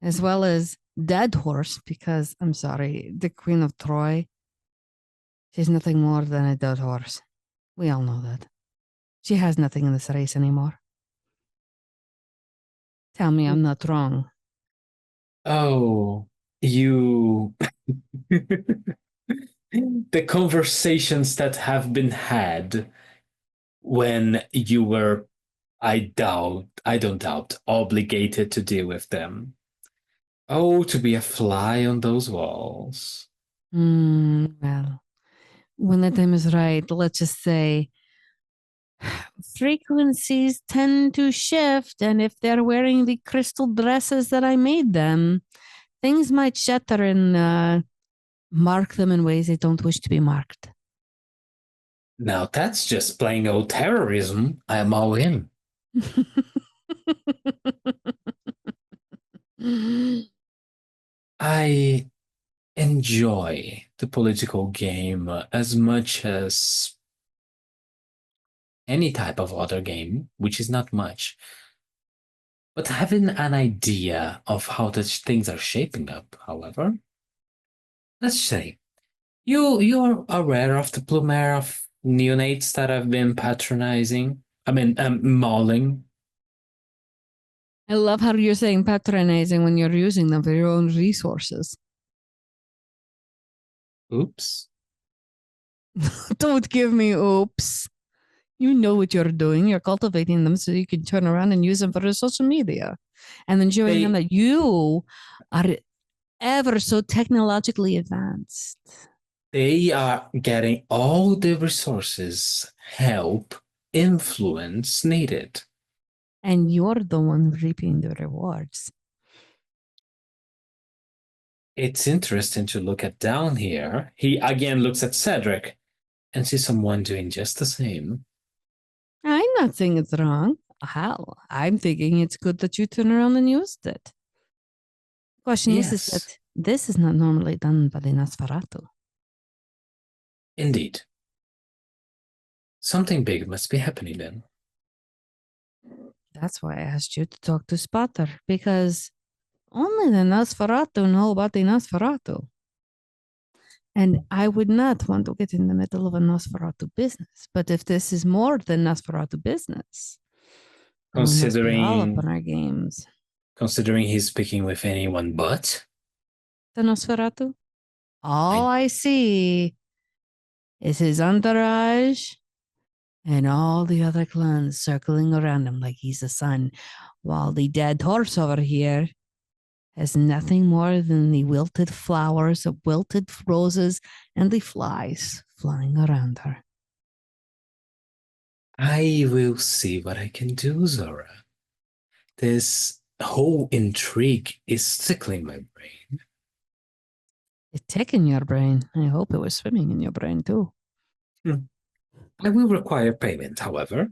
as well as dead horse, because I'm sorry, the Queen of Troy, she's nothing more than a dead horse. We all know that. She has nothing in this race anymore. Tell me I'm not wrong. Oh, you. The conversations that have been had when you were, I don't doubt, obligated to deal with them. Oh, to be a fly on those walls. Well, when the time is right, let's just say frequencies tend to shift, and if they're wearing the crystal dresses that I made them, things might shatter and mark them in ways they don't wish to be marked. Now that's just plain old terrorism. I am all in. I enjoy the political game as much as any type of other game, which is not much. But having an idea of how the things are shaping up, however, let's say you're aware of the plumer of neonates that I've been patronizing. Mauling. I love how you're saying patronizing when you're using them for your own resources. Oops. Don't give me oops. You know what you're doing. You're cultivating them so you can turn around and use them for your social media. And then showing them that you are ever so technologically advanced. They are getting all the resources, help, influence needed. And you're the one reaping the rewards. It's interesting to look at down here. He again looks at Cedric and sees someone doing just the same. I'm not saying it's wrong. Hell, I'm thinking it's good that you turn around and used it. Question is Yes. that this is not normally done by the Nosferatu. Indeed. Something big must be happening then. That's why I asked you to talk to Spotter, because only the Nosferatu know about the Nosferatu. And I would not want to get in the middle of a Nosferatu business. But if this is more than Nosferatu business, then we must be all up on our games. Considering he's speaking with anyone but The Nosferatu? All I see is his entourage and all the other clans circling around him like he's the sun, while the dead horse over here has nothing more than the wilted flowers, the wilted roses, and the flies flying around her. I will see what I can do, Zora. This whole intrigue is tickling my brain. It's ticking your brain. I hope it was swimming in your brain too. I will require payment, however.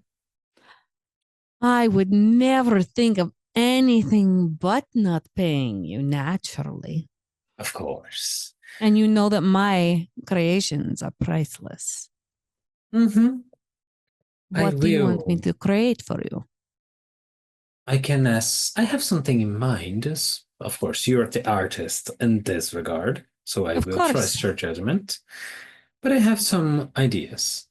I would never think of anything but not paying you, naturally. Of course. And you know that my creations are priceless. Mm-hmm. What do you want me to create for you? I can ask. I have something in mind. Of course, you're the artist in this regard, so I will trust your judgment. But I have some ideas.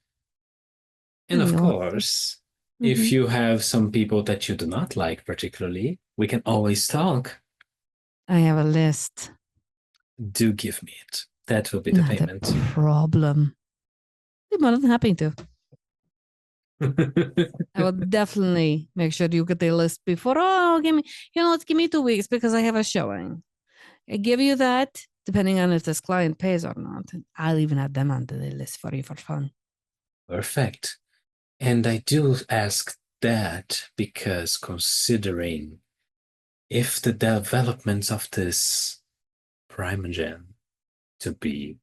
And of course, if you have some people that you do not like particularly, we can always talk. I have a list. Do give me it. That will be the payment. Not a problem. I'm more than happy to. I will definitely make sure you get the list before. Oh, let's give me 2 weeks because I have a showing. I give you that depending on if this client pays or not. I'll even add them onto the list for you for fun. Perfect. And I do ask that because considering if the developments of this Primogen to be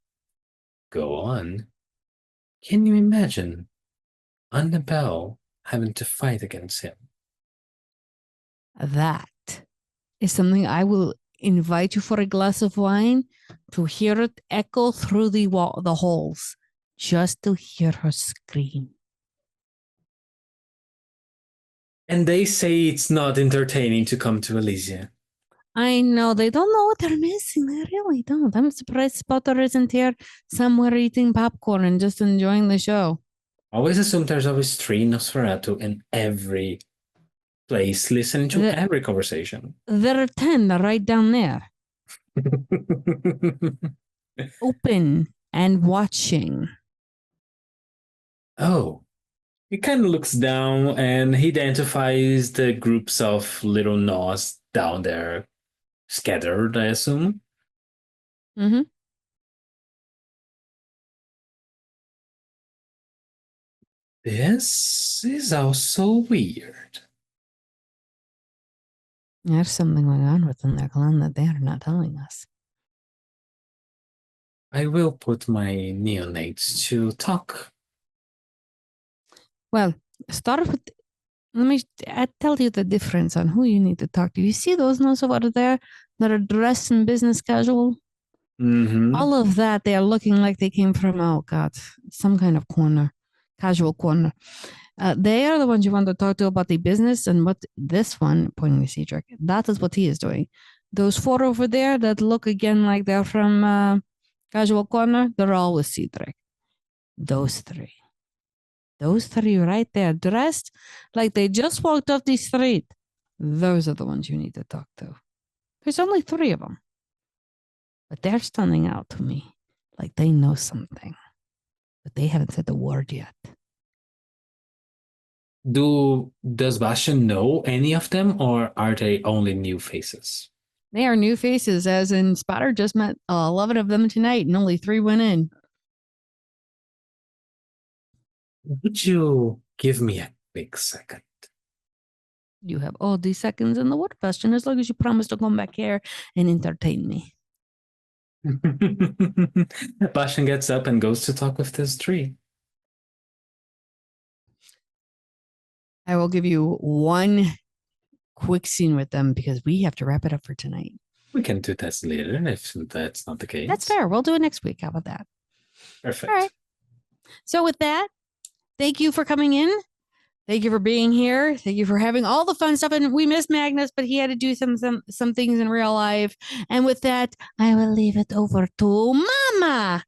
go on, can you imagine Annabelle having to fight against him? That is something I will invite you for a glass of wine to hear it echo through the halls, just to hear her scream. And they say it's not entertaining to come to Elysia. I know, they don't know what they're missing. They really don't. I'm surprised Spotter isn't here somewhere eating popcorn and just enjoying the show. Always assume there's always 3 Nosferatu in every place listening to every conversation. There are 10 right down there. Open and watching. Oh. He kind of looks down and he identifies the groups of little Nos down there, scattered, I assume. Mm-hmm. This is also weird. There's something going on within their clan that they are not telling us. I will put my neonates to talk. Well, start with. I tell you the difference on who you need to talk to. You see those Nos over there that are dressed in business casual? Mm-hmm. All of that, they are looking like they came from, oh God, some kind of corner, casual corner. They are the ones you want to talk to about the business, and what this one, pointing to Cedric, that is what he is doing. Those 4 over there that look again like they're from casual corner, they're all with Cedric. Those 3 right there, dressed like they just walked off the street. Those are the ones you need to talk to. There's only 3 of them. But they're standing out to me like they know something. But they haven't said the word yet. Does Bastion know any of them, or are they only new faces? They are new faces, as in Spotter just met 11 of them tonight, and only 3 went in. Would you give me a quick second? You have all the seconds in the world, Bastion, as long as you promise to come back here and entertain me. Bastion gets up and goes to talk with this tree. I will give you one quick scene with them because we have to wrap it up for tonight. We can do that later if that's not the case. That's fair. We'll do it next week. How about that? Perfect. All right. So with that, thank you for coming in. Thank you for being here. Thank you for having all the fun stuff. And we missed Magnus, but he had to do some things in real life. And with that, I will leave it over to Mama.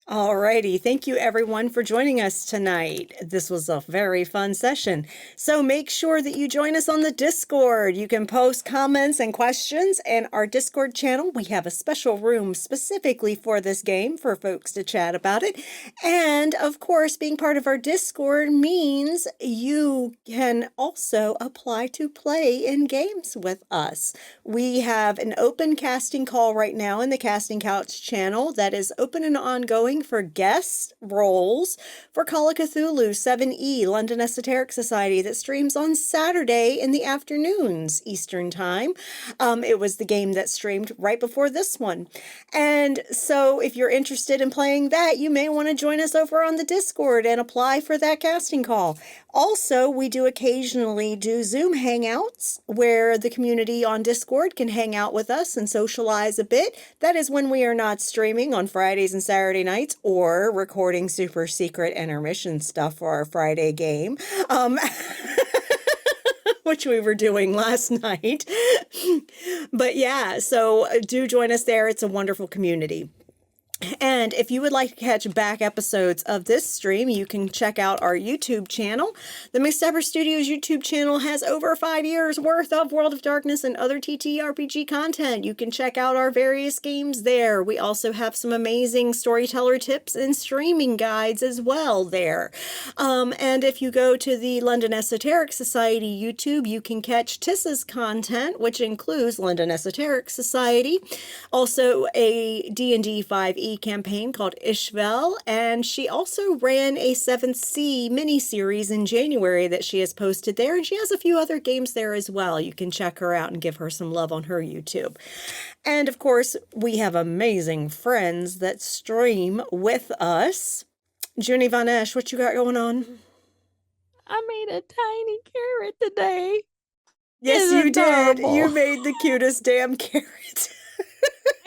Alrighty, thank you everyone for joining us tonight. This was a very fun session. So make sure that you join us on the Discord. You can post comments and questions in our Discord channel. We have a special room specifically for this game for folks to chat about it. And of course, being part of our Discord means you can also apply to play in games with us. We have an open casting call right now in the Casting Couch channel that is open and ongoing for guest roles for Call of Cthulhu 7E London Esoteric Society that streams on Saturday in the afternoons Eastern Time. It was the game that streamed right before this one. And so if you're interested in playing that, you may want to join us over on the Discord and apply for that casting call. Also, we do occasionally do Zoom hangouts where the community on Discord can hang out with us and socialize a bit. That is when we are not streaming on Fridays and Saturday nights or recording super secret intermission stuff for our Friday game, which we were doing last night. But yeah, so do join us there. It's a wonderful community. And if you would like to catch back episodes of this stream, you can check out our YouTube channel. The McStabber Studios YouTube channel has over 5 years worth of World of Darkness and other TTRPG content. You can check out our various games there. We also have some amazing storyteller tips and streaming guides as well there. And if you go to the London Esoteric Society YouTube, you can catch Tissa's content, which includes London Esoteric Society, also a D&D 5e campaign called Ishvel, and she also ran a 7th Sea mini-series in January that she has posted there, and she has a few other games there as well. You can check her out and give her some love on her YouTube. And of course, we have amazing friends that stream with us. Junie Vanesh, what you got going on? I made a tiny carrot today. Yes, Isn't you did. adorable? You made the cutest damn carrot.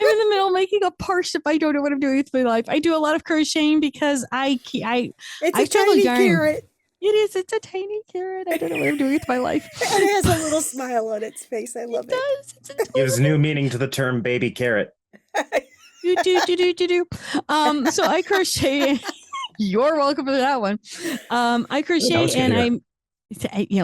I'm in the middle making a parchment. I don't know what I'm doing with my life. I do a lot of crocheting because It's I a struggle tiny yarn. carrot. It is. It's a tiny carrot. I don't know what I'm doing with my life. And it has a little smile on its face. I love It does. It's adorable. Gives new meaning to the term baby carrot. Do. So I crochet. You're welcome for that one. I crochet was good and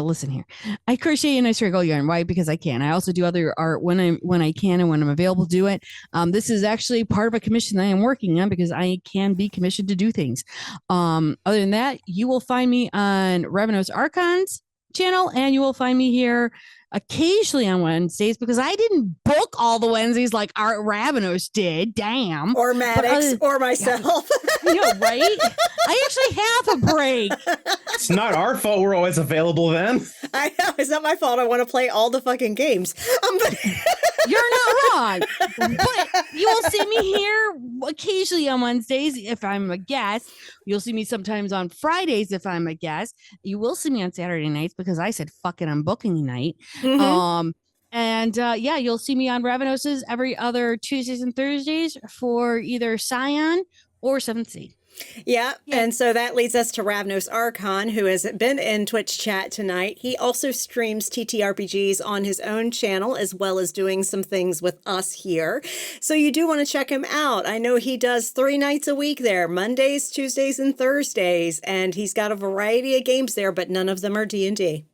listen here. I crochet and I struggle yarn. Why? Because I can. I also do other art when I can and when I'm available to do it. This is actually part of a commission that I am working on because I can be commissioned to do things. Other than that, you will find me on Ravenous Archons channel, and you will find me here occasionally on Wednesdays because I didn't book all the Wednesdays like Art Ravenous did. Damn. Or Maddox or myself. You know, right? I actually have a break. It's not our fault we're always available then. I know. It's not my fault. I want to play all the fucking games. But You're not wrong. But you will see me here occasionally on Wednesdays if I'm a guest. You'll see me sometimes on Fridays if I'm a guest. You will see me on Saturday nights because I said, fuck it, I'm booking night. Mhm. You'll see me on Ravenous every other Tuesdays and Thursdays for either Scion or 7th Sea. Yeah. And so that leads us to Ravnos Archon, who has been in Twitch chat tonight. He also streams TTRPGs on his own channel, as well as doing some things with us here. So you do want to check him out. I know he does 3 nights a week there, Mondays, Tuesdays, and Thursdays. And he's got a variety of games there, but none of them are D&D.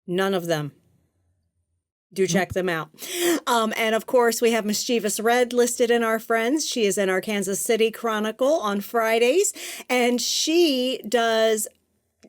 None of them. Do check them out. And of course, we have Mischievous Red listed in our friends. She is in our Kansas City Chronicle on Fridays. And she does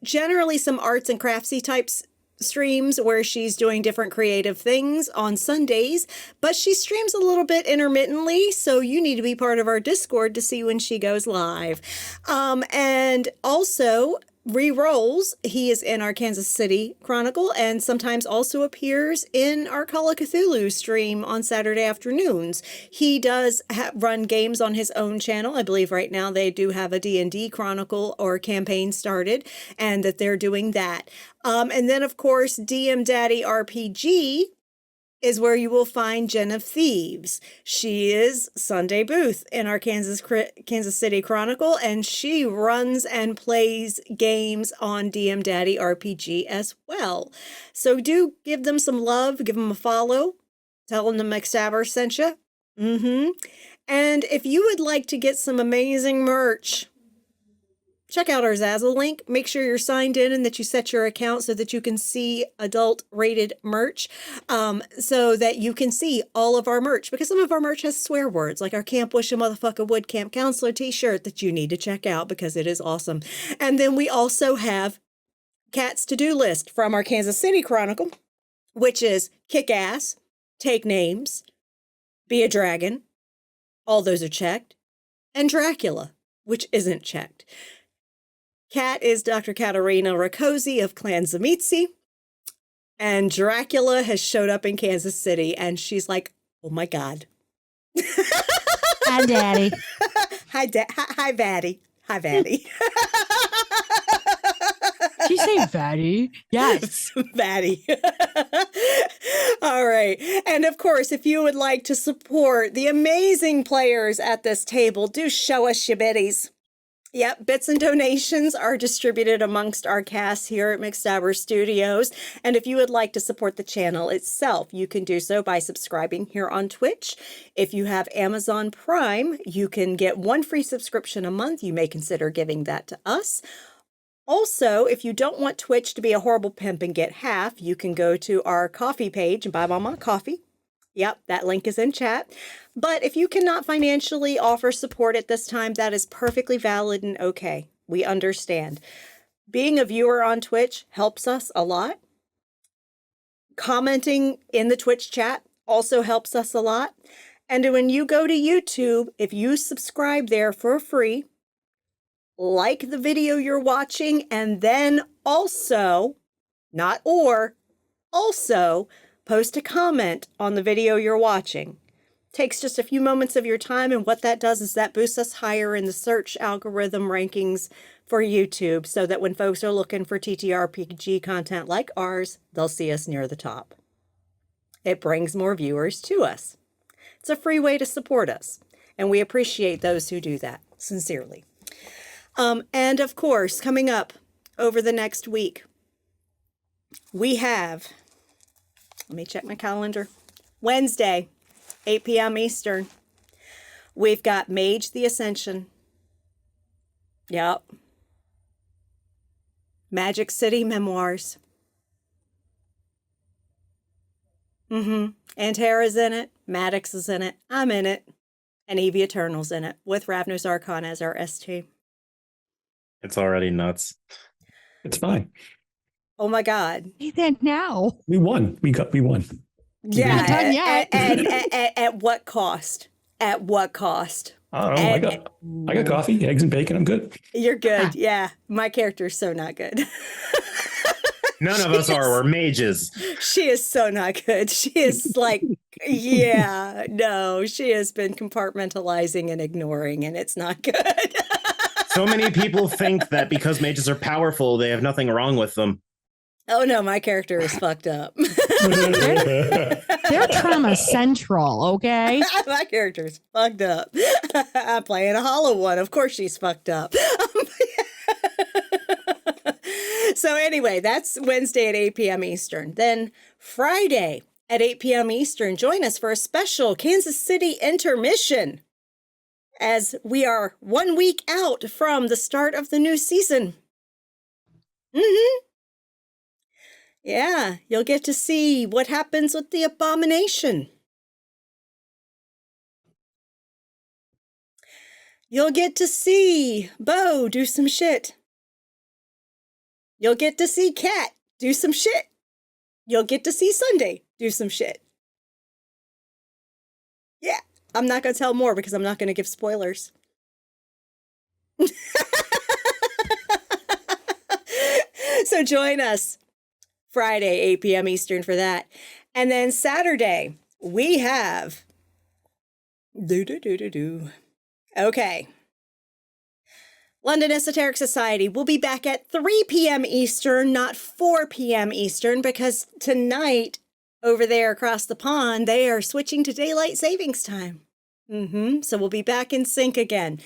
generally some arts and craftsy types streams where she's doing different creative things on Sundays. But she streams a little bit intermittently. So you need to be part of our Discord to see when she goes live. And also, Rerolls, he is in our Kansas City Chronicle and sometimes also appears in our Call of Cthulhu stream on Saturday afternoons. He does run games on his own channel. I believe right now they do have a D&D Chronicle or campaign started and that they're doing that. And then, of course, DM Daddy RPG is where you will find Jen of Thieves. She is Sunday Booth in our Kansas City Chronicle, and she runs and plays games on DM Daddy RPG as well. So do give them some love, give them a follow, tell them the McStabber sent you. And if you would like to get some amazing merch, check out our Zazzle link. Make sure you're signed in and that you set your account so that you can see adult rated merch, so that you can see all of our merch, because some of our merch has swear words, like our Camp Wish a Motherfucker Would Camp Counselor t-shirt that you need to check out because it is awesome. And then we also have Kat's to-do list from our Kansas City Chronicle, which is kick ass, take names, be a dragon. All those are checked. And Dracula, which isn't checked. Kat is Dr. Katarina Rakosi of Clan Zamitsi, and Dracula has showed up in Kansas City, and she's like, oh my God. Hi, Daddy. Hi, Vaddy. Hi, Vaddy. Did you say Vaddy? Yes. Vaddy. All right. And of course, if you would like to support the amazing players at this table, do show us your biddies. Yep, bits and donations are distributed amongst our cast here at McStabber Studios. And if you would like to support the channel itself, you can do so by subscribing here on Twitch. If you have Amazon Prime, you can get 1 free subscription a month. You may consider giving that to us. Also, if you don't want Twitch to be a horrible pimp and get half, you can go to our KoFi page and buy Mama coffee. Yep, that link is in chat. But if you cannot financially offer support at this time, that is perfectly valid and okay. We understand. Being a viewer on Twitch helps us a lot. Commenting in the Twitch chat also helps us a lot. And when you go to YouTube, if you subscribe there for free, like the video you're watching, and then also, not or, also post a comment on the video you're watching. Takes just a few moments of your time, and what that does is that boosts us higher in the search algorithm rankings for YouTube, so that when folks are looking for TTRPG content like ours, they'll see us near the top. It brings more viewers to us. It's a free way to support us, and we appreciate those who do that, sincerely. And of course, coming up over the next week, we have, let me check my calendar, Wednesday, 8 p.m. Eastern, we've got Mage the Ascension. Yep. Magic City Memoirs. And Tara's in it, Maddox is in it, I'm in it, and Evie Eternal's in it, with Ravner's Archon as our ST. It's already nuts. It's fine. Oh my God. Say that now. We won. We won. Yeah. Not done yet. At what cost? At what cost? I don't know. I got coffee, eggs, and bacon. I'm good. You're good. Yeah. My character's so not good. None of us are. We're mages. She is so not good. She is like, yeah, no, she has been compartmentalizing and ignoring, and it's not good. So many people think that because mages are powerful, they have nothing wrong with them. Oh no, my character is fucked up. They're trauma central, okay? My character's fucked up. I'm playing a hollow one. Of course she's fucked up. So anyway, that's Wednesday at 8 p.m. Eastern. Then Friday at 8 p.m. Eastern, join us for a special Kansas City intermission, as we are 1 week out from the start of the new season. Yeah, you'll get to see what happens with the abomination. You'll get to see Bo do some shit. You'll get to see Kat do some shit. You'll get to see Sunday do some shit. Yeah, I'm not going to tell more because I'm not going to give spoilers. So join us Friday, 8 p.m. Eastern for that. And then Saturday, we have... Okay. London Esoteric Society will be back at 3 p.m. Eastern, not 4 p.m. Eastern, because tonight over there across the pond, they are switching to daylight savings time. So we'll be back in sync again.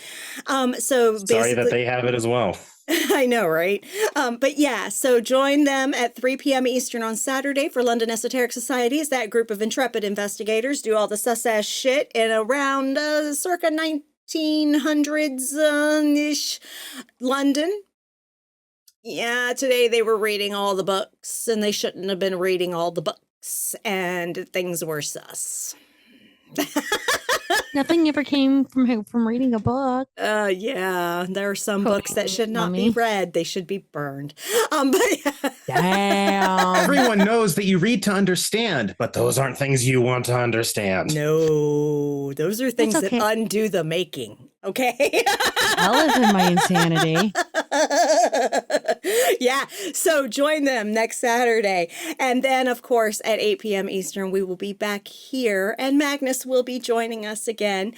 So Sorry that they have it as well. I know, right? But yeah, so join them at 3 p.m. Eastern on Saturday for London Esoteric Societies. That group of intrepid investigators do all the sus-ass shit in around circa 1900s-ish London. Yeah, today they were reading all the books, and they shouldn't have been reading all the books, and things were sus. Nothing ever came from reading a book. Yeah, there are some books that should not be Mommy. read. They should be burned. But Damn. Everyone knows that you read to understand, but those aren't things you want to understand. no, those are things okay. that undo the making. Okay. I'll live in my insanity. Yeah. So join them next Saturday. And then, of course, at 8 p.m. Eastern, we will be back here. And Magnus will be joining us again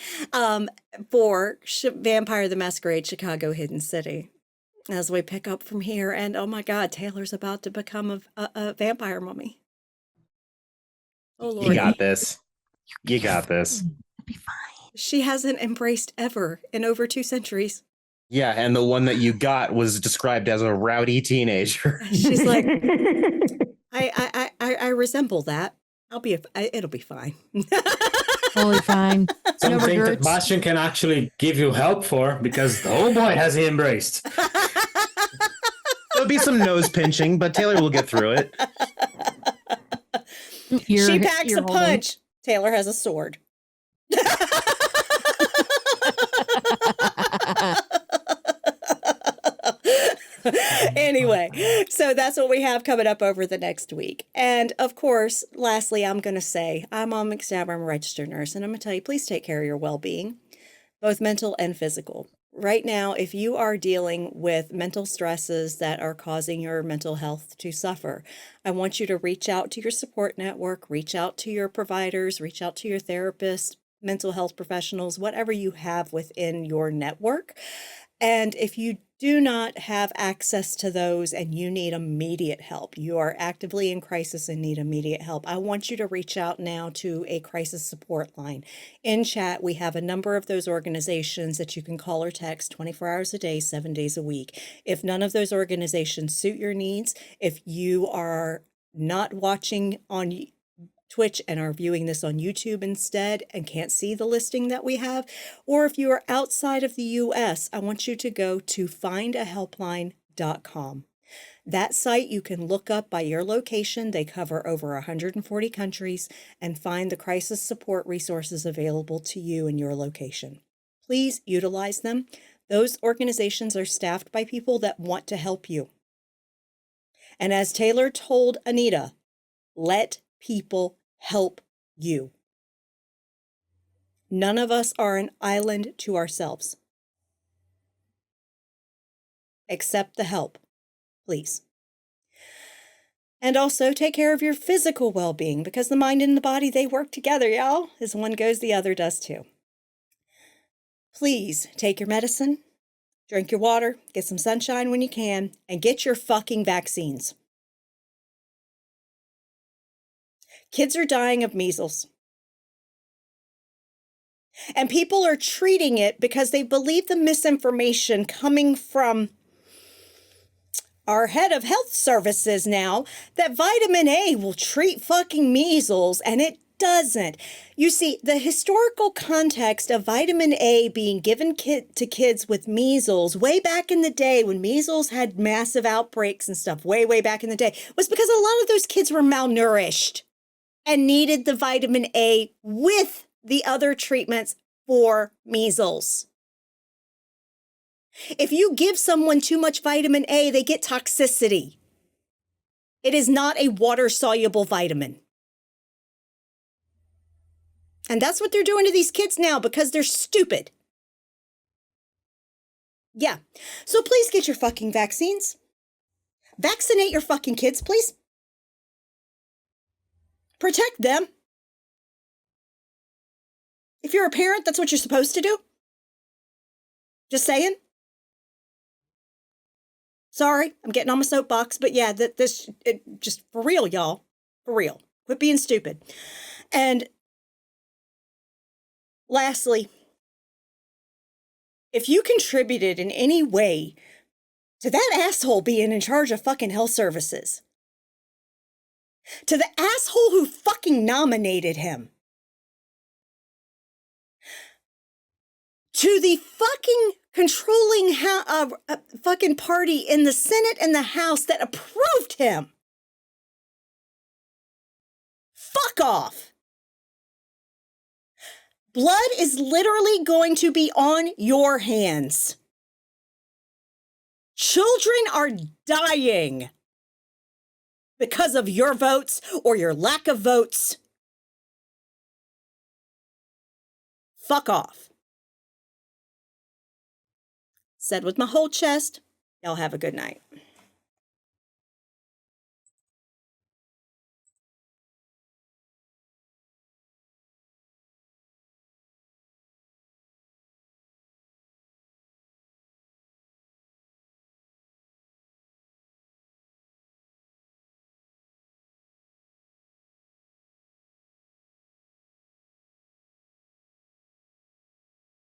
for Vampire the Masquerade Chicago Hidden City. As we pick up from here. And oh my God, Taylor's about to become a vampire mummy. Oh, Lord. You got this. You got this. It'll be fine. She hasn't embraced ever in over 2 centuries. Yeah, and the one that you got was described as a rowdy teenager. She's like, I resemble that. It'll be fine. Totally fine. Something that regrets. Bastion can actually give you help for, because oh boy, has he embraced. There'll be some nose pinching, but Taylor will get through it. She packs a punch. Taylor has a sword. Anyway, so that's what we have coming up over the next week. And of course, lastly, I'm going to say, I'm on McStabber, I'm a registered nurse, and I'm going to tell you, please take care of your well-being, both mental and physical. Right now, if you are dealing with mental stresses that are causing your mental health to suffer, I want you to reach out to your support network, reach out to your providers, reach out to your therapist, mental health professionals, whatever you have within your network. And if you do not have access to those and you need immediate help, you are actively in crisis and need immediate help, I want you to reach out now to a crisis support line. In chat, we have a number of those organizations that you can call or text 24 hours a day, 7 days a week. If none of those organizations suit your needs, if you are not watching on Twitch and are viewing this on YouTube instead and can't see the listing that we have, or if you are outside of the US, I want you to go to findahelpline.com. That site you can look up by your location. They cover over 140 countries and find the crisis support resources available to you in your location. Please utilize them. Those organizations are staffed by people that want to help you. And as Taylor told Anita, let people help you. None of us are an island to ourselves. Accept the help, please. And also take care of your physical well-being, because the mind and the body, they work together, y'all. As one goes, the other does too. Please take your medicine, drink your water, get some sunshine when you can, and get your fucking vaccines. Kids are dying of measles. And people are treating it because they believe the misinformation coming from our head of health services now that vitamin A will treat fucking measles, and it doesn't. You see, the historical context of vitamin A being given to kids with measles way back in the day when measles had massive outbreaks and stuff way back in the day was because a lot of those kids were malnourished and needed the vitamin A with the other treatments for measles. If you give someone too much vitamin A, they get toxicity. It is not a water-soluble vitamin. And that's what they're doing to these kids now because they're stupid. Yeah. So please get your fucking vaccines. Vaccinate your fucking kids, please. Protect them. If you're a parent, that's what you're supposed to do. Just saying. Sorry, I'm getting on my soapbox, but yeah, just for real, y'all. For real. Quit being stupid. And lastly, if you contributed in any way to that asshole being in charge of fucking health services, to the asshole who fucking nominated him, to the fucking controlling fucking party in the Senate and the House that approved him, fuck off. Blood is literally going to be on your hands. Children are dying because of your votes or your lack of votes. Fuck off. Said with my whole chest, y'all have a good night.